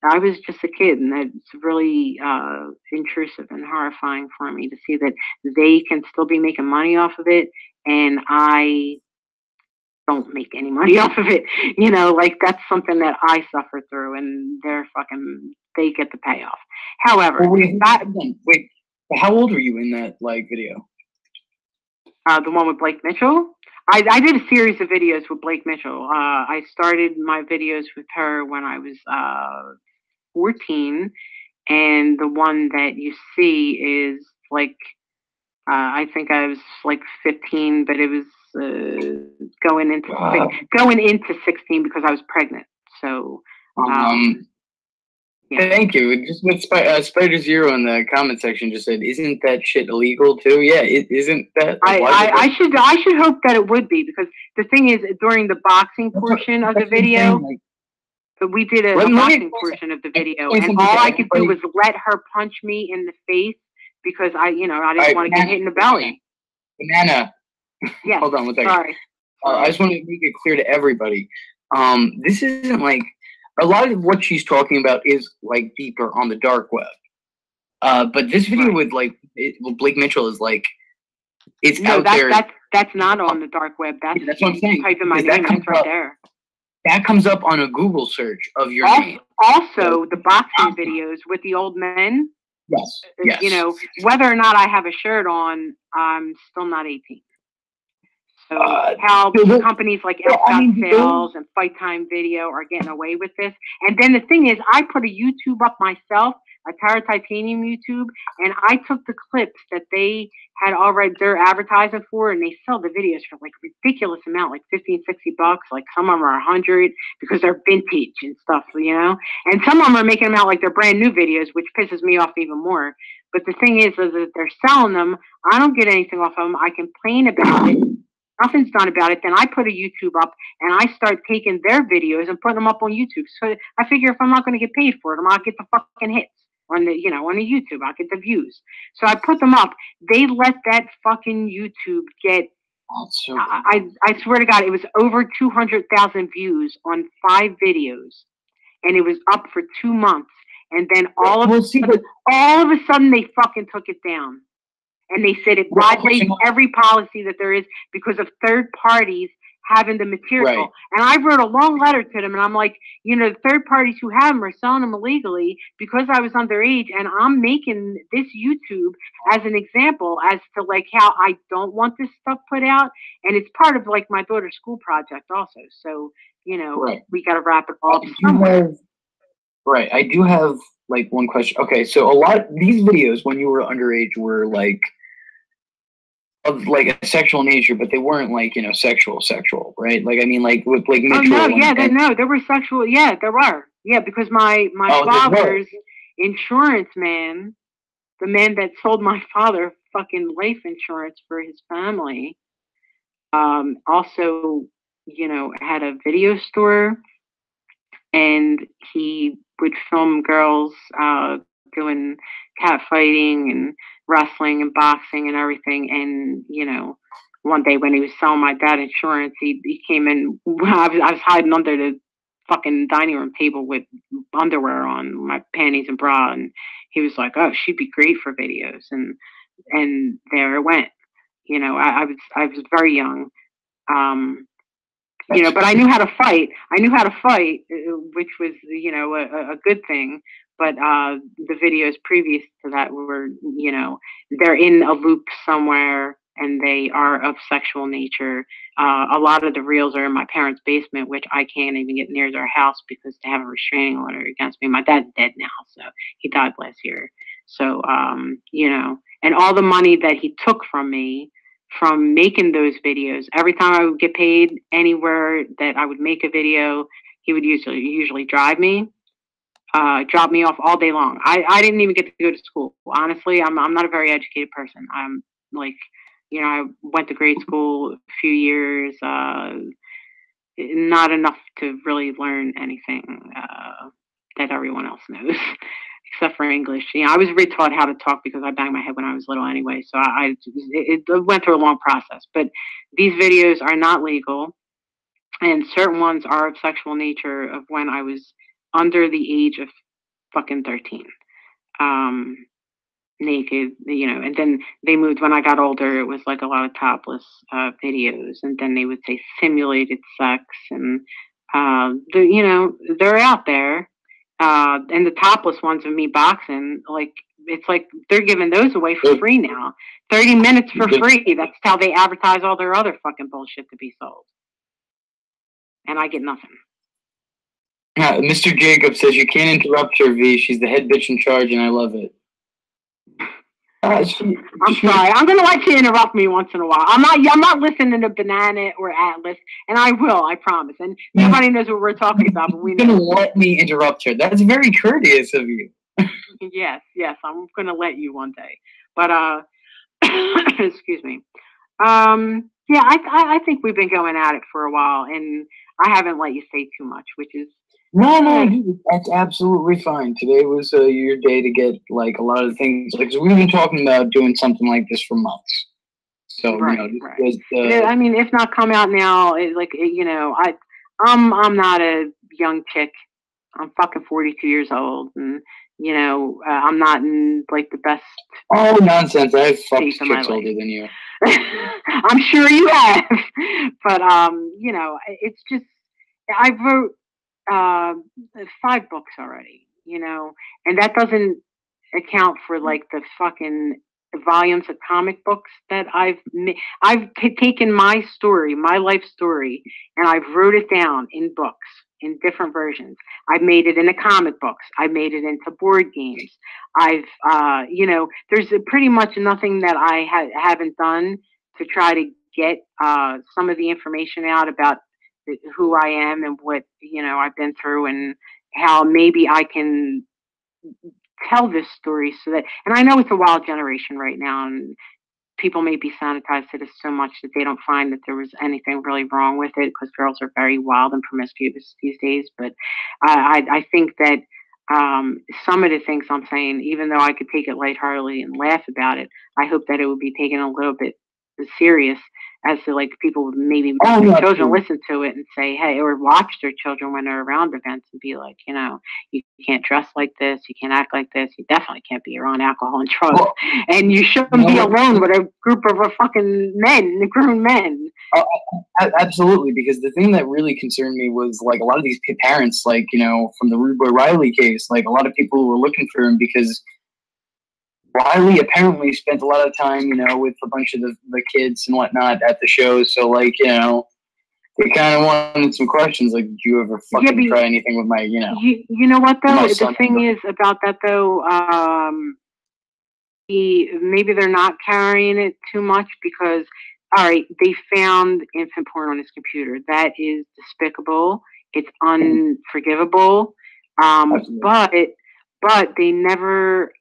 I was just a kid, and it's really intrusive and horrifying for me to see that they can still be making money off of it, and I don't make any money off of it. You know, like, that's something that I suffer through, and they get the payoff. However, wait, how old were you in that, like, video? The one with Blake Mitchell? I did a series of videos with Blake Mitchell. I started my videos with her when I was 14, and the one that you see is like, I think I was like 15, but it was going into 16 because I was pregnant. So yeah. Thank you. Just with Spider Zero in the comment section just said, "Isn't that shit illegal too?" Yeah, isn't that? I should hope that it would be, because the thing is, during the boxing portion of the video, we did a boxing portion of the video, and all I could do was let her punch me in the face, because I didn't want to get hit in the belly. Banana. Yeah. Hold on one second. Sorry. I just want to make it clear to everybody. This isn't like. A lot of what she's talking about is like deeper on the dark web. But this video with Blake Mitchell is like, it's out there. That's not on the dark web. That's what I'm saying. Type in my name, it's right there. That comes up on a Google search of your name. Also, the boxing videos with the old men. Yes. You know, whether or not I have a shirt on, I'm still not 18. So how companies like Sales and Fight Time Video are getting away with this. And then the thing is, I put a YouTube up myself, a Tara Titanium YouTube, and I took the clips that they had already, they're advertising for, and they sell the videos for like ridiculous amount, like $50, $60. Like, some of them are $100 because they're vintage and stuff, you know? And some of them are making them out like they're brand new videos, which pisses me off even more. But the thing is that they're selling them. I don't get anything off of them. I complain about it. Nothing's done about it. Then I put a YouTube up, and I start taking their videos and putting them up on YouTube. So I figure if I'm not going to get paid for it, I'll get the fucking hits on the, on the YouTube. I'll get the views. So I put them up. They let that fucking YouTube get. I swear to God, it was over 200,000 views on 5 videos, and it was up for 2 months. And then all of a sudden, they fucking took it down. And they said it violates every policy that there is, because of third parties having the material. Right. And I wrote a long letter to them, and I'm like, you know, the third parties who have them are selling them illegally because I was underage, and I'm making this YouTube as an example as to like how I don't want this stuff put out, and it's part of like my daughter's school project also. So, you know, Right. we got to wrap it all up somewhere. Right. I do have like one question. Okay, so a lot of these videos when you were underage were like of like a sexual nature, but they weren't like, you know, sexual, right? Like I mean, like with like Oh Mitchell. no, yeah, there were sexual. Yeah, there were. Yeah, because my father's insurance man, the man that sold my father fucking life insurance for his family, also, you know, had a video store, and he would film girls doing catfighting and wrestling and boxing and everything. And, you know, one day when he was selling my dad insurance, he came in. I was hiding under the fucking dining room table with underwear on, my panties and bra, and he was like, "Oh, she'd be great for videos." And there it went. You know, I was very young. You know, but I knew how to fight. Which was, you know, a good thing. But the videos previous to that were, you know, they're in a loop somewhere, and they are of sexual nature. A lot of the reels are in my parents' basement, which I can't even get near their house because they have a restraining order against me. My dad's dead now, so he died last year. So, you know, and all the money that he took from me from making those videos, every time I would get paid anywhere that I would make a video, he would usually drive me, drop me off all day long. I didn't even get to go to school. Honestly, I'm not a very educated person. I'm like, you know, I went to grade school a few years, not enough to really learn anything that everyone else knows. Except for English. You know, I was retaught how to talk because I banged my head when I was little anyway. So it went through a long process. But these videos are not legal, and certain ones are of sexual nature of when I was under the age of fucking 13. Naked, you know, and then they moved when I got older. It was like a lot of topless videos, and then they would say simulated sex, and you know, they're out there. And the topless ones of me boxing, like, it's like they're giving those away for free now. 30 minutes for free. That's how they advertise all their other fucking bullshit to be sold. And I get nothing. Mr. Jacob says you can't interrupt her, V. She's the head bitch in charge, and I love it. I'm sorry. I'm gonna let you interrupt me once in a while. I'm not listening to Banana or Atlas, and I will. I promise. And nobody knows what we're talking about, but we know. You're gonna let me interrupt her. That's very courteous of you. Yes. I'm gonna let you one day. But excuse me. Yeah, I think we've been going at it for a while, and I haven't let you say too much, which is. No, that's absolutely fine. Today was your day to get like a lot of things. Like, we've been talking about doing something like this for months. So right, you know, right. I mean, if not come out now, you know, I'm not a young chick. I'm fucking 42 years old, and you know, I'm not in like the best. Oh, nonsense! I've fucked chicks older than you. I'm sure you have, but you know, it's just I wrote 5 books already, you know, and that doesn't account for like the fucking volumes of comic books that I've taken my story, my life story, and I've wrote it down in books in different versions. I've made it into comic books. I've made it into board games. I've you know, there's pretty much nothing that I haven't done to try to get some of the information out about who I am and what, you know, I've been through, and how maybe I can tell this story so that, and I know it's a wild generation right now, and people may be sanitized to this so much that they don't find that there was anything really wrong with it, because girls are very wild and promiscuous these days. But I think that some of the things I'm saying, even though I could take it lightheartedly and laugh about it, I hope that it would be taken a little bit serious, as to like people maybe Oh, their yeah, children true. listen to it and say, hey, or watch their children when they're around events and be like, you know, you can't dress like this, you can't act like this, you definitely can't be around alcohol and drugs, Well, and you shouldn't be alone with a group of fucking men, grown men. Absolutely, because the thing that really concerned me was like a lot of these parents, like, you know, from the Rude Boy Riley case, like a lot of people were looking for him because Riley apparently spent a lot of time, you know, with a bunch of the kids and whatnot at the show. So, like, you know, they kind of wanted some questions, like, did you ever fucking try anything with my, you know? You know what though? The thing is about that though, maybe they're not carrying it too much because, all right, they found infant porn on his computer. That is despicable. It's unforgivable. But they never.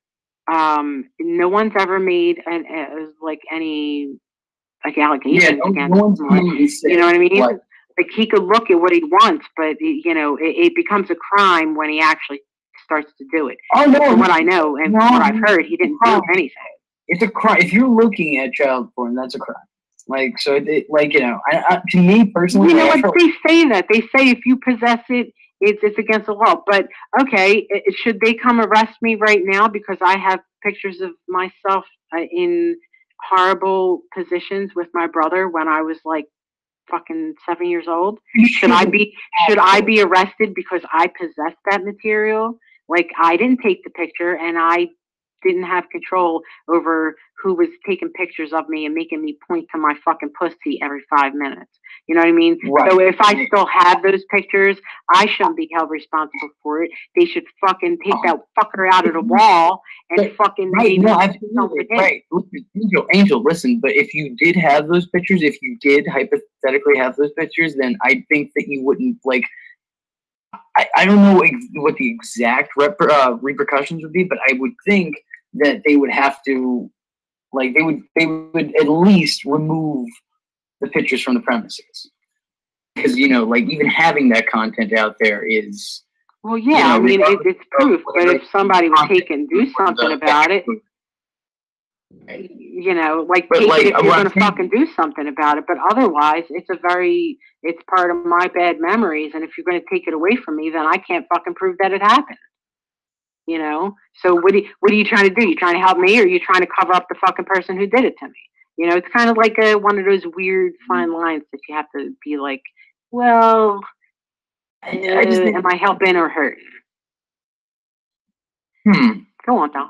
No one's ever made like any like allegations against him. You know what I mean? What? Like he could look at what he wants, but you know, it becomes a crime when he actually starts to do it. Oh no! From what I know and from what I've heard, he didn't do anything. It's a crime. If you're looking at child porn, that's a crime. Like so, like you know, to me personally, you know what they say that they say if you possess it, it's against the law. But okay, should they come arrest me right now because I have pictures of myself in horrible positions with my brother when I was like fucking 7 years old? Should I be arrested because I possessed that material? Like I didn't take the picture and I didn't have control over who was taking pictures of me and making me point to my fucking pussy every 5 minutes. You know what I mean? Right. So if I still have those pictures, I shouldn't be held responsible for it. They should fucking take that fucker out of the wall and fucking absolutely right. Angel, listen, but if you did have those pictures, if you did hypothetically have those pictures, then I think that you wouldn't like. I don't know what the exact repercussions would be, but I would think that they would have to, like, they would at least remove the pictures from the premises, because you know, like even having that content out there is. Well, yeah, I mean it's proof, but if somebody would take and do something about it. You know, like take it if you're going to fucking do something about it. But otherwise, it's part of my bad memories. And if you're going to take it away from me, then I can't fucking prove that it happened. You know? So what are you trying to do? You trying to help me or are you trying to cover up the fucking person who did it to me? You know, it's kind of like one of those weird fine lines that you have to be like, well, am I helping or hurting? Go on, though.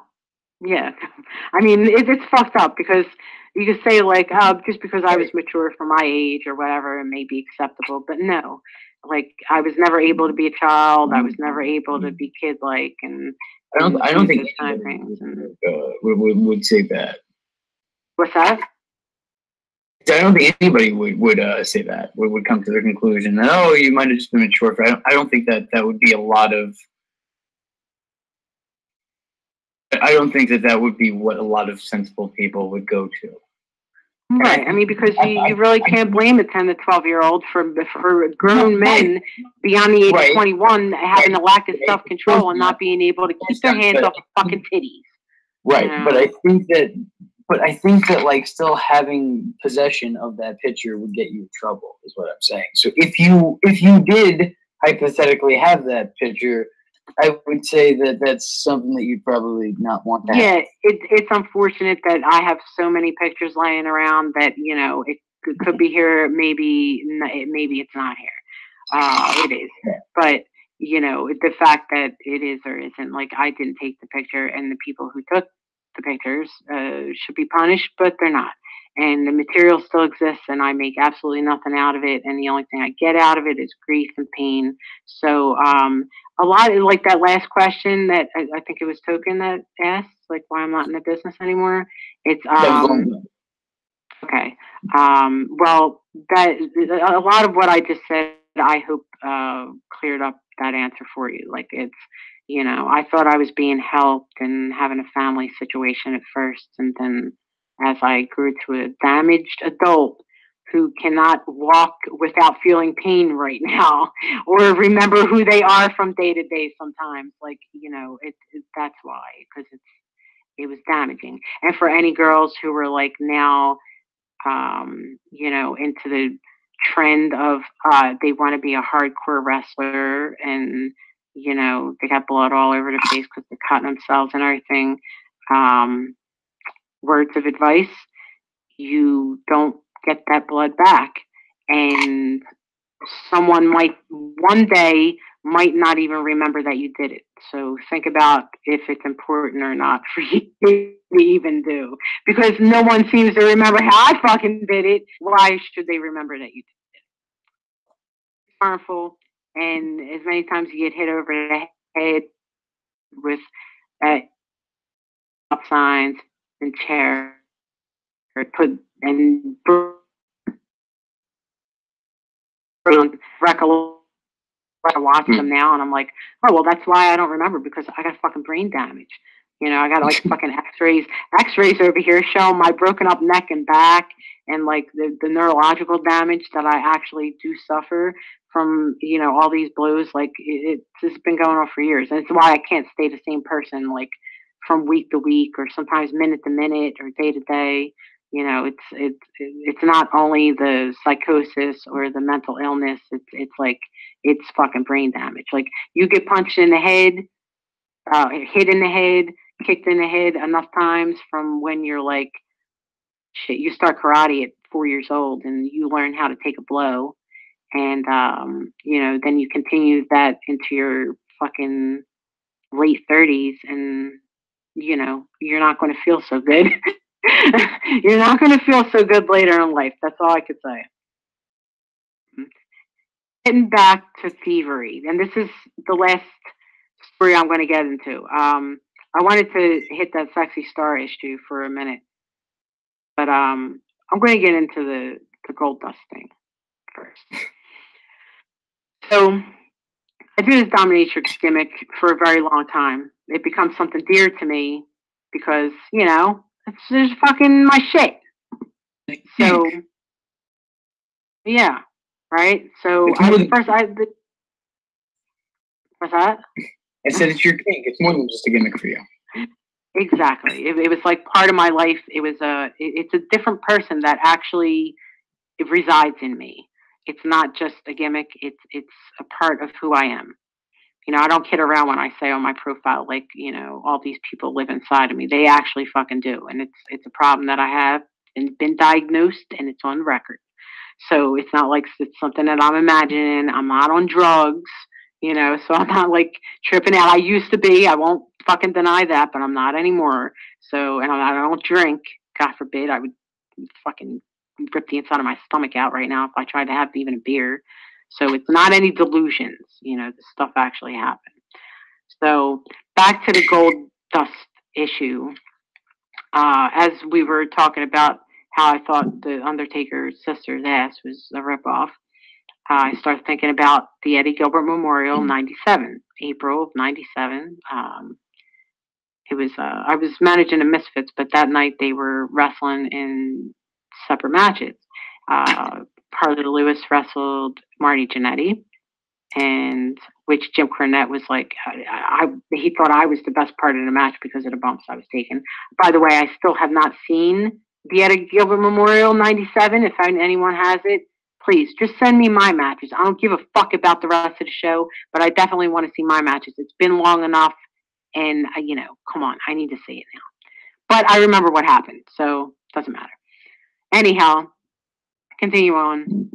Yeah, I mean it's fucked up because you could say like, just because I was mature for my age or whatever, it may be acceptable, but no, like I was never able to be a child. I was never able to be kid-like, and I don't think would say that. What's that? I don't think anybody would say that. Would come to the conclusion that you might have just been mature for. I don't think that would be a lot of. I don't think that would be what a lot of sensible people would go to. Right. I mean, because you really can't blame a 10 to 12-year-old for grown men beyond the age of 21 having a lack of self-control and not being able to keep their hands off of fucking titties. Right. You know? But I think that like still having possession of that picture would get you in trouble is what I'm saying. So if you did hypothetically have that picture, I would say that that's something that you'd probably not want to have. Yeah, it's unfortunate that I have so many pictures laying around that, you know, it could be here, maybe it's not here. It is. But, you know, the fact that it is or isn't, like I didn't take the picture and the people who took the pictures should be punished, but they're not. And the material still exists and I make absolutely nothing out of it. And the only thing I get out of it is grief and pain. So, a lot of like that last question that I think it was Token that asked, like why I'm not in the business anymore. It's okay. Well, that a lot of what I just said, I hope cleared up that answer for you. Like it's, you know, I thought I was being helped and having a family situation at first, and then as I grew to a damaged adult who cannot walk without feeling pain right now or remember who they are from day to day sometimes. Like, you know, that's why, because it was damaging. And for any girls who were like now you know, into the trend of they want to be a hardcore wrestler, and you know, they got blood all over the face because they're cutting themselves and everything. Um, Words of advice: you don't get that blood back, and someone might one day might not even remember that you did it. So think about if it's important or not for you to even do, because no one seems to remember how I fucking did it. Why should they remember that you did it? It's harmful, and as many times you get hit over the head with uh, signs and chairs, or put and recollection. I watch them now, and I'm like, oh well, that's why I don't remember, because I got fucking brain damage. You know, I got like fucking X-rays over here showing my broken up neck and back, and like the neurological damage that I actually do suffer from. You know, all these blows. Like it's been going on for years, and it's why I can't stay the same person like from week to week, or sometimes minute to minute, or day to day. You know, it's not only the psychosis or the mental illness. It's like it's fucking brain damage. Like you get punched in the head, hit in the head, kicked in the head enough times from when you're like shit. You start karate at 4 years old, and you learn how to take a blow, and you know, then you continue that into your fucking late 30s, and you know, you're not going to feel so good. You're not going to feel so good later in life. That's all I could say. Getting back to thievery, and this is the last story I'm going to get into. I wanted to hit that sexy star issue for a minute, but I'm going to get into the gold dust thing first. So I do this dominatrix gimmick for a very long time. It becomes something dear to me because, you know, it's just fucking my shit. So yeah, right. So what's that? I said it's your kink. It's more than just a gimmick for you. Exactly. It was like part of my life. It was it's a different person that actually it resides in me. It's not just a gimmick. It's a part of who I am. You know, I don't kid around when I say on my profile, like, you know, all these people live inside of me. They actually fucking do, and it's a problem that I have and been diagnosed, and it's on record. So it's not like it's something that I'm imagining. I'm not on drugs, you know, so I'm not like tripping out. I used to be. I won't fucking deny that, but I'm not anymore. So, and I don't drink. God forbid, I would fucking rip the inside of my stomach out right now if I tried to have even a beer. So it's not any delusions, you know, the stuff actually happened. So back to the gold dust issue. As we were talking about how I thought the Undertaker's sister's ass was a ripoff, I started thinking about the Eddie Gilbert Memorial '97, April of '97. It was I was managing the Misfits, but that night they were wrestling in separate matches. Harley Lewis wrestled Marty Jannetty, and which Jim Cornette was like, he thought I was the best part of the match because of the bumps I was taking. By the way, I still have not seen the Eddie Gilbert Memorial '97. If anyone has it, please just send me my matches. I don't give a fuck about the rest of the show, but I definitely want to see my matches. It's been long enough, and you know, come on, I need to see it now. But I remember what happened, so it doesn't matter. Anyhow, continue on.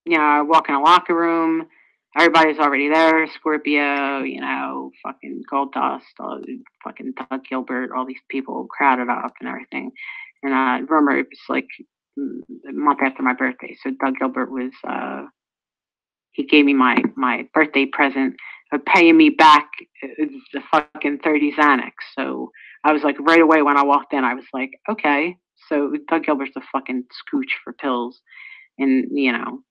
You know, I walk in a locker room. Everybody's already there. Scorpio, you know, fucking Goldust, fucking Doug Gilbert, all these people crowded up and everything. And I remember it was like a month after my birthday. So Doug Gilbert was, he gave me my birthday present of paying me back the fucking 30 Xanax. So I was like, right away when I walked in, I was like, okay. So Doug Gilbert's a fucking scooch for pills. And, you know,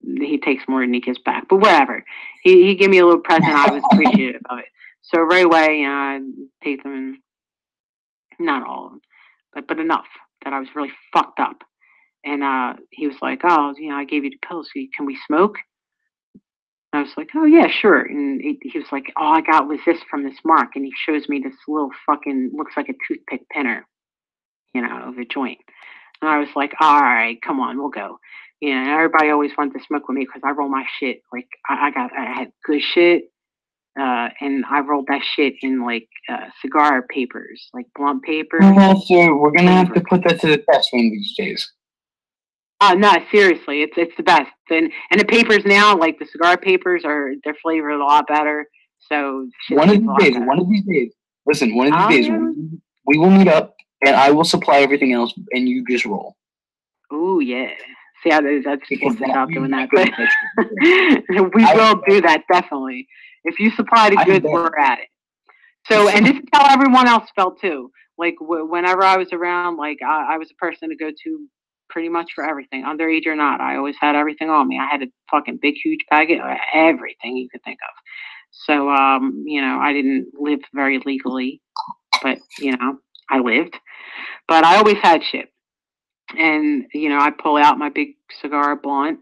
he takes more than he gives back, but whatever. He gave me a little present. I was appreciative of it. So right away, I take them, and not all of them, but enough that I was really fucked up. And he was like, "Oh, you know, I gave you the pills. So can we smoke?" I was like, "Oh yeah, sure." And he was like, "All I got was this from this mark," and he shows me this little fucking looks like a toothpick pinner. the joint. And I was like, all right, come on, we'll go. Everybody always wanted to smoke with me because I roll my shit. Like, I had good shit. And I rolled that shit in like cigar papers, like blunt paper. We're gonna have to put that to the test one of these days. No, seriously, it's the best. And the papers now, like the cigar papers, they're flavored a lot better. So one of these days. Listen, one of these days we will meet up, and I will supply everything else, and you just roll. Ooh, yeah. See, I just won't stop doing that. But we will do that, definitely. If you supply the goods, we're at it. So, and this is how everyone else felt too. Like whenever I was around, like I was a person to go to pretty much for everything, underage or not. I always had everything on me. I had a fucking big, huge bag of everything you could think of. So, I didn't live very legally, but I lived. But I always had shit. And, I pull out my big cigar blunt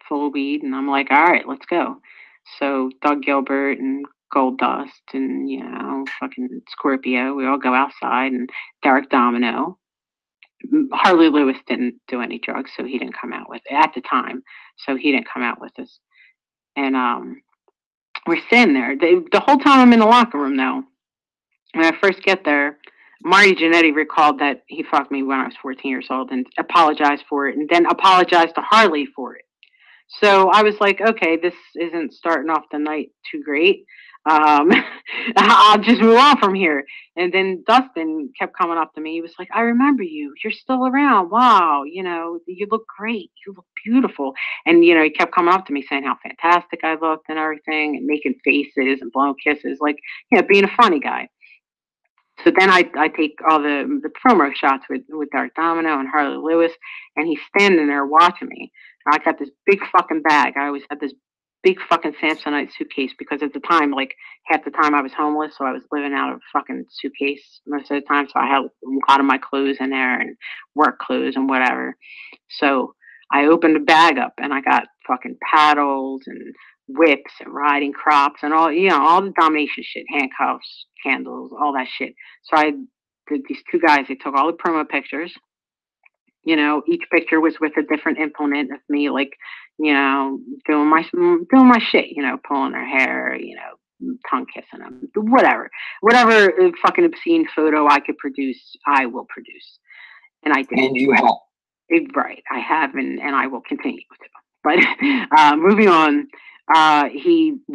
full of weed, and I'm like, all right, let's go. So Doug Gilbert and Gold Dust and, fucking Scorpio, we all go outside, and Derek Domino. Harley Lewis didn't do any drugs, so he didn't come out with it at the time. So he didn't come out with us. And we're sitting there. The whole time I'm in the locker room, though, when I first get there, Marty Jannetty recalled that he fucked me when I was 14 years old and apologized for it, and then apologized to Harley for it. So I was like, okay, this isn't starting off the night too great. I'll just move on from here. And then Dustin kept coming up to me. He was like, I remember you. You're still around. Wow. You look great. You look beautiful. And, he kept coming up to me saying how fantastic I looked and everything, and making faces and blowing kisses, like, being a funny guy. So then I take all the promo shots with Derek Domino and Harley Lewis, and he's standing there watching me. And I got this big fucking bag. I always had this big fucking Samsonite suitcase because at the time, like half the time I was homeless, so I was living out of a fucking suitcase most of the time. So I had a lot of my clothes in there and work clothes and whatever. So I opened the bag up and I got fucking paddles and whips and riding crops and all the domination shit, handcuffs, candles, all that shit. So I did these two guys. They took all the promo pictures. Each picture was with a different implement of me, like, doing my shit, pulling their hair, tongue kissing them, whatever fucking obscene photo I could produce, I will produce. And I did. And you have. Right. I have, and I will continue to. But moving on, Dustin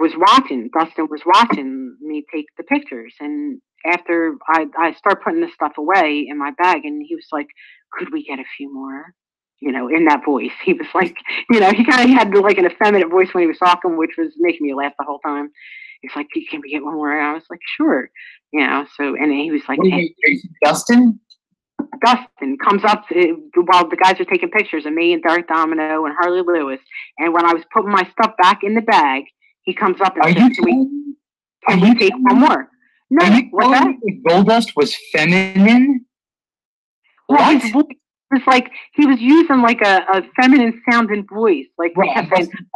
was watching me take the pictures. And after I start putting this stuff away in my bag, and he was like, could we get a few more? In that voice. He was like, he kind of had like an effeminate voice when he was talking, which was making me laugh the whole time. He's like, can we get one more? And I was like, sure. So, and he was like, Dustin comes up while the guys are taking pictures of me and Derek Domino and Harley Lewis. And when I was putting my stuff back in the bag, he comes up and says, can we take one more? No, what's that? Gold Dust was feminine? Well, his voice was like, he was using like a feminine sounding voice. Like, right,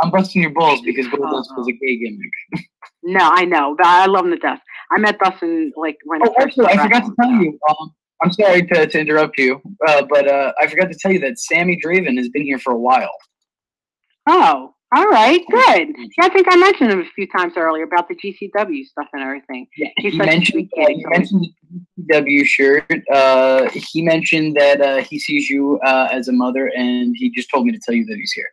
I'm busting your balls because Gold Dust was a gay gimmick. No, I know, but I love him to death. I met Dustin like when. Also, I forgot to tell you. I'm sorry to interrupt you, but I forgot to tell you that Sammy Draven has been here for a while. Oh, all right, good. Yeah, I think I mentioned him a few times earlier about the GCW stuff and everything. Yeah, he mentioned the GCW shirt. He mentioned that he sees you as a mother, and he just told me to tell you that he's here.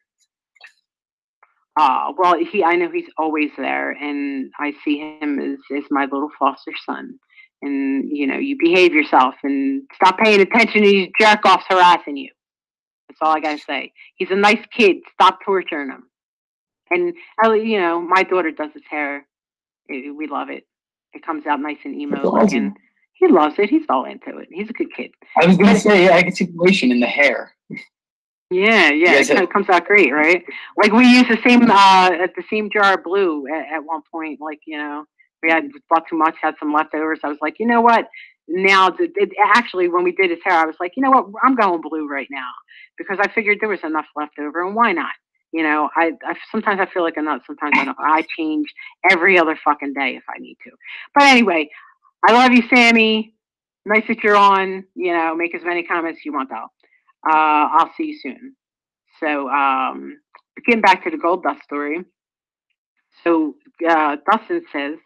Well, I know he's always there, and I see him as my little foster son. And, you behave yourself and stop paying attention to these jerk-offs harassing you. That's all I got to say. He's a nice kid. Stop torturing him. And, my daughter does his hair. We love it. It comes out nice and emo looking. He loves it. He's all into it. He's a good kid. I was going to say, yeah, I can see relation in the hair. Yeah, it comes out great, right? Like we used the same jar of blue at one point. Like, we had bought too much, had some leftovers. I was like, you know what? Now, actually, when we did his hair, I was like, you know what? I'm going blue right now because I figured there was enough left over, and why not? I sometimes I feel like a nut, sometimes I don't. I change every other fucking day if I need to. But anyway, I love you, Sammy. nice that you're on. You know, make as many comments as you want, though. I'll see you soon. So, getting back to the gold dust story. So, Dustin says,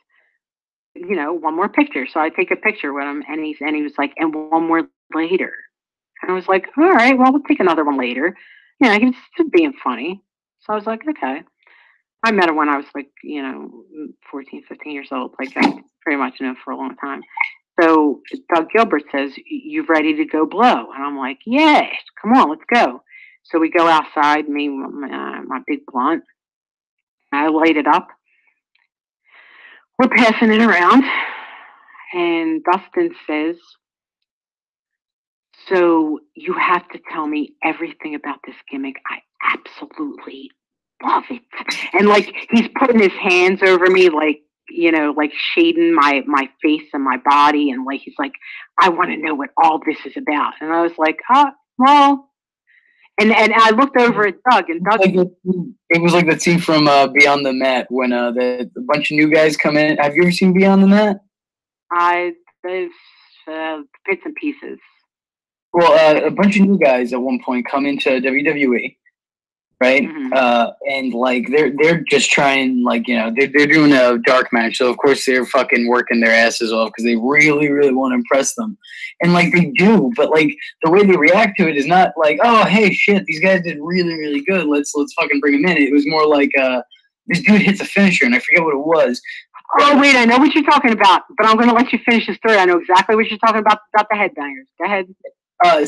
you know, one more picture. So I take a picture with him, and he was like, and one more later. And I was like, all right, well, we'll take another one later. You know, he was just being funny. So I was like, okay. I met him when I was like, you know, 14, 15 years old. Like, I pretty much know for a long time. So Doug Gilbert says, you ready to go blow? And I'm like, yeah, come on, let's go. So we go outside, me, my big blunt. I light it up. We're passing it around. And Dustin says, so you have to tell me everything about this gimmick. I absolutely love it. And like, he's putting his hands over me, like, you know, like shading my face and my body. And like, he's like, I want to know what all this is about. And I was like, well, and I looked over at Doug, and Doug. It was like the scene from Beyond the Mat when a bunch of new guys come in. Have you ever seen Beyond the Mat? There's bits and pieces. Well, a bunch of new guys at one point come into WWE, right? Mm-hmm. And like they're just trying, like, you know, they're doing a dark match, so of course they're fucking working their asses off because they really want to impress them, and like they do, but like the way they react to it is not like, oh hey shit, these guys did really good, let's fucking bring them in. It was more like this dude hits a finisher, and I forget what it was. Oh wait, I know what you're talking about, but I'm going to let you finish the story. I know exactly what you're talking about the headbangers. Go ahead.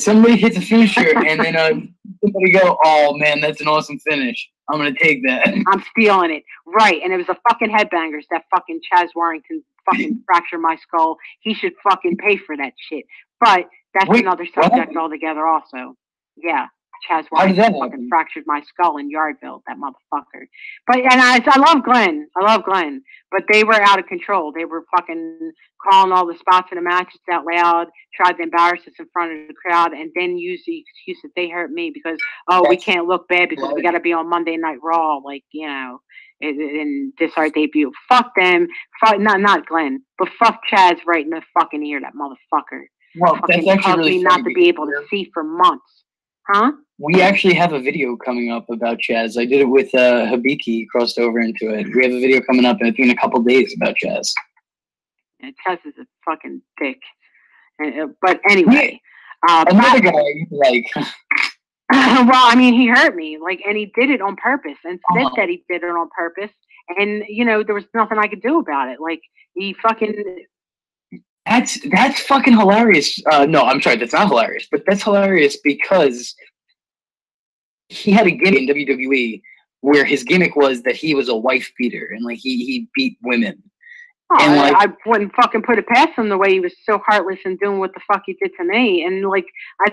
Somebody hits a finisher, and then somebody go, oh man, that's an awesome finish. I'm gonna take that. I'm stealing it. Right, and it was the fucking headbangers that fucking Chaz Warrington fucking fractured my skull. He should fucking pay for that shit. But that's another subject altogether also. Yeah. Chaz Warrington fucking fractured my skull in Yardville, that motherfucker. But and I love Glenn. I love Glenn. But they were out of control. They were fucking calling all the spots in the matches out loud, tried to embarrass us in front of the crowd, and then used the excuse that they hurt me because we can't look bad because we gotta be on Monday Night Raw, like, you know, and this our debut. Fuck them. Fuck not Glenn, but fuck Chaz right in the fucking ear, that motherfucker. Well, fucking that's actually really me not to be able to see for months. Huh? We actually have a video coming up about Chaz. I did it with Habiki, crossed over into it. We have a video coming up, I think, in a couple days about Chaz. And Chaz is a fucking dick. But anyway. Another guy like... well, I mean, he hurt me, like, and he did it on purpose, and Sid said he did it on purpose, and, you know, there was nothing I could do about it. Like, he fucking... That's fucking hilarious. No, I'm sorry, that's not hilarious, but that's hilarious because he had a gimmick in WWE where his gimmick was that he was a wife beater and like he beat women. Oh, and like, I wouldn't fucking put it past him the way he was so heartless and doing what the fuck he did to me. And like,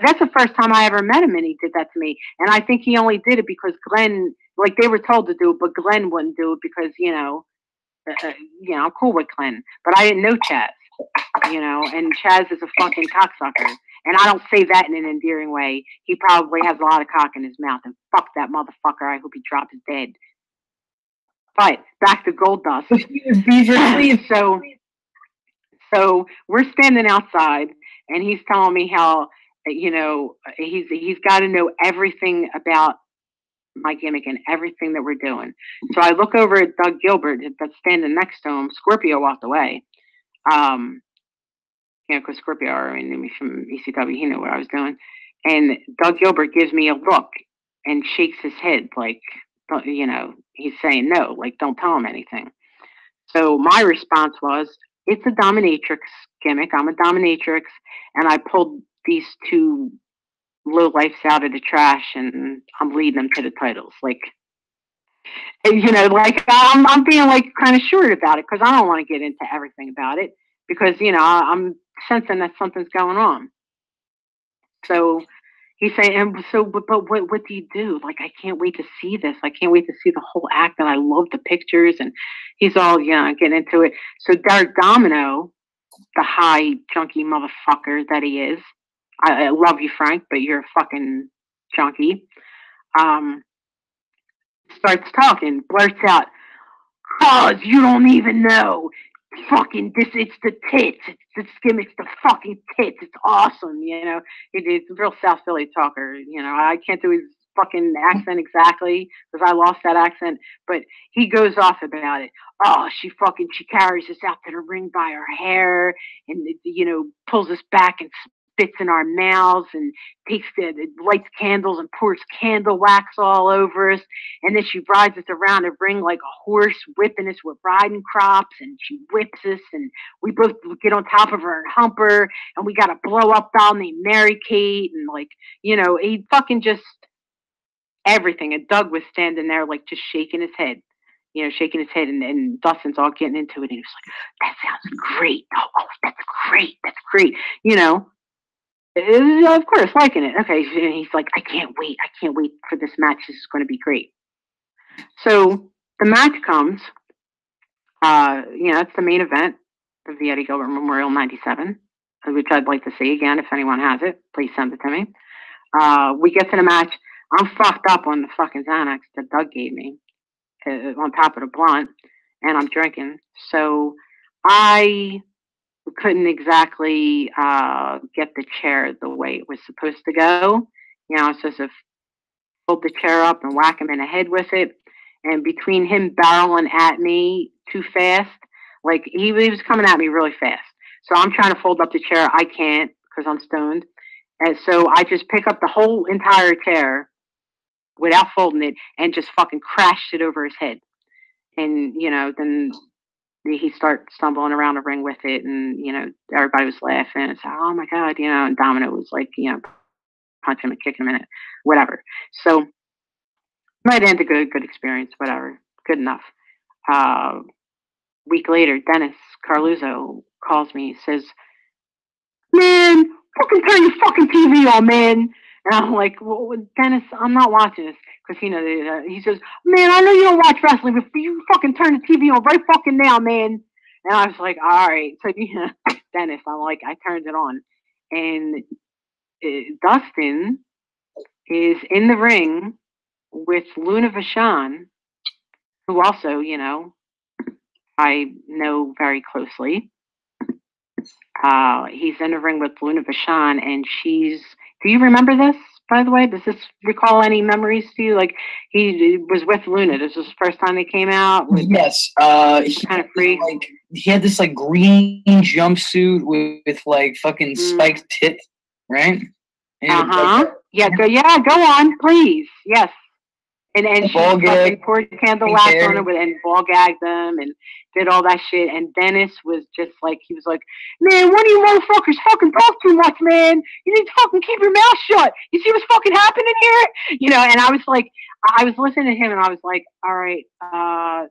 that's the first time I ever met him, and he did that to me. And I think he only did it because Glenn, like, they were told to do it, but Glenn wouldn't do it because, you know, I'm cool with Glenn, but I didn't know Chaz. You know, and Chaz is a fucking cocksucker. And I don't say that in an endearing way. He probably has a lot of cock in his mouth, and fuck that motherfucker. I hope he drops dead. But back to Gold Dust. So we're standing outside, and he's telling me how, you know, he's got to know everything about my gimmick and everything that we're doing. So I look over at Doug Gilbert that's standing next to him. Scorpio walked away. Because Scorpio already knew me from ECW, he knew what I was doing. And Doug Gilbert gives me a look and shakes his head like, you know, he's saying no, like, don't tell him anything. So my response was, it's a dominatrix gimmick. I'm a dominatrix, and I pulled these two lowlifes out of the trash, and I'm leading them to the titles. Like, you know, like, I'm being like kind of short about it because I don't want to get into everything about it because, you know, I'm sensing that something's going on. So he's saying, but what do you do? Like, I can't wait to see this. I can't wait to see the whole act, and I love the pictures. And he's all, getting into it. So Derek Domino, the high junkie motherfucker that he is, I love you, Frank, but you're a fucking junkie. Starts talking, blurts out, "Cause you don't even know. fucking this, it's the tits, it's the skim, it's the fucking tits, it's awesome, you know. It's a real South Philly talker, you know. I can't do his fucking accent exactly because I lost that accent, but he goes off about it. Oh, she carries us out to the ring by our hair, and you know, pulls us back and spits in our mouths, and lights candles and pours candle wax all over us, and then she rides us around the ring like a horse, whipping us with riding crops, and she whips us, and we both get on top of her and hump her, and we got a blow up doll named Mary Kate, and like, you know, he fucking just everything. And Doug was standing there like just shaking his head. You know, shaking his head, and Dustin's all getting into it, and he was like, "That sounds great! Oh, that's great! That's great!" You know, of course, liking it. Okay, and he's like, I can't wait for this match. This is going to be great. So the match comes. You know, it's the main event of the Eddie Gilbert Memorial '97, which I'd like to see again. If anyone has it, please send it to me. We get to the match. I'm fucked up on the fucking Xanax that Doug gave me on top of the blunt, and I'm drinking. So I couldn't exactly get the chair the way it was supposed to go. You know, I was supposed to fold the chair up and whack him in the head with it. And between him barreling at me too fast, like he was coming at me really fast. So I'm trying to fold up the chair. I can't because I'm stoned. And so I just pick up the whole entire chair without folding it and just fucking crashed it over his head. And, you know, then he started stumbling around the ring with it, and, you know, everybody was laughing and said, "Oh my God," you know, and Domino was like, you know, punch him and kick him in it, whatever. So might end a good experience, whatever, good enough. Week later, Dennis Carluzzo calls me, says, "Man, fucking turn your fucking TV on, man." And I'm like, "Well, Dennis, I'm not watching this." Because, you know, he says, "Man, I know you don't watch wrestling, but you fucking turn the TV on right fucking now, man." And I was like, all right. So, yeah, Dennis, I'm like, I turned it on. And Dustin is in the ring with Luna Vachon, who also, you know, I know very closely. He's in the ring with Luna Vachon, and do you remember this, by the way? Does this recall any memories to you? Like, he was with Luna. This was the first time they came out? Yes. He kind of free. Like, he had this, like, green jumpsuit with like, fucking spiked tits, right? Uh-huh. Like, go on, please. Yes. And she fucking poured candle wax on him and ball gagged them and did all that shit. And Dennis was just like, he was like, "Man, one of you motherfuckers fucking talk too much, man. You need to fucking keep your mouth shut. You see what's fucking happening here?" You know, and I was like, I was listening to him, and I was like, all right, I'll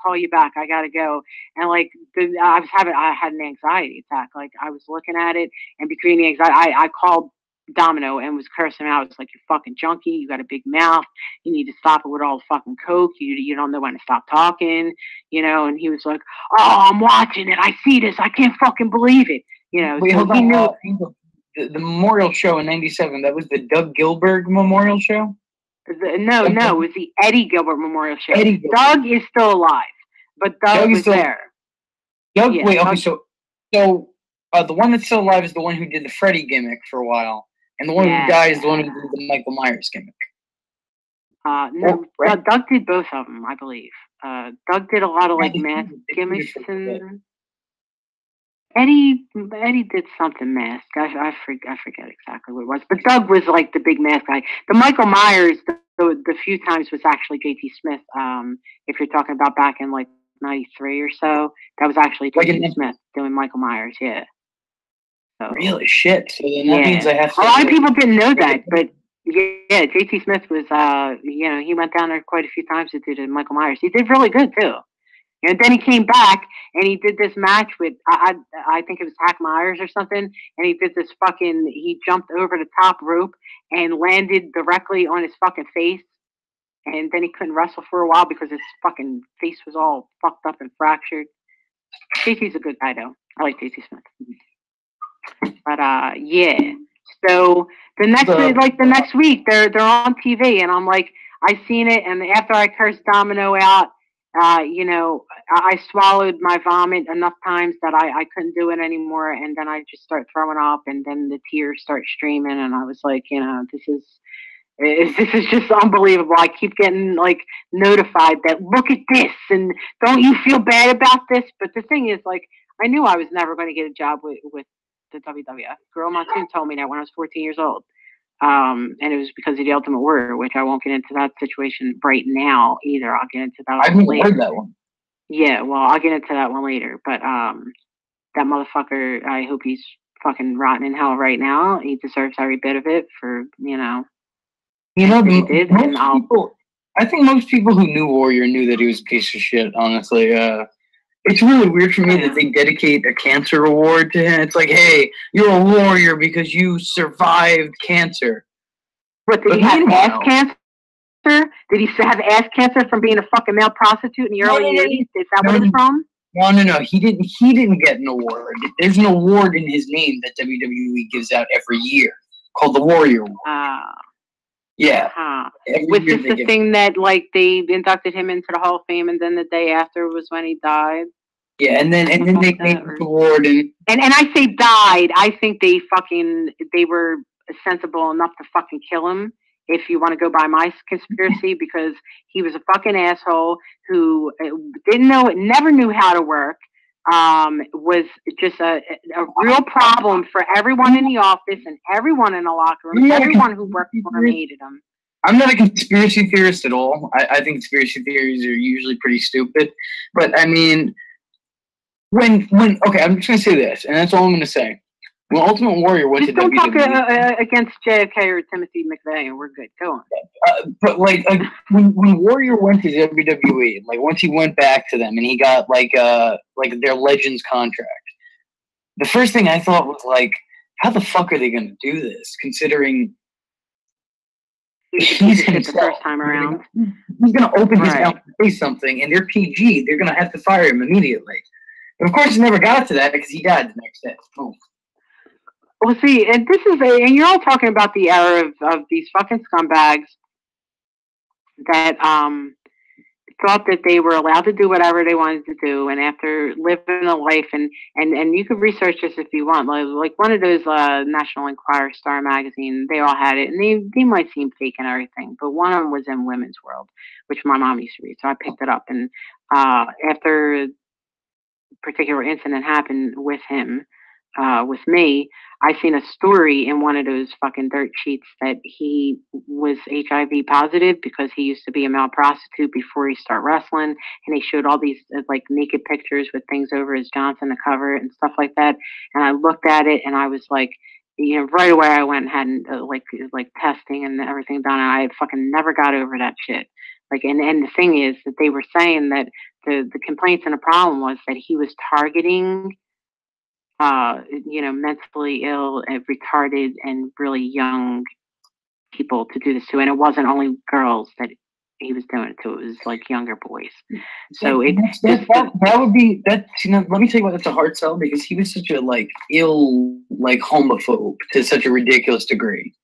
call you back. I gotta go. And like, I had an anxiety attack. Like, I was looking at it, and between the anxiety, I called Domino and was cursing him out. It's like, "You fucking junkie, you got a big mouth, you need to stop it with all the fucking coke, you don't know when to stop talking," you know. And he was like, "Oh, I'm watching it, I see this, I can't fucking believe it," you know. Wait, so hold on. The Memorial Show in '97, that was the Doug Gilbert Memorial Show? No, it was the Eddie Gilbert Memorial Show. Doug is still alive, but Doug was there. Doug, yeah, wait, okay, so the one that's still alive is the one who did the Freddy gimmick for a while. And the one who died is the one who did the Michael Myers gimmick. No, Doug did both of them, I believe. Doug did a lot of like mask gimmicks, and Eddie did something mask. I forget exactly what it was. But Doug was like the big mask guy. The Michael Myers, the few times was actually J.T. Smith. If you're talking about back in like '93 or so, that was actually J.T. Smith doing Michael Myers. Yeah. So, really? Shit. So then that means I have to. A lot of people didn't know that, but yeah, J.T. Smith was, you know, he went down there quite a few times to do Michael Myers. He did really good too. And then he came back and he did this match with, I think it was Hack Myers or something. And he did this he jumped over the top rope and landed directly on his fucking face. And then he couldn't wrestle for a while because his fucking face was all fucked up and fractured. JT's a good guy though. I like JT Smith. But yeah. So the next week they're on TV, and I'm like, I seen it, and after I cursed Domino out, you know, I swallowed my vomit enough times that I couldn't do it anymore, and then I just start throwing up, and then the tears start streaming, and I was like, this is just unbelievable. I keep getting like notified that look at this, and don't you feel bad about this? But the thing is, like, I knew I was never going to get a job with the WWF. Girl Monsoon told me that when I was 14 years old. And it was because of the Ultimate Warrior, which I won't get into that situation right now either. I'll get into that. I've never heard that one. Yeah, well, I'll get into that one later. But that motherfucker, I hope he's fucking rotten in hell right now. He deserves every bit of it for I think most people who knew Warrior knew that he was a piece of shit, honestly. It's really weird for me that they dedicate a cancer award to him. It's like, hey, you're a warrior because you survived cancer. But did he have ass cancer? Did he have ass cancer from being a fucking male prostitute in the early 80s? Is that what it was from? No. He didn't get an award. There's an award in his name that WWE gives out every year called the Warrior Award. Yeah. Was this the thing that, like, they inducted him into the Hall of Fame, and then the day after was when he died? Yeah, and then they made the award, and I say died. I think they were sensible enough to fucking kill him, if you want to go by my conspiracy, because he was a fucking asshole who never knew how to work. Was just a real problem for everyone in the office and everyone in the locker room. Everyone who worked for him hated him. I'm not a conspiracy theorist at all. I think conspiracy theories are usually pretty stupid. But I mean, I'm just gonna say this, and that's all I'm gonna say. When Ultimate Warrior went to WWE, don't talk against JFK or Timothy McVeigh, and we're good. Go on. But when Warrior went to WWE, like once he went back to them and he got like their Legends contract, the first thing I thought was like, how the fuck are they gonna do this? Considering he's the first time around, he's gonna open his mouth and say something, and they're PG. They're gonna have to fire him immediately. But of course, he never got to that because he died the next day. Boom. Well, see, and and you're all talking about the era of these fucking scumbags that thought that they were allowed to do whatever they wanted to do, and after living a life, and you could research this if you want, like one of those National Enquirer, Star Magazine, they all had it, and they might seem fake and everything, but one of them was in Women's World, which my mom used to read, so I picked it up, and after a particular incident happened with him, with me, I seen a story in one of those fucking dirt sheets that he was HIV positive because he used to be a male prostitute before he started wrestling, and they showed all these like naked pictures with things over his Johnson to cover it and stuff like that. And I looked at it and I was like, right away I went and had like testing and everything done, and I fucking never got over that shit. Like, and the thing is that they were saying that the complaints and the problem was that he was targeting mentally ill and retarded and really young people to do this to, and it wasn't only girls that he was doing it to; it was like younger boys. So that would be that. Let me tell you what, that's a hard sell because he was such a ill homophobe to such a ridiculous degree.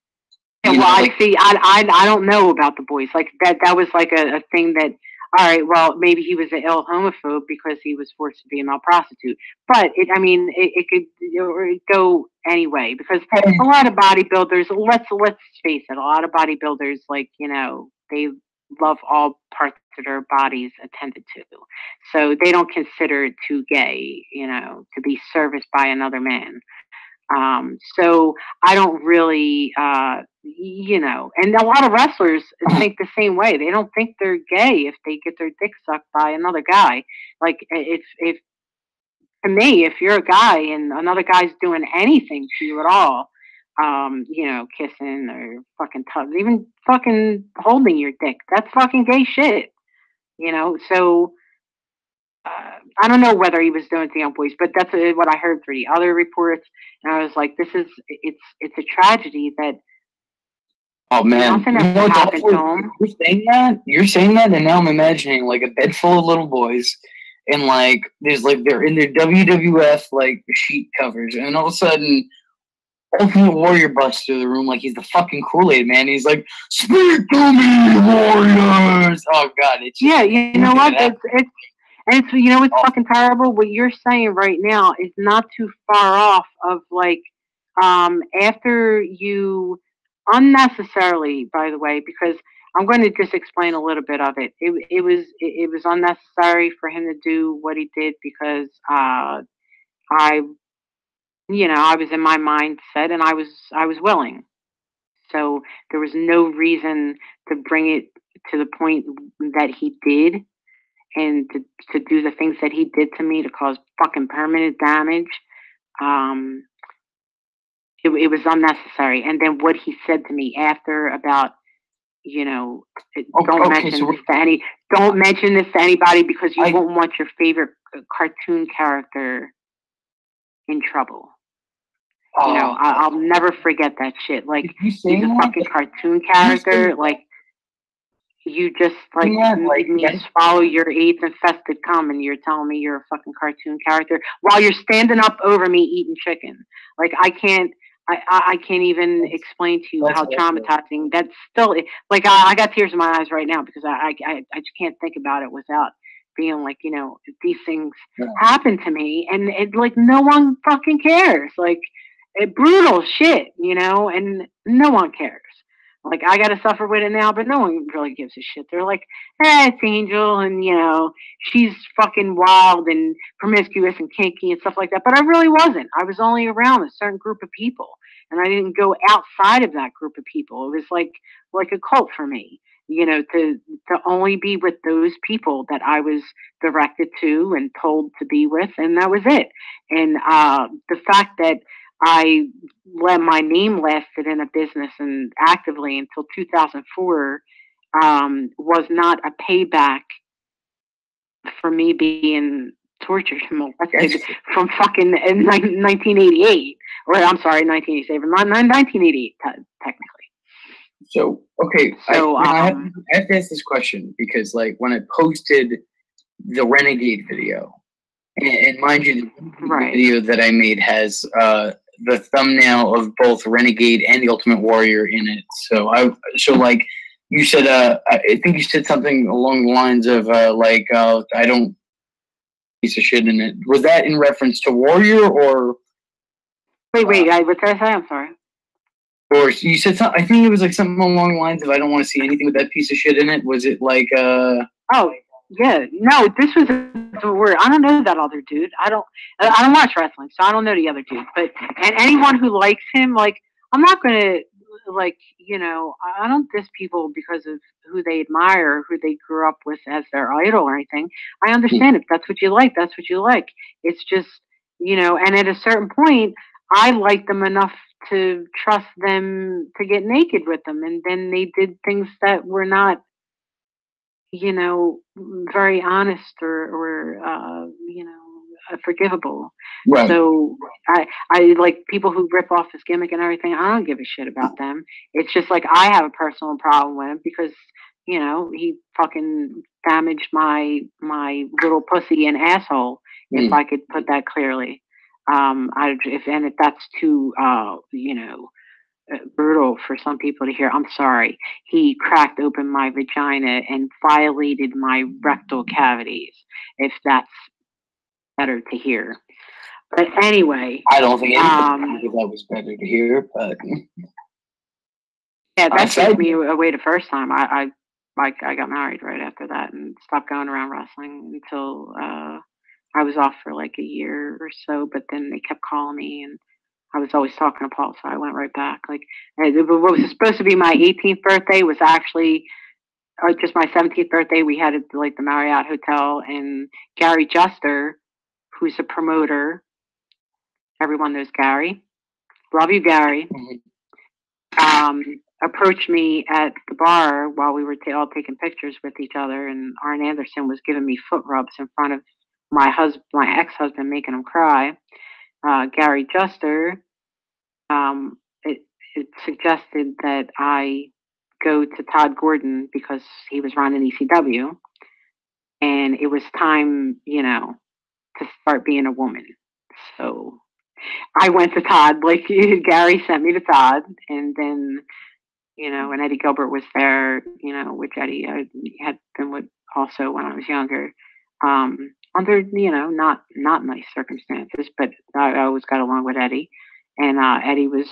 I don't know about the boys like that. That was like a thing that. All right, well, maybe he was an ill homophobe because he was forced to be a male prostitute. But, it could go anyway because a lot of bodybuilders, let's face it, a lot of bodybuilders, they love all parts of their bodies attended to. So they don't consider it too gay, to be serviced by another man. So I don't really, and a lot of wrestlers think the same way. They don't think they're gay if they get their dick sucked by another guy. Like if to me, if you're a guy and another guy's doing anything to you at all, kissing or fucking even fucking holding your dick, that's fucking gay shit. So. I don't know whether he was doing it to young boys, but that's what I heard through the other reports, and I was like, it's a tragedy that. Oh man, nothing ever happened to him. You're saying that, and now I'm imagining like a bed full of little boys, and they're in their WWF sheet covers, and all of a sudden, Ultimate Warrior busts through the room like he's the fucking Kool-Aid man. He's like, "Speak to me, warriors!" Oh god, it's you know what? And it's, you know, it's fucking terrible. What you're saying right now is not too far off of like, after you unnecessarily, by the way, because I'm going to just explain a little bit of it. It was unnecessary for him to do what he did because, I, you know, I was in my mindset and I was willing. So there was no reason to bring it to the point that he did and to do the things that he did to me to cause fucking permanent damage. Um, it was unnecessary. And then what he said to me after about, you know, don't mention this to anybody because you won't want your favorite cartoon character in trouble. You know, I'll never forget that shit. Like, he's a fucking cartoon character. Like, you just, like, made me swallow your AIDS infested cum and you're telling me you're a fucking cartoon character while you're standing up over me eating chicken. Like, I can't even explain to you how traumatizing that's still, like, I got tears in my eyes right now because I just can't think about it without being like, you know, these things happen to me and it, like, no one fucking cares. Like, brutal shit, you know, and no one cares. Like, I got to suffer with it now, but no one really gives a shit. They're like, it's Angel, and, you know, she's fucking wild and promiscuous and kinky and stuff like that. But I really wasn't. I was only around a certain group of people, and I didn't go outside of that group of people. It was like a cult for me, you know, to only be with those people that I was directed to and told to be with, and that was it. And the fact that I let my name lasted in a business and actively until 2004 was not a payback for me being tortured and molested from fucking 1988. Or I'm sorry, 1987, 1988 technically. So, okay, so, I have to ask this question because, like, when I posted the Renegade video, and mind you, the video that I made has the thumbnail of both Renegade and the Ultimate Warrior in it. So like you said, I think you said something along the lines of I don't piece of shit in it. Was that in reference to Warrior or? Wait, what did I say? I'm sorry. Or you said something. I think it was like something along the lines of I don't want to see anything with that piece of shit in it. Was it like Oh. Yeah, no, this was a word. I don't know that other dude. I don't watch wrestling, so I don't know the other dude. But, and anyone who likes him, like, I'm not going to, like, you know, I don't diss people because of who they admire, or who they grew up with as their idol or anything. I understand if that's what you like, that's what you like. It's just, you know, and at a certain point, I liked them enough to trust them to get naked with them. And then they did things that were not, you know, very honest or you know, forgivable. Right. So I like people who rip off his gimmick and everything. I don't give a shit about them. It's just like I have a personal problem with him because, you know, he fucking damaged my little pussy and asshole, if I could put that clearly. If that's too you know, brutal for some people to hear, I'm sorry. He cracked open my vagina and violated my rectal cavities, if that's better to hear. But anyway, I don't think that was better to hear. But yeah, that took me away the first time. I got married right after that and stopped going around wrestling until I was off for like a year or so. But then they kept calling me and I was always talking to Paul, so I went right back. Like, what was supposed to be my 18th birthday was actually just my 17th birthday. We had it like the Marriott Hotel, and Gary Juster, who's a promoter. Everyone knows Gary. Love you, Gary. Approached me at the bar while we were all taking pictures with each other, and Arn Anderson was giving me foot rubs in front of my ex-husband, making him cry. Gary Juster, it suggested that I go to Todd Gordon because he was running ECW, and it was time, you know, to start being a woman. So I went to Todd. Like, Gary sent me to Todd, and then, you know, when Eddie Gilbert was there, you know, which Eddie I had been with also when I was younger. under, you know, not nice circumstances, but I always got along with Eddie, and Eddie was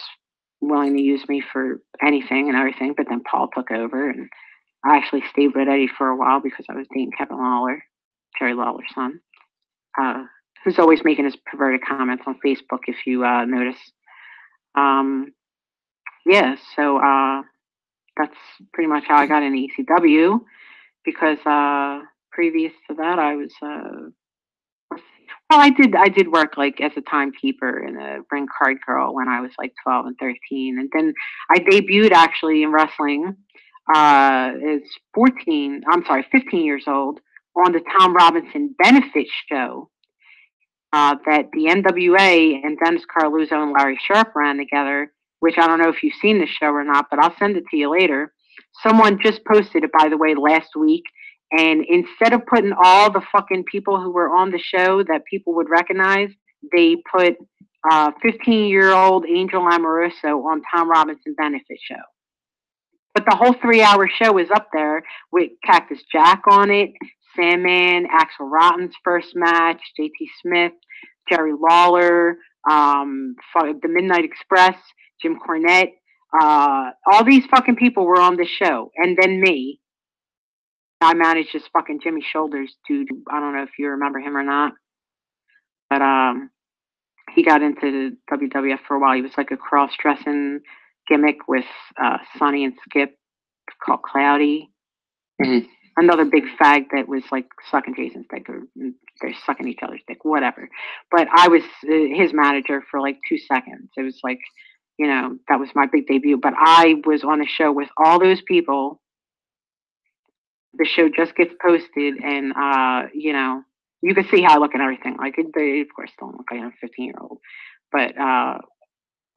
willing to use me for anything and everything. But then Paul took over, and I actually stayed with Eddie for a while because I was dating Kevin Lawler, Jerry Lawler's son, who's always making his perverted comments on Facebook, if you notice. Yeah, so that's pretty much how I got into ECW, because previous to that I was well, I did work like as a timekeeper and a ring card girl when I was like 12 and 13, and then I debuted actually in wrestling as 15 years old on the Tom Robinson benefit show that the NWA and Dennis Carluzzo and Larry Sharp ran together, which I don't know if you've seen the show or not, but I'll send it to you later. Someone just posted it, by the way, last week. And instead of putting all the fucking people who were on the show that people would recognize, they put 15-year-old Angel Amoroso on Tom Robinson benefit show. But the whole 3-hour show is up there with Cactus Jack on it, Sandman, Axel Rotten's first match, JT Smith, Jerry Lawler, the Midnight Express, Jim Cornette. All these fucking people were on the show. And then me. I managed this fucking Jimmy Shoulders dude. I don't know if you remember him or not. But he got into the WWF for a while. He was like a cross-dressing gimmick with Sonny and Skip called Cloudy. Mm-hmm. Another big fag that was like sucking Jason's dick, or they're sucking each other's dick, whatever. But I was his manager for like 2 seconds. It was like, you know, that was my big debut. But I was on a show with all those people. The show just gets posted, and you know, you can see how I look and everything. Like, they of course don't look like a 15-year-old, but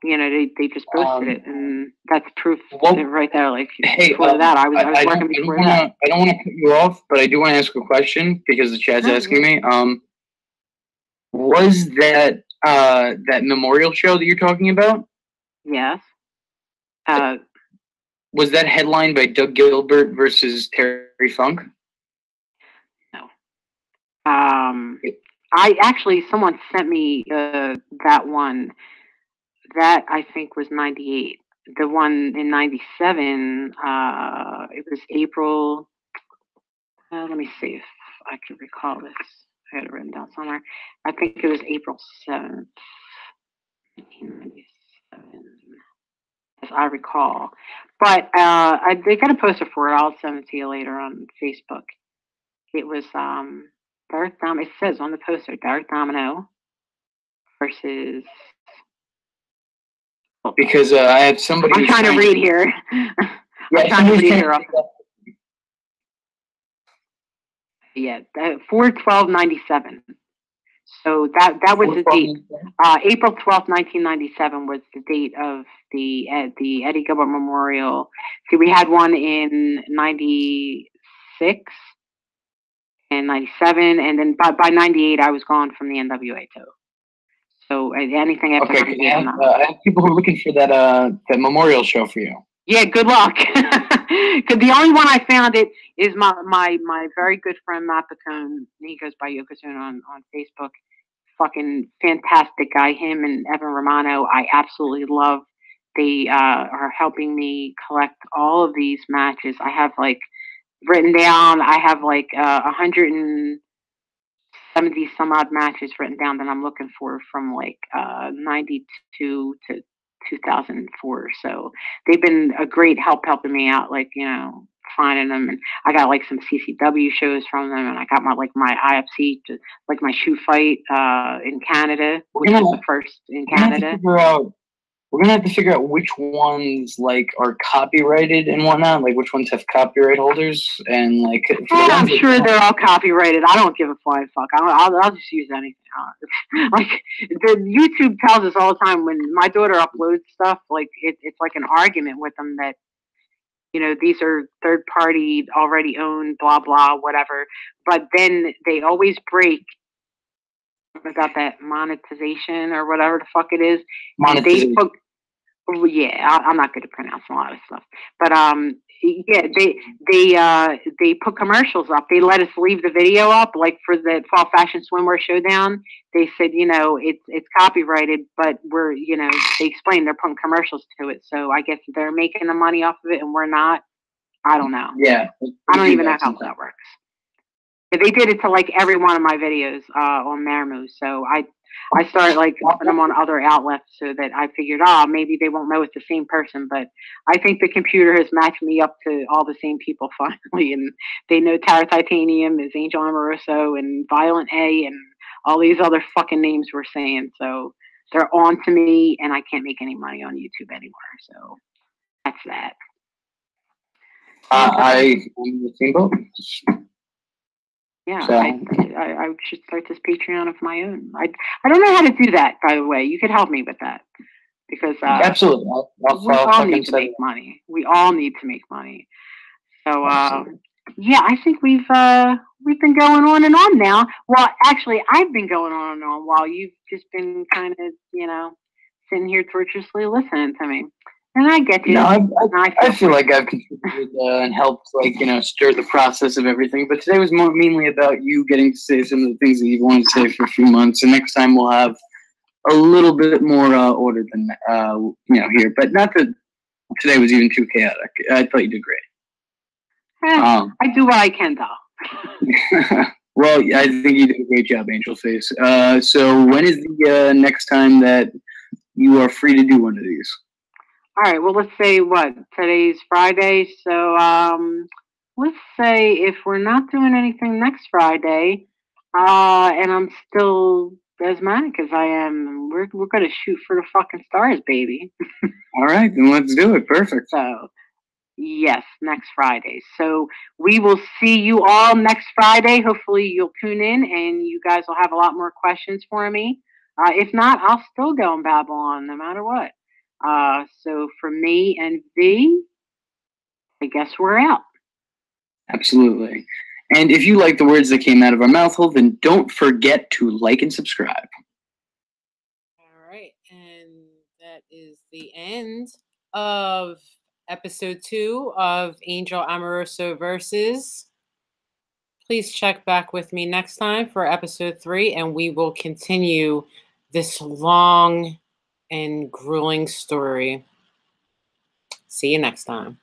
you know, they just posted it, and that's proof right there. Like, hey, before that, I was working before that. I don't want to cut you off, but I do want to ask a question because the chat's asking me. Was that that memorial show that you're talking about? Yes. Was that headlined by Doug Gilbert versus Terry Funk? No. I actually, someone sent me that one. That I think was 98. The one in 97, it was April. Let me see if I can recall this. I had it written down somewhere. I think it was April 7th, 1997, as I recall. But they got a poster for it. I'll send it to you later on Facebook. It was Darth Domino. It says on the poster, Darth Domino versus. Because I have somebody. I'm trying to read here. Yeah, I'm trying to read here. Yeah, 4/12/97. So that was the date. April 12th, 1997 was the date of the Eddie Gilbert Memorial. See, we had one in 96 and 97, and then by 98 I was gone from the NWA too. So anything after I have people who are looking for that memorial show for you. Yeah, good luck. Because the only one I found it is my very good friend Matt Pacone. He goes by Yokozuna on Facebook. Fucking fantastic guy. Him and Evan Romano, I absolutely love. They are helping me collect all of these matches. I have like written down. I have like 170 some odd matches written down that I'm looking for from like 92 to 2004. So they've been a great help helping me out, like, you know, finding them. And I got like some CCW shows from them, and I got my IFC, like my shoe fight in Canada, which was the first in Canada. We're gonna have to figure out which ones like are copyrighted and whatnot, like which ones have copyright holders, and like. Yeah, I'm sure they're all copyrighted. I don't give a flying fuck. I'll just use anything. Like the YouTube tells us all the time when my daughter uploads stuff, like it's like an argument with them that, you know, these are third party, already owned, blah blah, whatever. But then they always break about that monetization or whatever the fuck it is. Monetization. Yeah, I'm not good at pronouncing a lot of stuff, but Yeah, they put commercials up. They let us leave the video up, like for the Fall Fashion Swimwear Showdown. They said, it's copyrighted, but they explained they're putting commercials to it. So I guess they're making the money off of it, and we're not. I don't know. Yeah, I don't even know how that works. They did it to like every one of my videos on Marmou. So I started like putting them on other outlets so that I figured, maybe they won't know it's the same person. But I think the computer has matched me up to all the same people finally. And they know Tara Titanium is Angel Amoroso and Violent A and all these other fucking names we're saying. So they're on to me, and I can't make any money on YouTube anymore. So that's that. I'm in the same boat. Yeah, so. I should start this Patreon of my own. I don't know how to do that, by the way. You could help me with that. Because absolutely. We all need to make money. We all need to make money. So yeah, I think we've been going on and on now. Well, actually, I've been going on and on while you've just been kind of, sitting here tortuously listening to me. And I get you. No, I feel like I've contributed and helped, stir the process of everything. But today was mainly about you getting to say some of the things that you've wanted to say for a few months. And next time we'll have a little bit more order than here. But not that today was even too chaotic. I thought you did great. I do what I can, though. Well, I think you did a great job, Angel Face. So when is the next time that you are free to do one of these? All right, well, let's say today's Friday. So let's say if we're not doing anything next Friday, and I'm still as manic as I am, we're going to shoot for the fucking stars, baby. All right, then let's do it. Perfect. So, yes, next Friday. So we will see you all next Friday. Hopefully you'll tune in and you guys will have a lot more questions for me. If not, I'll still go and babble on no matter what. So for me and V, I guess we're out. Absolutely. And if you like the words that came out of our mouth hole, then don't forget to like and subscribe. All right. And that is the end of episode 2 of Angel Amoroso Versus. Please check back with me next time for episode 3, and we will continue this long and grueling story. See you next time.